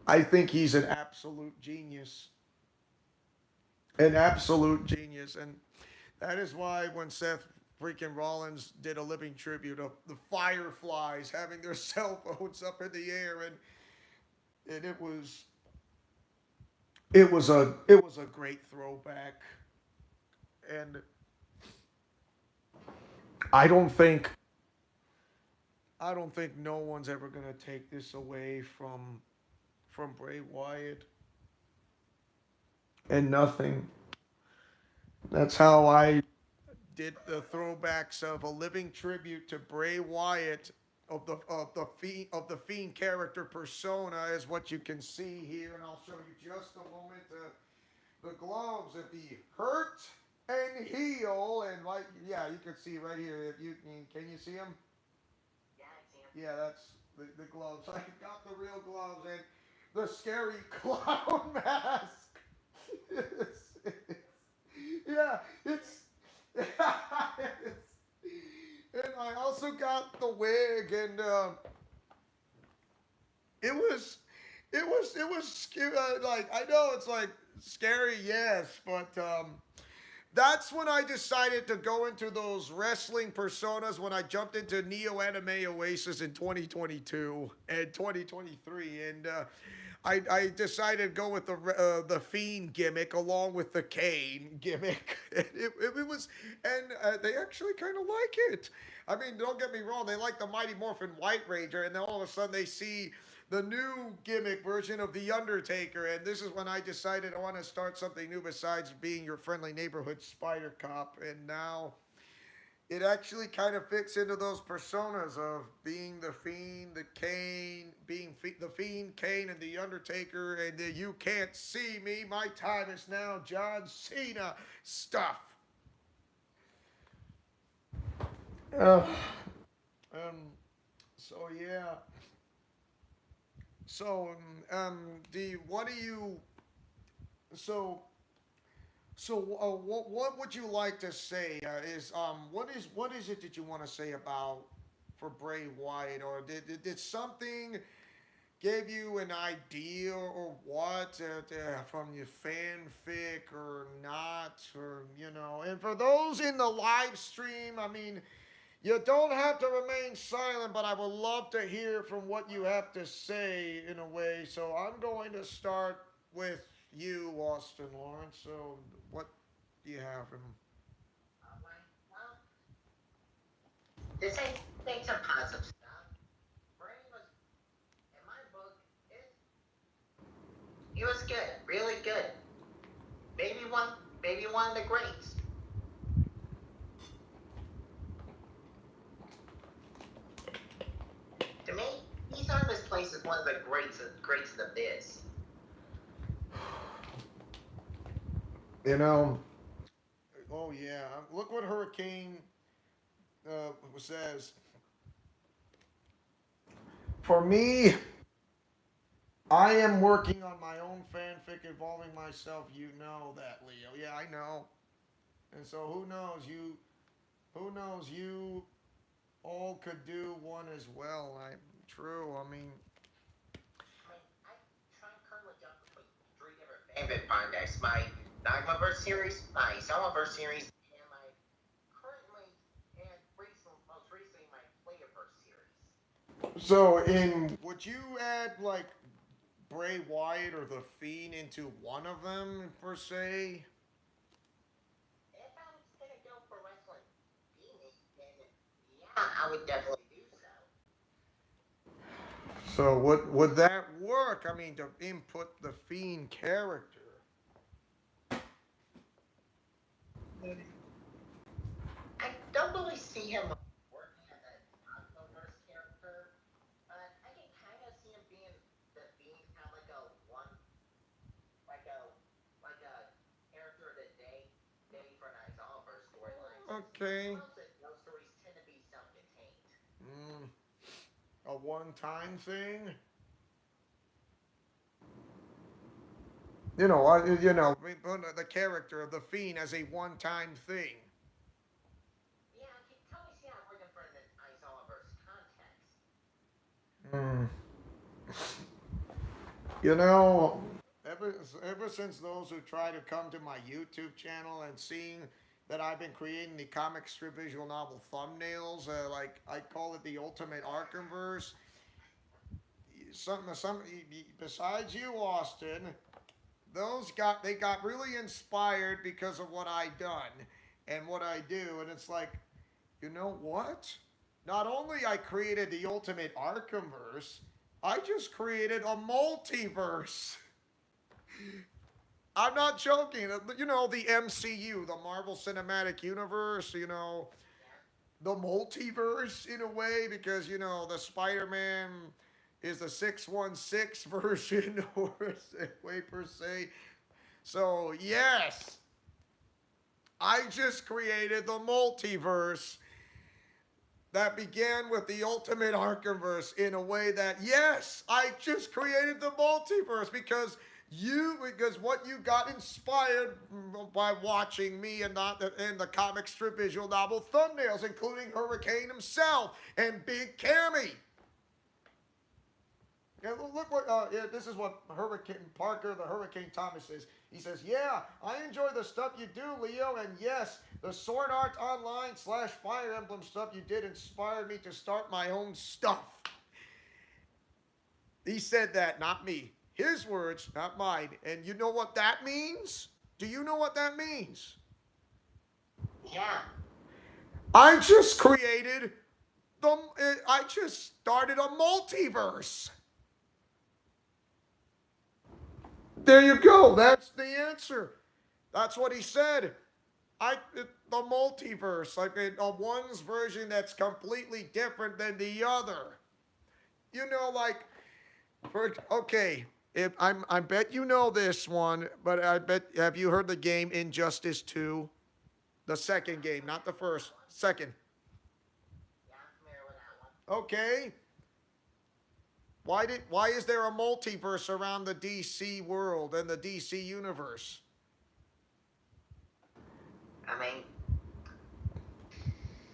S1: I think he's an absolute genius. An absolute genius. And that is why when Seth freaking Rollins did a living tribute of the Fireflies having their cell phones up in the air, and it was a great throwback. And I don't think no one's ever gonna take this away from Bray Wyatt. And nothing. That's how I did the throwbacks of a living tribute to Bray Wyatt of the Fiend character persona, is what you can see here, and I'll show you just a moment. The gloves, if he hurt and heal, and like, yeah, you can see right here. If you can you see him?
S2: Yeah, I see him.
S1: Yeah, that's the gloves. I got the real gloves and the scary clown mask. Yeah, it's, and I also got the wig, and like, I know it's like scary, yes, but that's when I decided to go into those wrestling personas, when I jumped into Neo Anime Oasis in 2022 and 2023, and I decided to go with the Fiend gimmick along with the Kane gimmick. And it was, and they actually kind of like it. I mean, don't get me wrong, they like the Mighty Morphin White Ranger, and then all of a sudden they see the new gimmick version of The Undertaker, and this is when I decided I want to start something new besides being your friendly neighborhood Spider Cop, and now it actually kind of fits into those personas of being the Fiend, the Kane, the Fiend, Kane, and the Undertaker, and the "you can't see me, my time is now" John Cena stuff. Uh, so yeah. So what do you? So So, what would you like to say? What is it that you want to say about for Bray Wyatt, or did something gave you an idea or what from your fanfic or not, or you know? And for those in the live stream, I mean, you don't have to remain silent, but I would love to hear from what you have to say in a way. So I'm going to start with you, Austin Lawrence. So what do you have?
S2: Alright, well, to say some positive stuff, Bray was, in my book, it, he was good, really good. Maybe one, maybe one of the greats. To me, he's earned his place as one of the greats of the biz.
S1: You know, oh yeah, look what Hurricane says. For me, I am working on my own fanfic involving myself. You know that, Leo. Yeah, I know. And so who knows you all could do one as well. True. I mean,
S2: I mean, I try and currently jump between three different fanfic projects. My Dogmaverse series, my Summerverse series, and my currently, and most recently, my Playerverse series.
S1: so in would you add like Bray Wyatt or the Fiend into one of them per se?
S2: If I was gonna go for wrestling Phoenix, then yeah, I would definitely do so.
S1: So would that work? I mean, to input the Fiend character.
S2: I don't really see him working as a Dogmaverse character, but I can kind of see him being the being kind of like a, like a character of the day for an Isolver storyline.
S1: Okay.
S2: Most of those stories tend to be self-contained.
S1: Mm, a one-time thing. The character of the Fiend as a one-time thing.
S2: Yeah, I can totally see how working for an Isolver's context.
S1: Mm. You know, ever since those who try to come to my YouTube channel and seeing that I've been creating the comic strip visual novel thumbnails, like I call it the ultimate Arkhamverse. Some besides you, Austin, they got really inspired because of what I done and what I do, and it's like, you know what? Not only I created the ultimate Arkhamverse, I just created a multiverse. I'm not joking. You know, the MCU, the Marvel Cinematic Universe, you know,
S2: Yeah.
S1: the multiverse in a way, because, you know, the Spider Man is the 616 version, or way per se. So, yes, I just created the multiverse that began with the ultimate Arkhamverse in a way that, yes, I just created the multiverse because what you got inspired by watching me and not in the comic strip visual novel thumbnails, including Hurricane himself and Big Cammy. Yeah, look what yeah, this is what Hurricane Parker, the Hurricane Thomas says. He says, "Yeah, I enjoy the stuff you do, Leo, and yes, the Sword Art Online / Fire Emblem stuff you did inspired me to start my own stuff." He said that, not me. His words, not mine. And you know what that means? Do you know what that means?
S2: Yeah.
S1: I just created I just started a multiverse. There you go. That's the answer. That's what he said. The multiverse, like a one's version that's completely different than the other. You know, like okay, if I bet you know this one, but I bet have you heard the game Injustice 2? The second game, not the first. Second.
S2: Yeah, I'm familiar with that one.
S1: Okay. Why is there a multiverse around the DC world and the DC universe?
S2: I mean,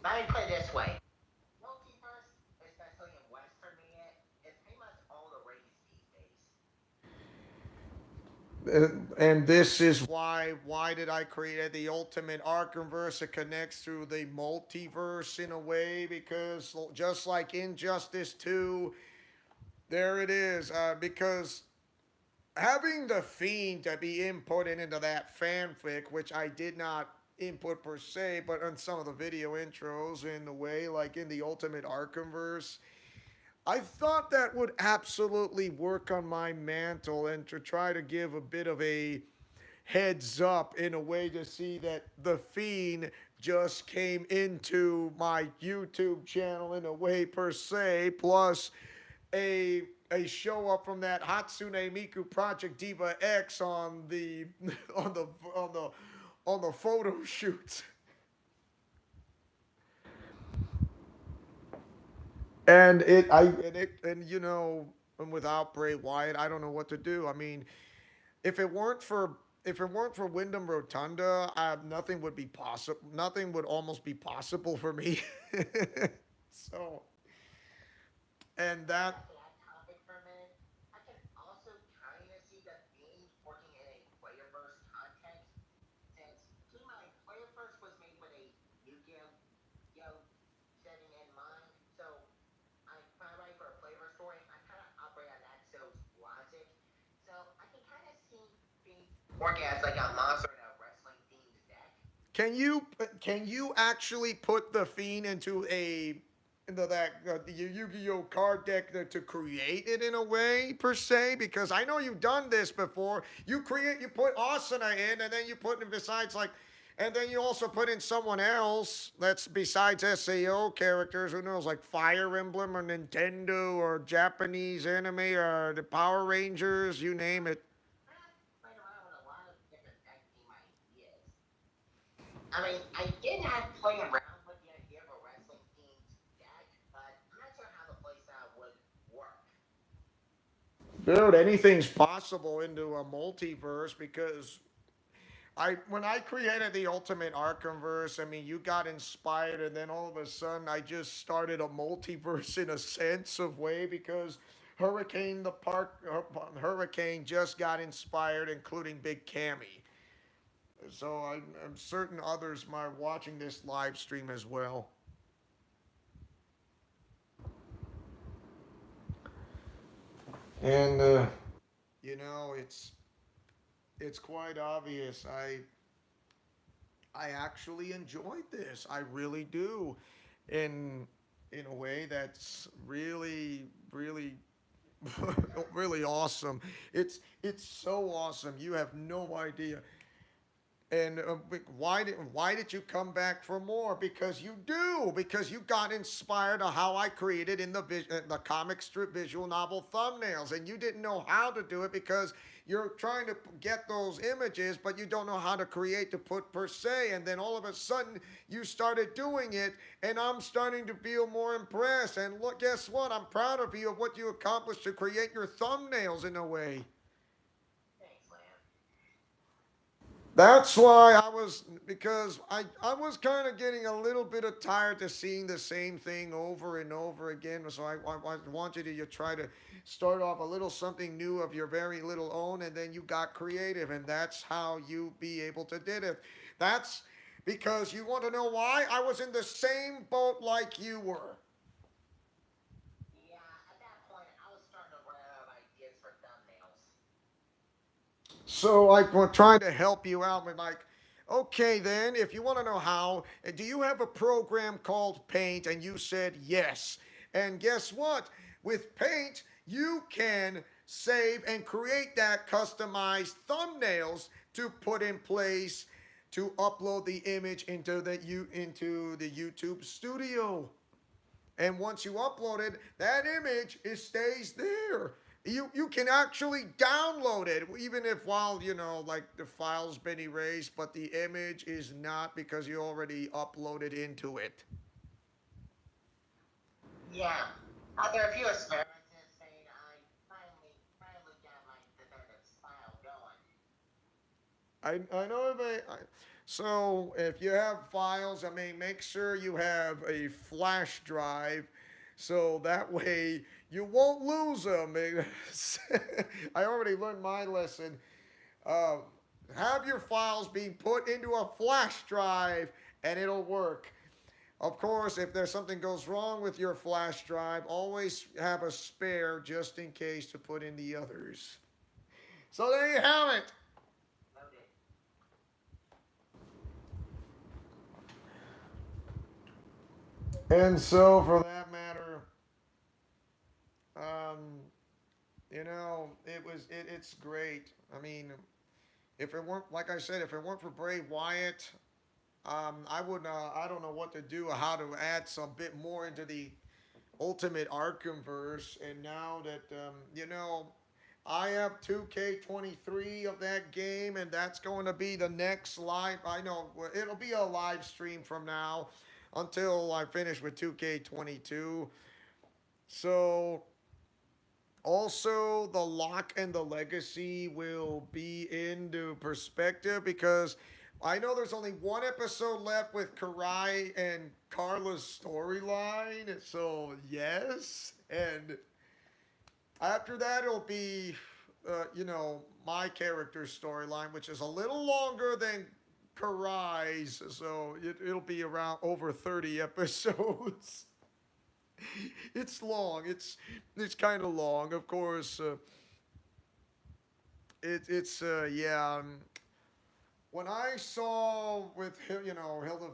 S2: let me put it this way. Multiverse, especially in Western media, is pretty much all the rage these days.
S1: And this is why did I create the ultimate Arkhamverse? It connects through the multiverse in a way because just like Injustice 2, there it is. Because having the Fiend to be inputted into that fanfic, which I did not input per se, but on some of the video intros in the way, like in the Ultimate Arkhamverse, I thought that would absolutely work on my mantle and to try to give a bit of a heads up in a way to see that the Fiend just came into my YouTube channel in a way per se, plus a show up from that Hatsune Miku Project Diva X on the on the on the on the photo shoots. And you know, and without Bray Wyatt, I don't know what to do. I mean, if it weren't for if it weren't for Wyndham Rotunda, nothing would be possible. Nothing would almost be possible for me. So, and
S2: Going
S1: that
S2: back to that topic for a minute, I can also kind of see the themes working in a Playerverse context, since to my Playerverse was made with a Yu-Gi-Oh setting in mind. So when I write for a Playerverse story, I kind of operate on that show's logic. So I can kind of see things working as like a monster in a wrestling themed deck.
S1: can you actually put the Fiend into that the Yu-Gi-Oh card deck to create it in a way per se? Because I know you've done this before. You put Asuna in, and then you put in besides like, and then you also put in someone else that's besides SAO characters. Who knows, like Fire Emblem or Nintendo or Japanese anime or the Power Rangers, you name it.
S2: I've played around with a lot of different deck theme ideas. I mean, I did have play around with the idea of a wrestling themed deck, but I'm not sure how the playstyle would work.
S1: Dude, anything's possible into a multiverse because I when I created the Ultimate Arkhamverse, I mean, you got inspired, and then all of a sudden, I just started a multiverse in a sense of way because Hurricane just got inspired, including Big Cammy. So I'm certain others are watching this live stream as well. And you know, it's quite obvious. I actually enjoyed this. I really do. In in a way that's really really awesome. It's so awesome. You have no idea. And why did you come back for more? Because you do. Because you got inspired of how I created in the comic strip visual novel thumbnails, and you didn't know how to do it because you're trying to get those images, but you don't know how to create to put per se. And then all of a sudden you started doing it, and I'm starting to feel more impressed. And look, guess what? I'm proud of you of what you accomplished to create your thumbnails in a way.
S2: Thanks, Lamb.
S1: That's why because I was kind of getting a little bit of tired to seeing the same thing over and over again. So I wanted you to try to start off a little something new of your very little own, and then you got creative, and that's how you be able to did it. That's because you want to know why I was in the same boat like you were.
S2: Yeah, at that point, I was starting to run out of ideas for thumbnails.
S1: So like we're trying to help you out with like, okay then, if you want to know how, do you have a program called Paint? And you said yes. And guess what? With Paint, you can save and create that customized thumbnails to put in place to upload the image into the YouTube studio. And once you upload it, that image it stays there. You can actually download it even if while like the file's been erased, but the image is not because you already uploaded into it.
S2: Yeah. There are a few experiments saying I finally got my definitive style going.
S1: I know So if you have files, I mean, make sure you have a flash drive, so that way you won't lose them. I already learned my lesson. Uh, have your files being put into a flash drive, and it'll work. Of course, if there's something goes wrong with your flash drive, always have a spare just in case to put in the others. So there you have it.
S2: Noted.
S1: And so, for that matter, um, it's great. I mean, if it weren't like I said, if it weren't for Bray Wyatt, I don't know what to do, how to add some bit more into the Ultimate Arkham verse. And now that I have 2K23 of that game, and that's going to be the next live. I know it'll be a live stream from now until I finish with 2K22. So also the Lock and the Legacy will be into perspective because I know there's only one episode left with Karai and Carla's storyline. So yes, and after that it'll be my character's storyline, which is a little longer than Karai's. So it'll be around over 30 episodes. It's long. It's kind of long, of course. It's yeah. When I saw with Hilda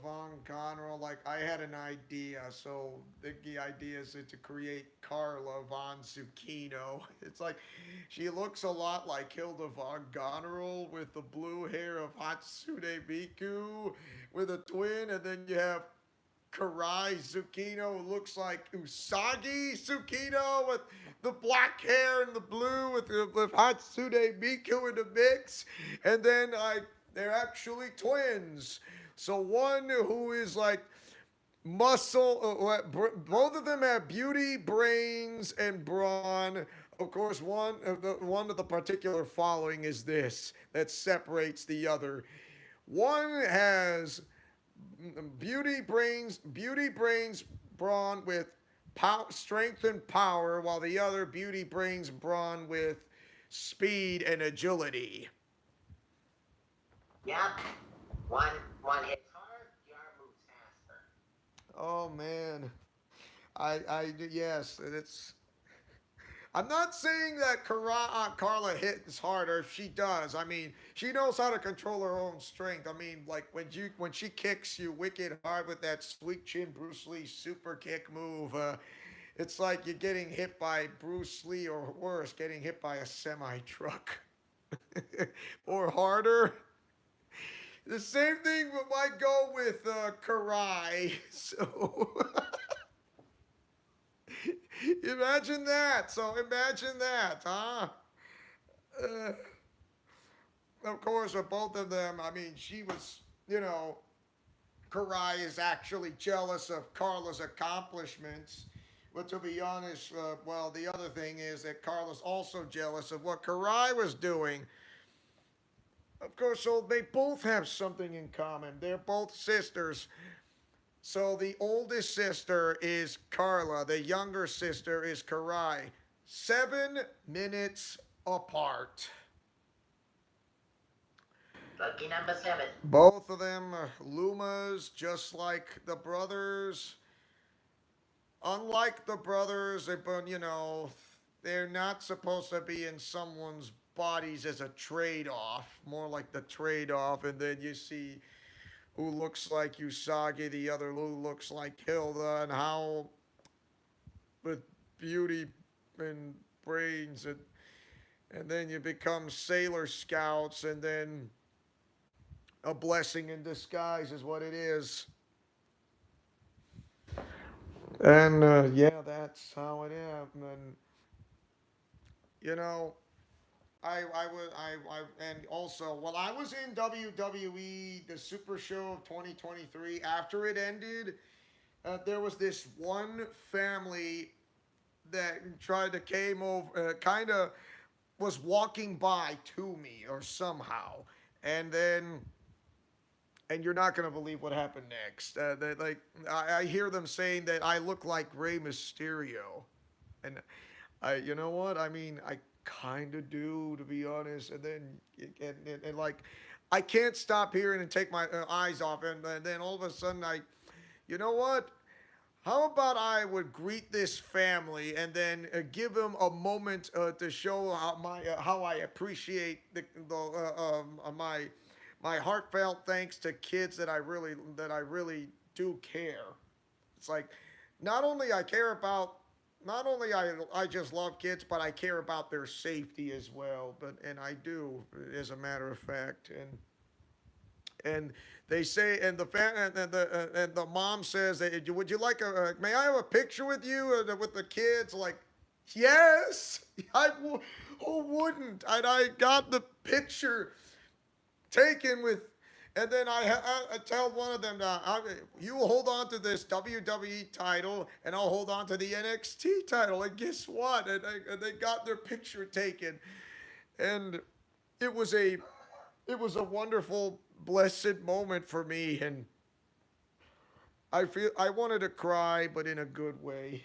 S1: von Conroe, like I had an idea. So the idea is to create Carla von Zucchino. It's like she looks a lot like Hilda von Conroe with the blue hair of Hatsune Miku with a twin, and then you have Karai Tsukino looks like Usagi Tsukino with the black hair and the blue with Hatsune Miku in the mix. And then they're actually twins. So one who is like muscle, both of them have beauty, brains, and brawn. Of course, one of the particular following is this that separates the other. One has beauty brains brawn with strength and power, while the other beauty brains brawn with speed and agility.
S2: Yep. One one hits hard, the other moves faster.
S1: Oh man, I yes, it's. I'm not saying that Carla hits harder. If she does, I mean, she knows how to control her own strength. I mean, like when she kicks you wicked hard with that sweet chin Bruce Lee super kick move, it's like you're getting hit by Bruce Lee, or worse, getting hit by a semi truck, or harder. The same thing might go with Karai. So imagine that. So imagine that, huh? Uh, of course, with both of them, I mean, she was, Karai is actually jealous of Carla's accomplishments. But to be honest, well, the other thing is that Carla's also jealous of what Karai was doing. Of course, so they both have something in common. They're both sisters. So the oldest sister is Carla, the younger sister is Karai. 7 minutes apart.
S2: Lucky number 7.
S1: Both of them are Lumas, just like the brothers. Unlike the brothers, they're not supposed to be in someone's bodies as a trade off, more like the trade off. And then you see who looks like Usagi, the other who looks like Hilda, and how with beauty and brains, and then you become Sailor Scouts, and then a blessing in disguise is what it is. And yeah, that's how it is. And you know, and also while I was in WWE, the Super Show of 2023, after it ended, there was this one family that tried to came over, kind of was walking by to me or somehow, and then and you're not gonna believe what happened next. Like I hear them saying that I look like Rey Mysterio, and you know what? I mean, I kind of do, to be honest. And then, and like, I can't stop hearing and take my eyes off, and then all of a sudden, you know what? How about I would greet this family and then give them a moment to show how I appreciate my heartfelt thanks to kids that I really do care. It's like not only I care about not only I just love kids, but I care about their safety as well. But and I do, as a matter of fact, and they say, and the mom says, "Would you like May I have a picture with you with the kids?" Like, yes, who wouldn't? And I got the picture taken with, and then I tell one of them, "You will hold on to this WWE title, and I'll hold on to the NXT title." And guess what? And they got their picture taken, and it was a it was a wonderful, blessed moment for me, and I wanted to cry, but in a good way.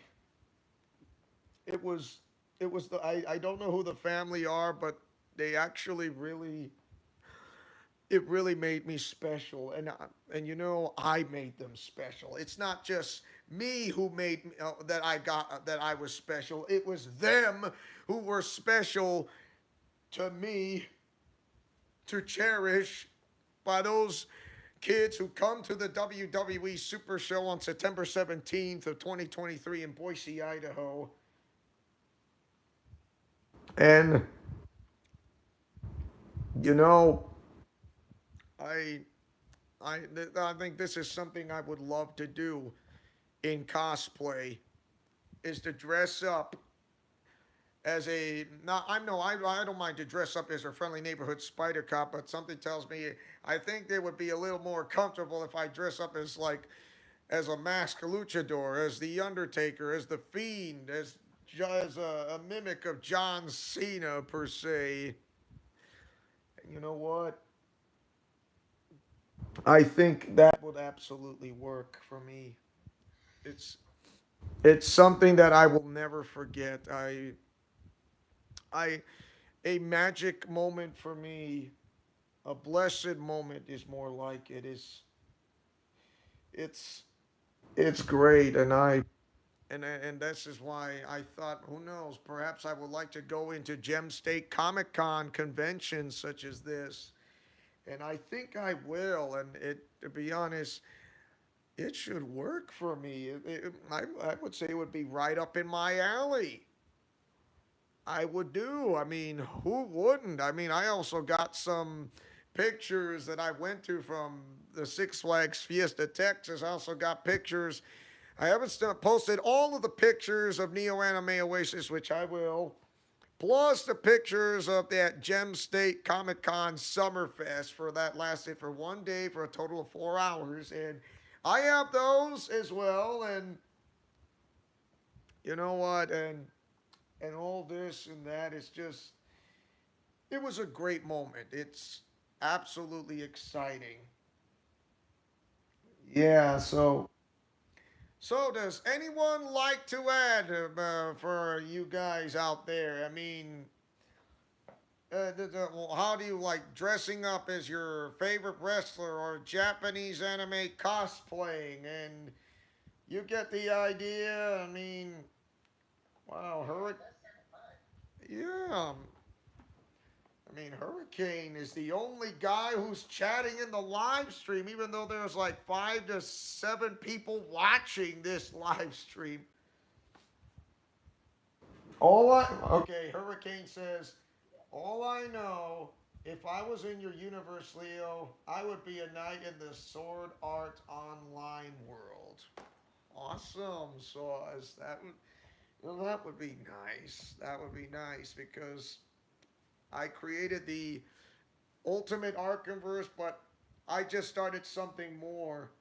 S1: It was I don't know who the family are, but they actually really it really made me special, and you know I made them special. It's not just me who made that I was special. It was them who were special to me to cherish by those kids who come to the WWE Super Show on September 17th of 2023 in Boise, Idaho. And you know, I I think this is something I would love to do in cosplay is to dress up as a not I'm no I don't mind to dress up as a friendly neighborhood spider cop, but something tells me I think they would be a little more comfortable if I dress up as like as a masked luchador, as the Undertaker, as the Fiend, as a mimic of John Cena per se. And you know what? I think that would absolutely work for me. It's it's something that I will never forget. I a magic moment for me, a blessed moment is more like it is. It's it's great, and this is why I thought, who knows, perhaps I would like to go into Gem State Comic Con conventions such as this, and I think I will. And it, to be honest, it should work for me. I would say it would be right up in my alley. I would do. I mean, who wouldn't? I mean, I also got some pictures that I went to from the Six Flags Fiesta, Texas. I also got pictures. I haven't posted all of the pictures of Neo Anime Oasis, which I will, plus the pictures of that Gem State Comic Con Summerfest for that lasted for 1 day for a total of 4 hours. And I have those as well. And you know what? And all this and that is just it was a great moment. It's absolutely exciting. Yeah, so does anyone like to add for you guys out there? I mean, how do you like dressing up as your favorite wrestler or Japanese anime cosplaying? And you get the idea. I mean, wow,
S2: Yeah, that's kind of fun.
S1: yeah, I mean, Hurricane is the only guy who's chatting in the live stream, even though there's like 5 to 7 people watching this live stream. Okay, Hurricane says, all I know, if I was in your universe, Leo, I would be a knight in the Sword Art Online world. Awesome, Sauce. That would be nice. That would be nice because I created the Ultimate Arkham but I just started something more.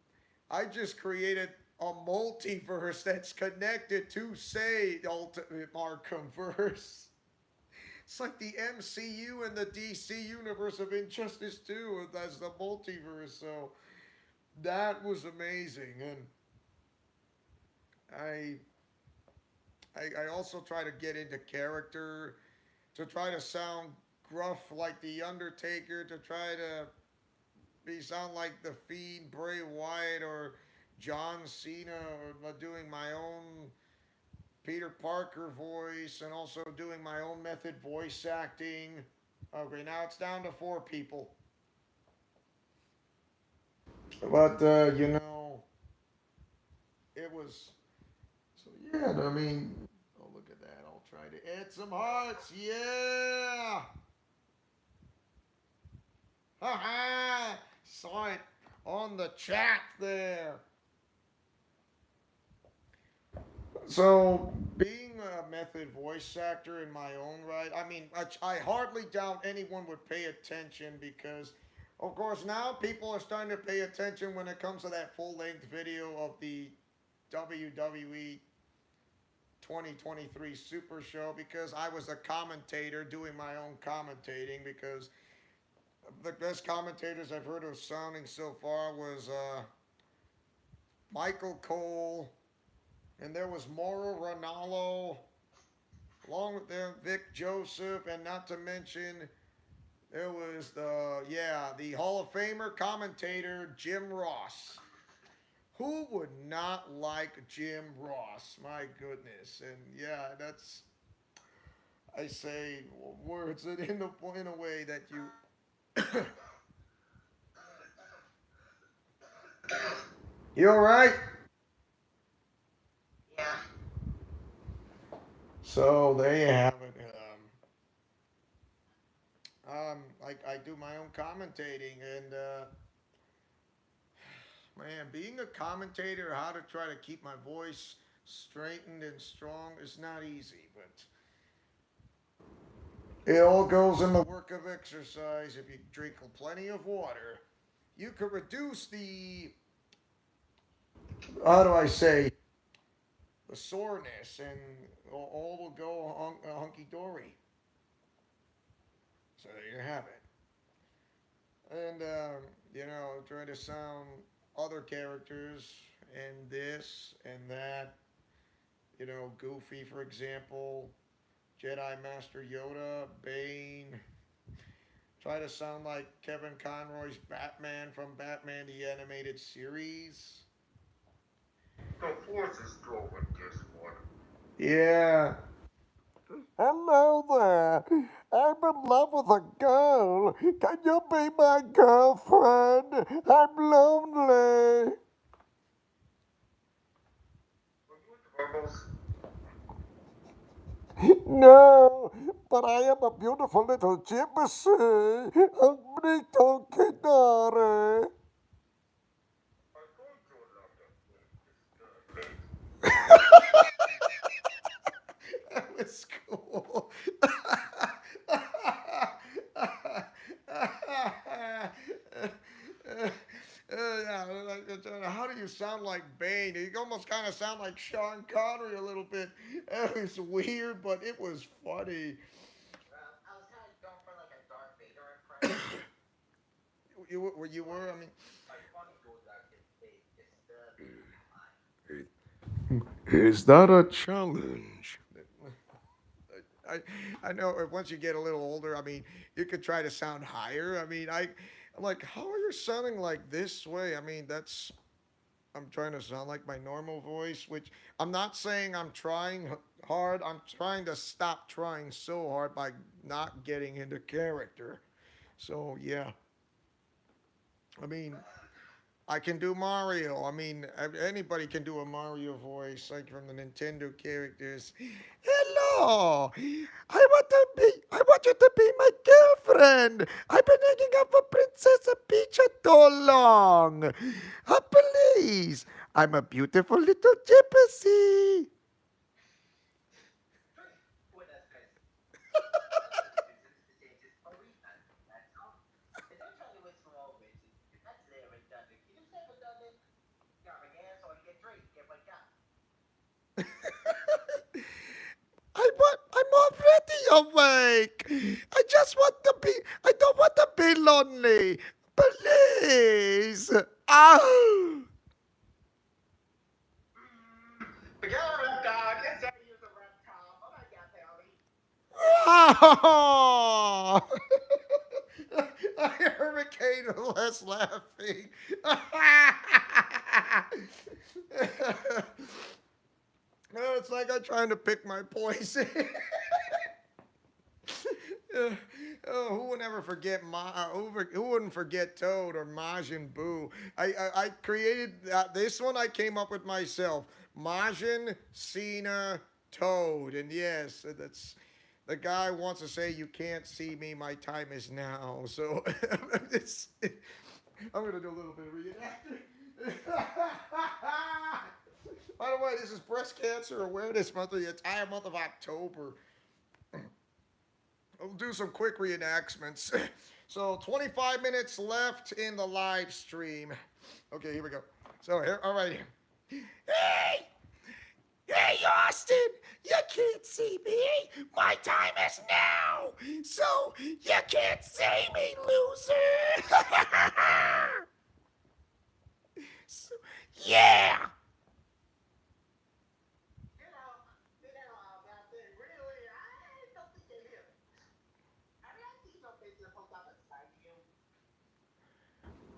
S1: I just created a multiverse that's connected to, say, the Ultimate Arkham. It's like the MCU and the DC universe of Injustice 2 as the multiverse. So That was amazing, and I, I also try to get into character, to try to sound gruff like the Undertaker, to try to be sound like the Fiend, Bray Wyatt, or John Cena, or doing my own Peter Parker voice, and also doing my own method voice acting. Okay, now it's down to four people. But it was so yeah. I mean, oh look at that! I'll try to add some hearts. Yeah, ha ha! Saw it on the chat there. So, being a method voice actor in my own right, I mean, I hardly doubt anyone would pay attention because, of course, now people are starting to pay attention when it comes to that full length video of the WWE 2023 Super Show because I was a commentator doing my own commentating because the best commentators I've heard of sounding so far was Michael Cole, and there was Mauro Ranallo, along with them Vic Joseph, and not to mention there was the Hall of Famer commentator Jim Ross. Who would not like Jim Ross? My goodness, and yeah, that's I say words that in a way that you all right?
S2: Yeah.
S1: So there you have it. I do my own commentating, and man, being a commentator, how to try to keep my voice straightened and strong is not easy, but it all goes in the work of exercise. If you drink plenty of water, you could reduce how do I say, the soreness, and all will go hunky dory. So there you have it. And, try to sound other characters and this and that. Goofy, for example, Jedi Master Yoda, Bane. Try to sound like Kevin Conroy's Batman from Batman the Animated Series.
S2: The force is strong with this one.
S1: Yeah. Hello there. I'm in love with a girl. Can you be my girlfriend? I'm lonely.
S2: Were you with the Rebels?
S1: No, but I am a beautiful little gypsy. A bonito canare.
S2: I told you not to play this good.
S1: That was cool. Yeah, how do you sound like Bane? You almost kind of sound like Sean Connery a little bit. It was weird, but it was funny.
S2: I was kind of going for like a Darth Vader impression.
S1: You were. I mean,
S2: My funny goes out his face. It's the
S1: is that a challenge? I I know once you get a little older, I mean, you could try to sound higher. I mean, I'm like, how are you sounding like this way? I mean, I'm trying to sound like my normal voice, which I'm not saying I'm trying hard. I'm trying to stop trying so hard by not getting into character. So, yeah. I mean, I can do Mario. I mean, anybody can do a Mario voice, like from the Nintendo characters. Hello, I want you to be my girlfriend. I've been hanging out with Princess Peach all long. Please, I'm a beautiful little gypsy.
S2: with us, Chris. That's what the Susan DeSantis arena. That's all. And they're trying to win small bitches. That's their redundant. You just have redundant. Got my ass or you get Drake. Get what got.
S1: I'm already awake. I just want to be. I don't want to be lonely. Please.
S2: Forget a reptile. Just say use a reptile. Oh my God, Belly.
S1: Oh! I heard Michaela less laughing. Oh, it's like I'm trying to pick my poison. Oh, who would ever forget who wouldn't forget Toad or Majin Buu? I created this one. I came up with myself. Majin, Cena, Toad, and yes, that's the guy wants to say you can't see me. My time is now. So it's, I'm gonna do a little bit of reenacting. By the way, this is Breast Cancer Awareness Month, the entire month of October. We'll do some quick reenactments. So 25 minutes left in the live stream. Okay, here we go. So here, all right. Hey, hey, Austin, you can't see me. My time is now. So you can't see me, loser. So, yeah.
S2: That thing really, I don't think they hear it. I mean, I see some things that poke out inside you.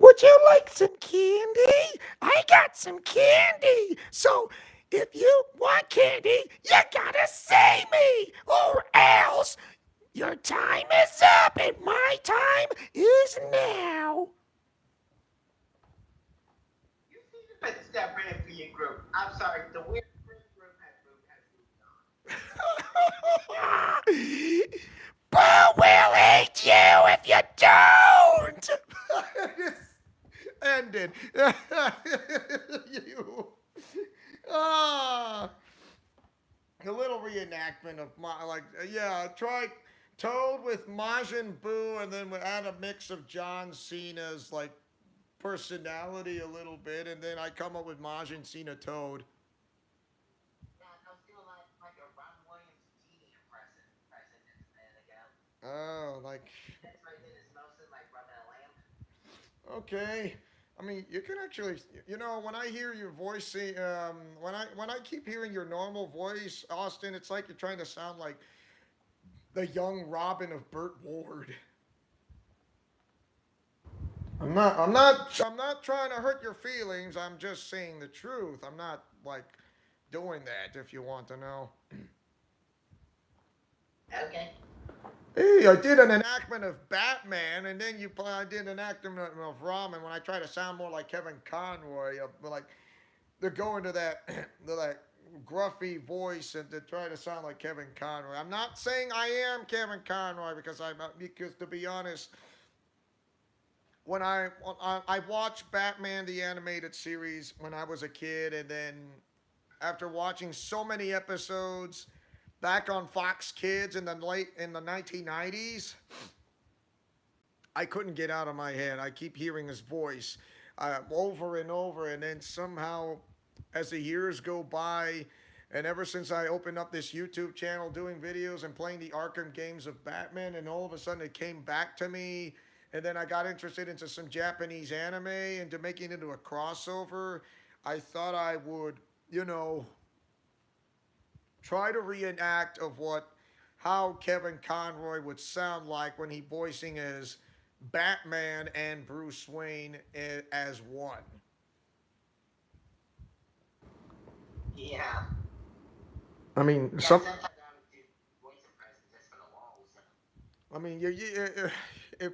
S1: Would you like some candy? I got some candy. So if you want candy, you gotta say me, or else your time is up and my time is now.
S2: You see the message that ran for your group. I'm sorry, the weird group has moved on.
S1: Boo will hate you if you don't. Ended. You. Ah. A little reenactment of try Toad with Majin Buu, and then we add a mix of John Cena's like personality a little bit, and then I come up with Majin Cena Toad.
S2: Yeah, I was doing like a Ron Williams genie impression just a minute ago.
S1: Oh, like
S2: That's right, then it's mostly like rubbing a lamp.
S1: okay. I mean, you can actually, when I hear your voice, when I keep hearing your normal voice, Austin, it's like you're trying to sound like the young Robin of Burt Ward. I'm not trying to hurt your feelings. I'm just saying the truth. I'm not like doing that. If you want to know.
S2: Okay.
S1: Hey, I did an enactment of Batman, and then I did an enactment of Ramen when I try to sound more like Kevin Conroy. Like they're going to that to that gruffy voice and to try to sound like Kevin Conroy. I'm not saying I am Kevin Conroy because to be honest, when I watched Batman the animated series when I was a kid, and then after watching so many episodes back on Fox Kids in the 1990s, I couldn't get out of my head. I keep hearing his voice over and over, and then somehow, as the years go by, and ever since I opened up this YouTube channel doing videos and playing the Arkham games of Batman, and all of a sudden it came back to me, and then I got interested into some Japanese anime and to making it into a crossover. I thought I would, try to reenact of how Kevin Conroy would sound like when he voicing as Batman and Bruce Wayne as one.
S2: Yeah.
S1: I mean,
S2: Yeah, sometimes I would do voice impressions just for the walls.
S1: I mean, if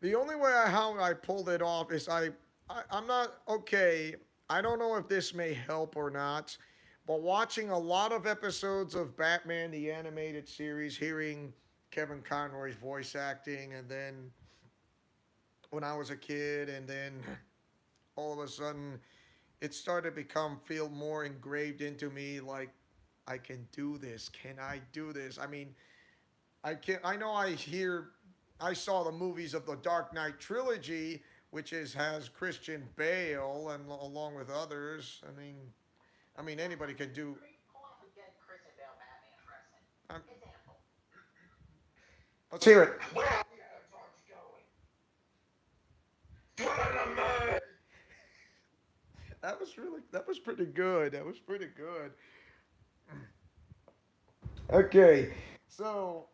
S1: the only way how I pulled it off is I'm not okay. I don't know if this may help or not, but watching a lot of episodes of Batman the animated series, hearing Kevin Conroy's voice acting, and then when I was a kid, and then all of a sudden it started to feel more engraved into me. Like I can do this. Can I do this? I mean, I can. I know. I saw the movies of the Dark Knight trilogy, which has Christian Bale and along with others. I mean anybody can do.
S2: Pull off a good Christian Bale Batman impression.
S1: Um,
S2: Example.
S1: let's hear it.
S2: Where are the air trucks going? Swimming in the mud.
S1: that was pretty good. That was pretty good. Okay, so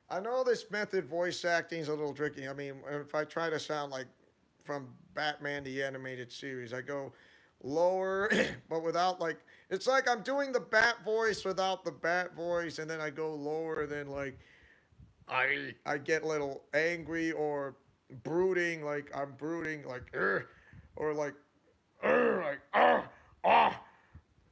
S1: I know this method voice acting is a little tricky. I mean, if I try to sound like from Batman the animated series, I go lower, but without like it's like I'm doing the bat voice without the bat voice, and then I go lower, then like I get a little angry or brooding, like I'm brooding, like or like ah,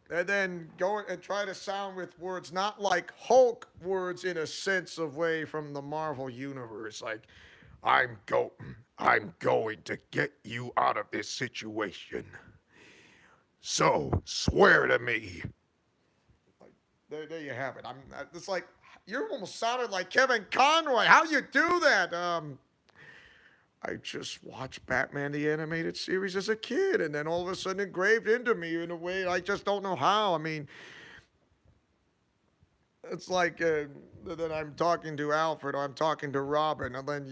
S1: and then go and try to sound with words not like Hulk words in a sense of way from the Marvel universe, like I'm going to get you out of this situation. So swear to me. Like there you have it. It's like you almost sounded like Kevin Conroy. How you do that? I just watched Batman the animated series as a kid, and then all of a sudden engraved into me in a way I just don't know how. I mean, it's like then I'm talking to Alfred, or I'm talking to Robin, and then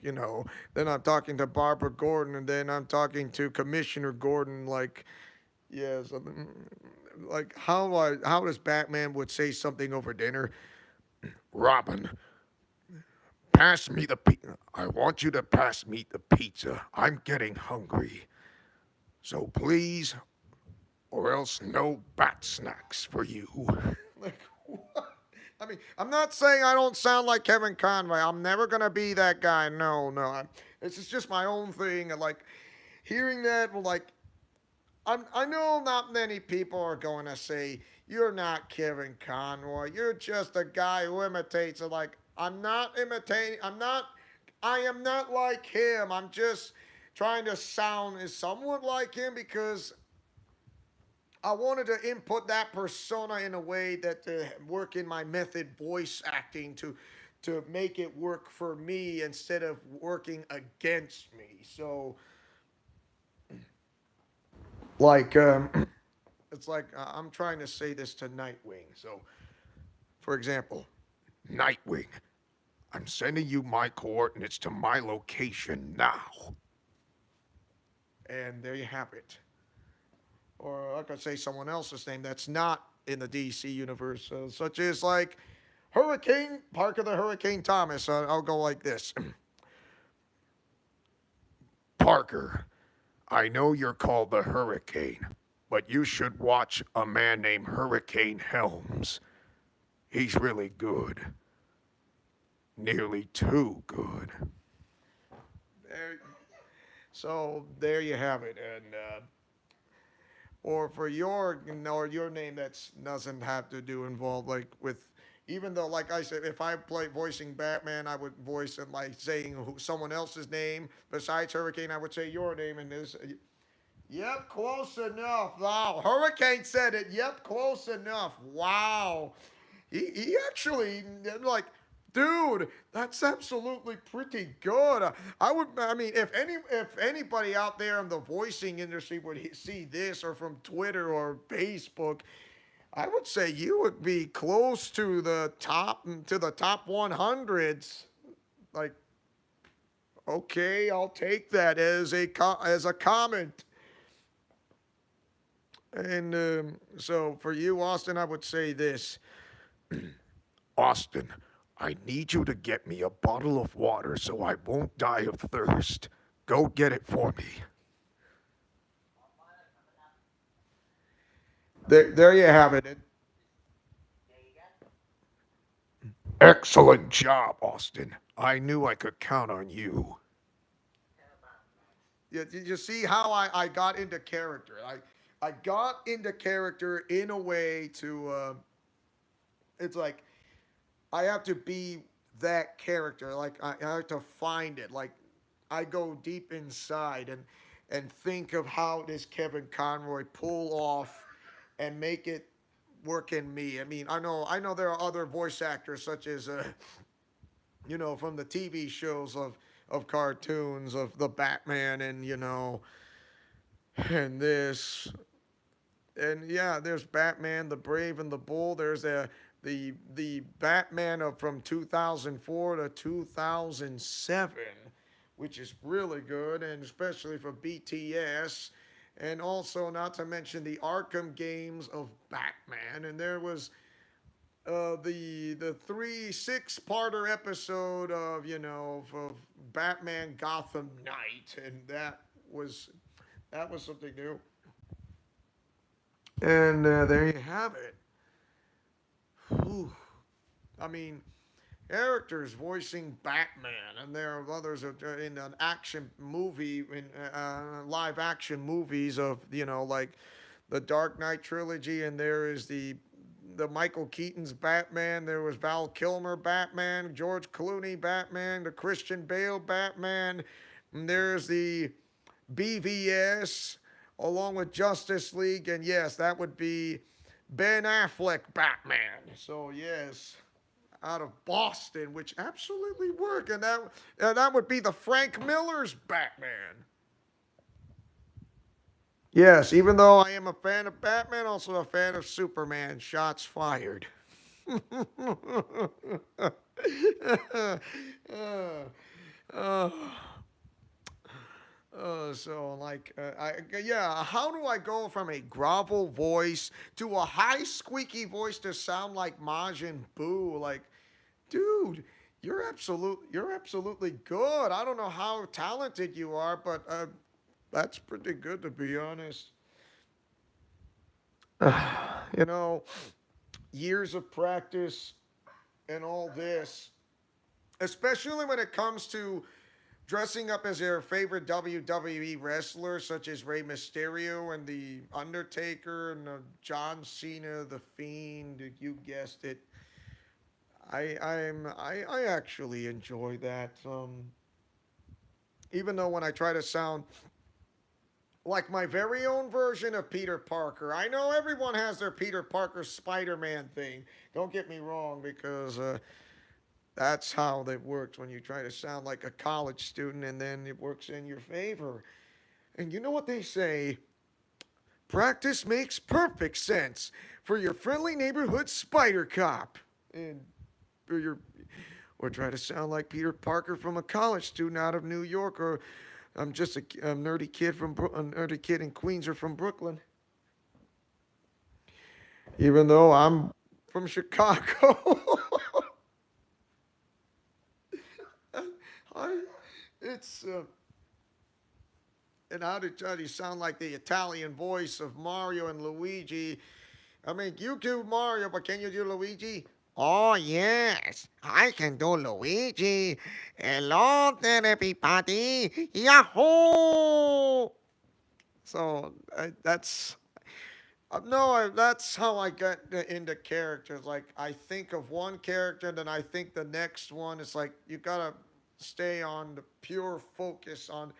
S1: you know, then I'm talking to Barbara Gordon, and then I'm talking to Commissioner Gordon. Like, yes, like how does Batman would say something over dinner? Robin, pass me the pizza. I want you to pass me the pizza. I'm getting hungry. So please, or else no bat snacks for you. Like, what? I mean, I'm not saying I don't sound like Kevin Conroy. I'm never gonna be that guy. No, no. This is just my own thing. And like hearing that, like I know not many people are going to say you're not Kevin Conroy. You're just a guy who imitates it. Like I'm not imitating. I'm not. I am not like him. I'm just trying to sound as somewhat like him because I wanted to input that persona in a way that to work in my method voice acting to make it work for me instead of working against me. So like it's like I'm trying to say this to Nightwing. So for example, Nightwing, I'm sending you my coordinates to my location now. And there you have it. Or I could say someone else's name that's not in the DC universe, such as like Hurricane Parker the Hurricane Thomas. I'll go like this: Parker, I know you're called the Hurricane, but you should watch a man named Hurricane Helms. He's really good, nearly too good. There, so there you have it, and or for your or your name that's doesn't have to do involve like with even though like I said if I play voicing Batman I would voice it like saying someone else's name besides Hurricane I would say your name and this yep close enough wow Hurricane said it yep close enough wow he actually like dude that's absolutely pretty good I mean if anybody out there in the voicing industry would see this or from Twitter or Facebook I would say you would be close to the top 100s like okay I'll take that as as a comment and so for you Austin I would say this Austin, I need you to get me a bottle of water so I won't die of thirst. Go get it for me. There you have it. Excellent job, Austin. I knew I could count on you. Yeah, did you see how I got into character? I got into character in a way to it's like I have to be that character. Like I have to find it. Like I go deep inside and think of how does Kevin Conroy pull off and make it work in me. I mean, I know there are other voice actors such as from the TV shows of cartoons of the Batman and and this and yeah, there's Batman, the Brave and the Bull. There's the Batman of from 2004 to 2007, which is really good, and especially for BTS. and also not to mention the Arkham games of Batman, and there was the 3 6-parter episode of of Batman Gotham Knight, and that was something new. And there you have it. Whew. I mean, characters voicing Batman, and there are others in an action movie, in live action movies of like the Dark Knight trilogy, and there is the Michael Keaton's Batman. There was Val Kilmer Batman, George Clooney Batman, the Christian Bale Batman. And there's the BVS along with Justice League, and yes, that would be Ben Affleck Batman. So yes, out of Boston, which absolutely worked, and that would be the Frank Miller's Batman. Yes, even though I am a fan of Batman, also a fan of Superman. Shots fired. uh, uh, so like, yeah, how do I go from a grovel voice to a high squeaky voice to sound like Majin Buu? Like, dude, you're absolutely good. I don't know how talented you are, but that's pretty good to be honest. you know, Years of practice and all this, especially when it comes to dressing up as your favorite WWE wrestler, such as Rey Mysterio and The Undertaker and John Cena, The Fiend. You guessed it. I actually enjoy that. Even though when I try to sound like my very own version of Peter Parker, I know everyone has their Peter Parker Spider-Man thing. Don't get me wrong, because that's how it works when you try to sound like a college student, and then it works in your favor. And you know what they say? Practice makes perfect sense for your friendly neighborhood spider cop. And or your or try to sound like Peter Parker from a college student out of New York, or I'm just a nerdy kid a nerdy kid in Queens or from Brooklyn. Even though I'm from Chicago. I, it's and how do you sound like the Italian voice of Mario and Luigi? I mean, you do Mario, but can you do Luigi? Oh yes, I can do Luigi. Hello there, everybody. Yahoo! So that's how I get into characters. Like I think of one character, then I think the next one. It's like you gotta stay on the pure focus on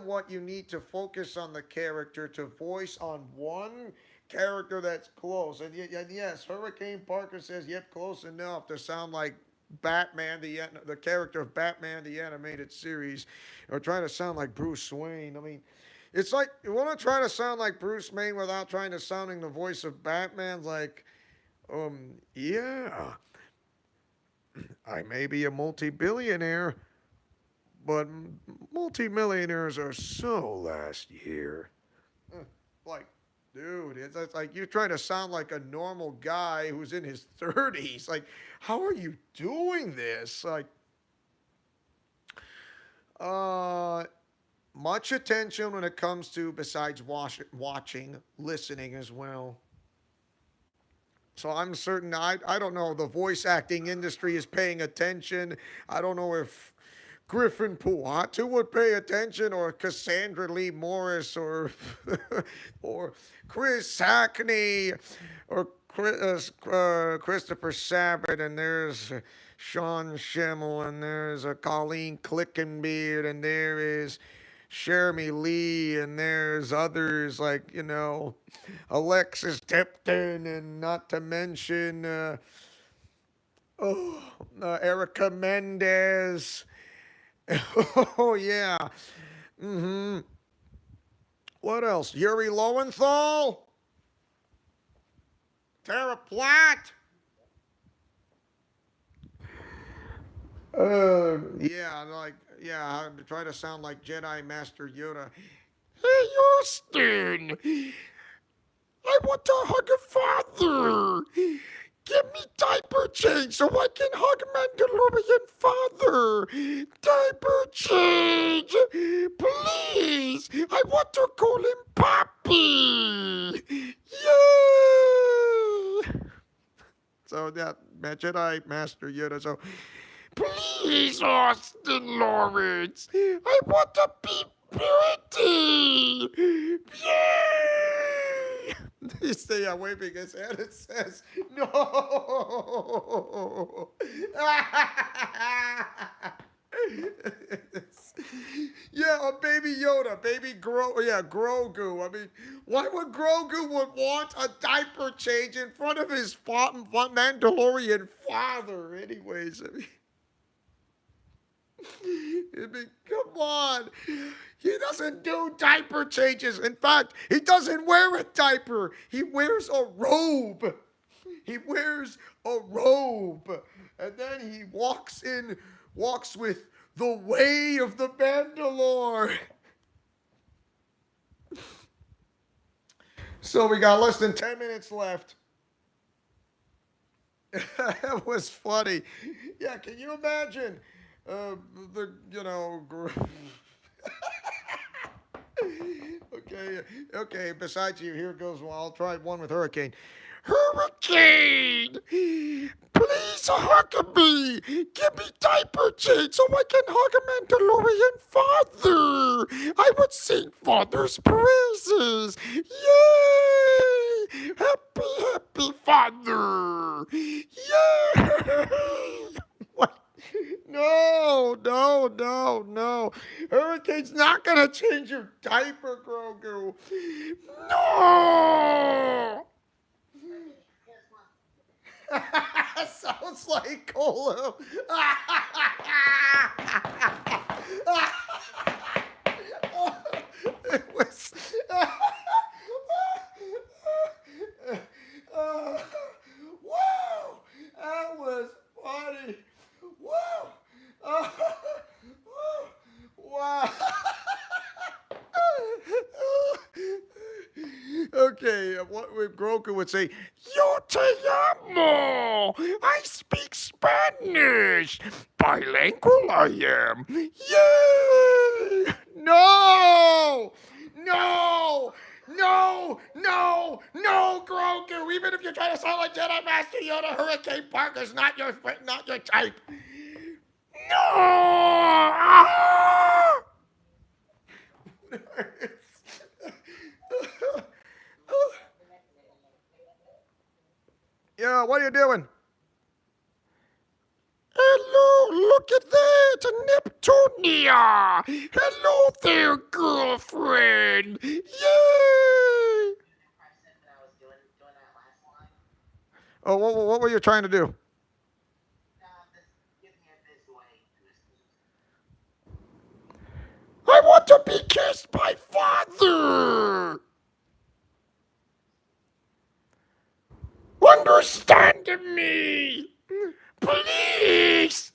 S1: what you need to focus on the character to voice on one character that's close. And yes, Hurricane Parker says, "Yep, close enough to sound like." Batman, the character of Batman, the animated series, or trying to sound like Bruce Wayne. I mean, it's like you want to try to sound like Bruce Wayne without trying to sounding the voice of Batman. Like, yeah, I may be a multi-billionaire, but multi-millionaires are so last year. Like, dude, it's like you're trying to sound like a normal guy who's in his 30s. Like, how are you doing this? Like, uh, much attention when it comes to besides watching, listening as well. So I'm certain I don't know the voice acting industry is paying attention. I don't know if Griffin Puatu would pay attention, or Cassandra Lee Morris, or or Chris Hackney, or Christopher Sabat, and there's Sean Schimmel, and there's Colleen Clickenbeard, and there is Jeremy Lee, and there's others like Alexis Tipton, and not to mention oh Erica Mendez. Oh yeah. Mm-hmm. What else? Yuri Lowenthal, Tara Platt. Yeah, like yeah, I try to sound like Jedi Master Yoda. Hey, Austin. I want to hug a father. Give me diaper change so I can hug Mandalorian father. Diaper change. Please. I want to call him Papi. Yay. So that Jedi Master Yoda. So please, Austin Lawrence, I want to be pretty. Yay! He's still waving his hand. It says no. Yeah, a baby Yoda, Grogu. I mean, why would Grogu would want a diaper change in front of his Mandalorian father? Anyways, I mean, come on. He doesn't do diaper changes. In fact, he doesn't wear a diaper. He wears a robe. He wears a robe. And then he walks with the way of the Mandalore. So we got less than 10 minutes left. That was funny. Yeah, can you imagine the, you know, okay, besides you, here goes, well, I'll try one with Hurricane. Hurricane! Please hug me! Give me diaper change so I can hug a Mandalorian father! I would sing father's praises! Yay! Happy, happy father! Yay! What? No, no, no, no. Hurricane's not gonna change your diaper, Grogu. No! Sounds like Colo. It was. Wow! That was funny. Wow! Wow! Okay, what Grogu would say, Yo te amo! I speak Spanish! Bilingual I am! Yay! No! No! No! No! No, Grogu! Even if you're trying to sound like Jedi Master Yoda, Hurricane Parker's not your type! No! Ah! Yeah, what are you doing? Hello, look at that, Neptunia! Hello there, girlfriend! Yay! Oh, what were you trying to do? I want to be kissed by father! Understand me! Please!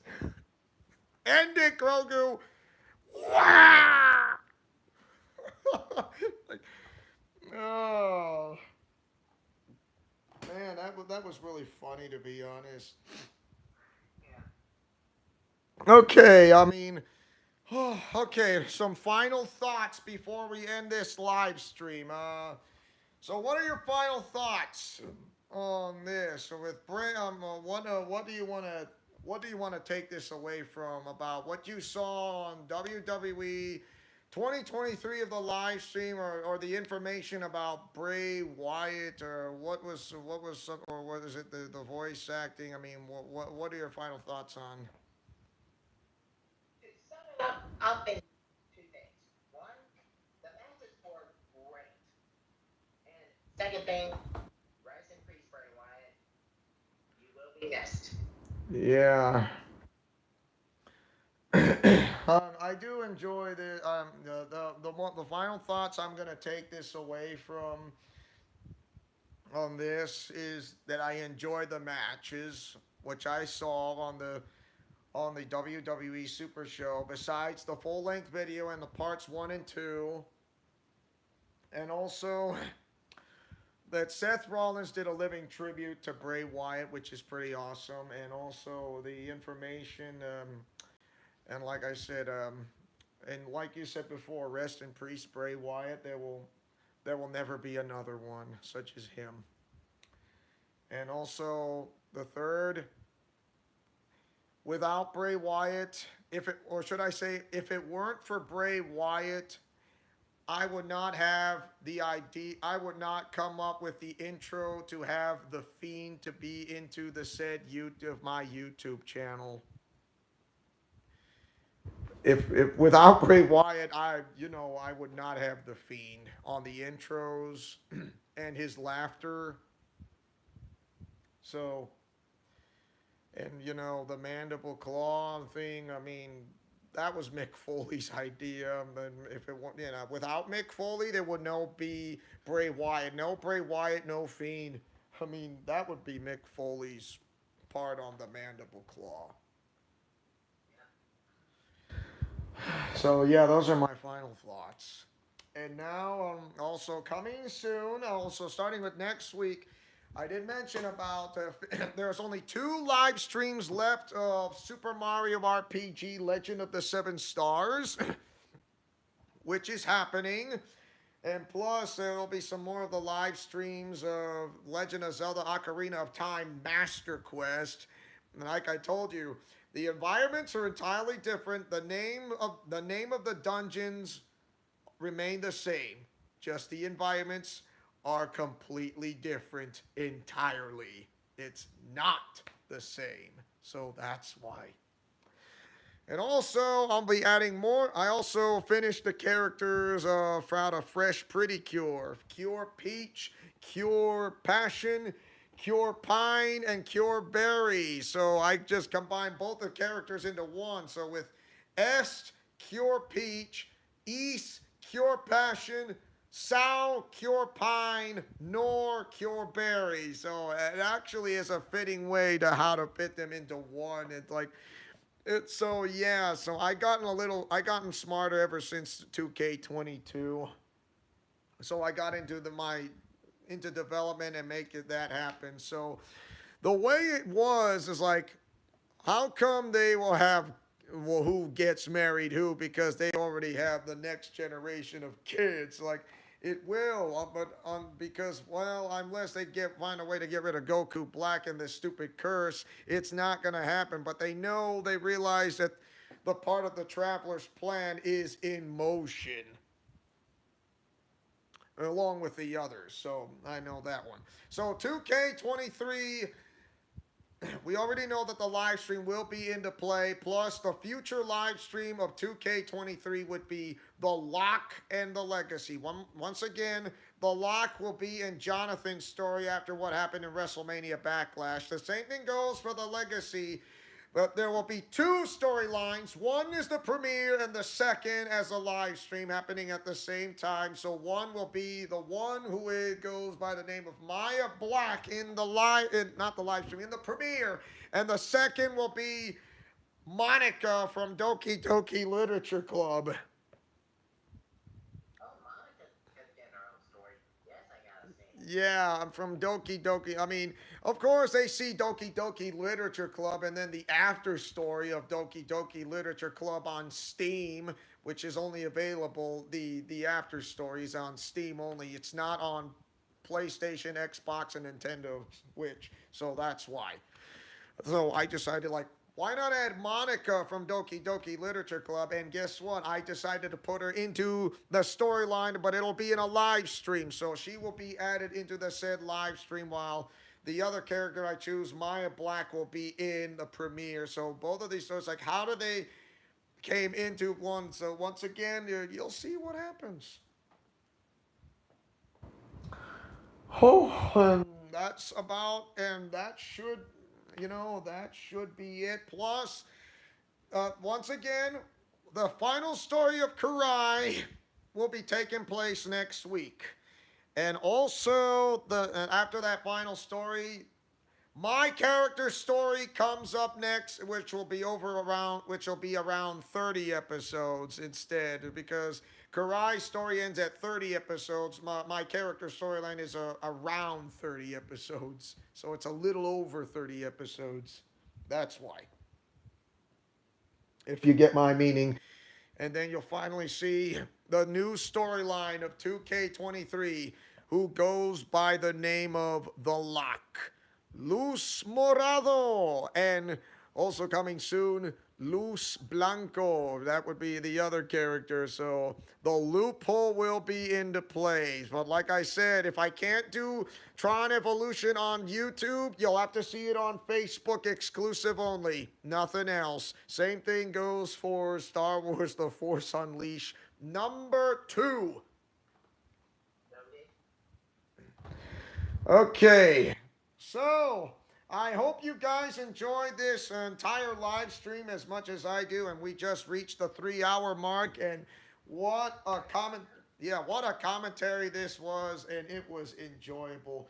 S1: End it, Grogu! Wow! Like, oh. Man, that was really funny, to be honest. Okay, I mean, okay, some final thoughts before we end this live stream. So what are your final thoughts on this? So with Bray, what do you want to take this away from about what you saw on WWE 2023 of the live stream, or the information about Bray Wyatt, or or what is it, the voice acting? I mean, what are your final thoughts on?
S2: To sum it up, I'll say two things. One, the matches were great. And second thing, rest in peace, Bray Wyatt. You will be missed.
S1: Yeah. I do enjoy the final thoughts I'm gonna take this away from on this is that I enjoy the matches which I saw on the WWE Super Show. Besides the full length video and the parts 1 and 2, And also that Seth Rollins did a living tribute to Bray Wyatt, which is pretty awesome. And also the information, and like I said, and like you said before, rest in peace, Bray Wyatt. There will never be another one such as him. And also the third, without Bray Wyatt, if it or should I say, if it weren't for Bray Wyatt, I would not have the idea. I would not come up with the intro to have the Fiend to be into the said YouTube my YouTube channel. If without Bray Wyatt, I would not have the Fiend on the intros and his laughter. So, and the mandible claw thing. I mean, that was Mick Foley's idea. And if it weren't, without Mick Foley, there would no be Bray Wyatt. No Bray Wyatt, no Fiend. I mean, that would be Mick Foley's part on the mandible claw. So yeah, those are my final thoughts. And now, also coming soon, also starting with next week, I did mention about there's only 2 live streams left of Super Mario RPG Legend of the Seven Stars, which is happening. And plus, there'll be some more of the live streams of Legend of Zelda Ocarina of Time Master Quest. And like I told you, the environments are entirely different. The name of the dungeons remain the same. Just the environments are completely different entirely. It's not the same. So that's why. And also, I'll be adding more. I also finished the characters out of Fresh Pretty Cure. Cure Peach, Cure Passion, Cure Pine, and Cure Berry. So I just combined both the characters into one. So with Est, Cure Peach, East, Cure Passion, Sal, Cure Pine, Nor, Cure Berry. So it actually is a fitting way to how to fit them into one. It's like it's so yeah. So I gotten smarter ever since 2K22. So I got into development and make that happen. So the way it was is like, how come they will have, well, who gets married who, because they already have the next generation of kids. Like it will, but because, well, unless they find a way to get rid of Goku Black and this stupid curse, it's not gonna happen. But they realize that the part of the Traveler's plan is in motion along with the others. So I know that one. So 2K23, we already know that the live stream will be into play. Plus, the future live stream of 2K23 would be the Lock and the Legacy. Once again, the Lock will be in Jonathan's story after what happened in WrestleMania Backlash. The same thing goes for the Legacy. But there will be 2 storylines. One is the premiere, and the second as a live stream happening at the same time. So one will be the one who goes by the name of Maya Black in the not the live stream, in the premiere, and the second will be Monica from Doki Doki Literature Club.
S2: Oh, Monica could get her own story. Yes, I gotta see.
S1: Yeah, I'm from Doki Doki. I mean, of course, they see Doki Doki Literature Club and then the after story of Doki Doki Literature Club on Steam, which is only available. The after story is on Steam only. It's not on PlayStation, Xbox, and Nintendo Switch. So that's why. So I decided, like, why not add Monica from Doki Doki Literature Club? And guess what? I decided to put her into the storyline, but it'll be in a live stream. So she will be added into the said live stream, while the other character I choose, Maya Black, will be in the premiere. So both of these stories, like, how do they came into one? So once again, you'll see what happens. Oh, and that should be it. Plus, once again, the final story of Karai will be taking place next week. And also, and after that final story, my character story comes up next, which will be around 30 episodes instead, because Karai's story ends at 30 episodes. My character storyline is around 30 episodes. So it's a little over 30 episodes. That's why. If you get my meaning. And then you'll finally see the new storyline of 2K23, who goes by the name of The Lock, Luz Morado, and also coming soon, Luz Blanco. That would be the other character. So the loophole will be into place. But like I said, if I can't do Tron Evolution on YouTube, you'll have to see it on Facebook exclusive only. Nothing else. Same thing goes for Star Wars The Force Unleashed #2. Okay. So I hope you guys enjoyed this entire live stream as much as I do, and we just reached the 3-hour mark. And what a what a commentary this was, and it was enjoyable.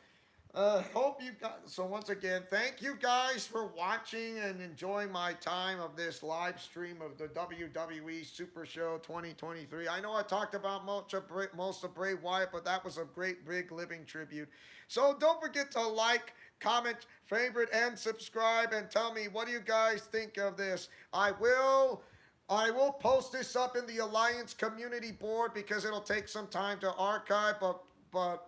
S1: Hope you guys. So once again, thank you guys for watching and enjoying my time of this live stream of the WWE Super Show 2023. I know I talked about most of Bray Wyatt, but that was a great big living tribute. So don't forget to like, comment, favorite, and subscribe, and tell me, what do you guys think of this? I will post this up in the Alliance community board because it'll take some time to archive, but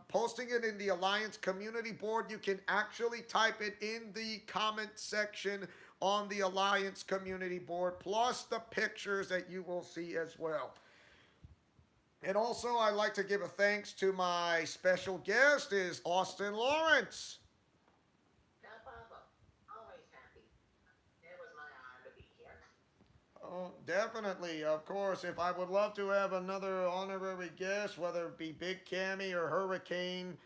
S1: posting it in the Alliance community board, you can actually type it in the comment section on the Alliance community board, plus the pictures that you will see as well. And also, I'd like to give a thanks to my special guest, is Austin Lawrence.
S2: No problem. Always happy. It was my honor to be here.
S1: Oh, definitely, of course. If I would love to have another honorary guest, whether it be Big Cammy or Hurricane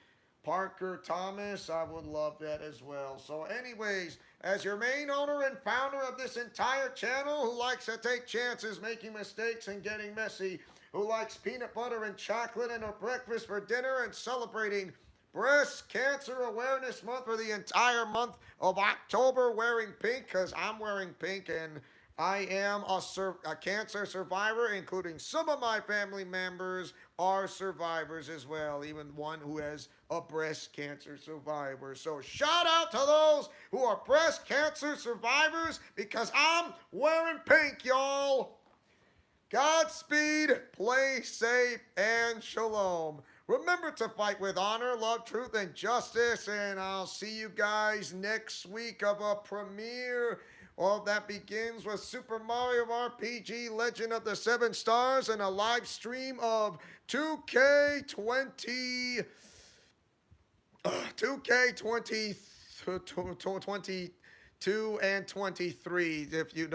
S1: Parker Thomas, I would love that as well. So anyways, as your main owner and founder of this entire channel, who likes to take chances, making mistakes, and getting messy, who likes peanut butter and chocolate and a breakfast for dinner, and celebrating Breast Cancer Awareness Month for the entire month of October, wearing pink, because I'm wearing pink, and I am a cancer survivor, including some of my family members are survivors as well, even one who has a breast cancer survivor. So shout out to those who are breast cancer survivors, because I'm wearing pink, y'all. Godspeed, play safe, and shalom. Remember to fight with honor, love, truth, and justice, and I'll see you guys next week of a premiere. Well, that begins with Super Mario RPG Legend of the Seven Stars and a live stream of 2K20 and 23, if you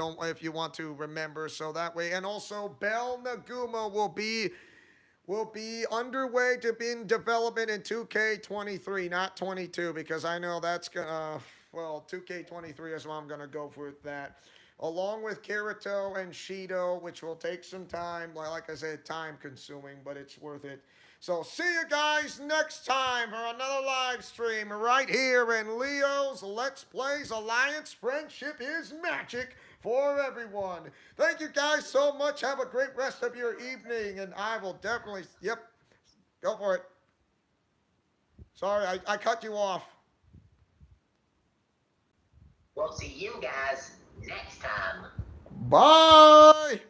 S1: want to remember, so that way. And also Bell Naguma will be underway to be in development in 2K23, not 22, because I know that's gonna 2K23 is what I'm gonna go for that, along with Kirito and Shido, which will take some time, like I said, time consuming, but it's worth it. So see you guys next time for another live stream right here in Leo's Let's Plays Alliance. Friendship is magic for everyone. Thank you guys so much. Have a great rest of your evening, and I will definitely, go for it. Sorry, I cut you off.
S2: We'll see you guys next time.
S1: Bye.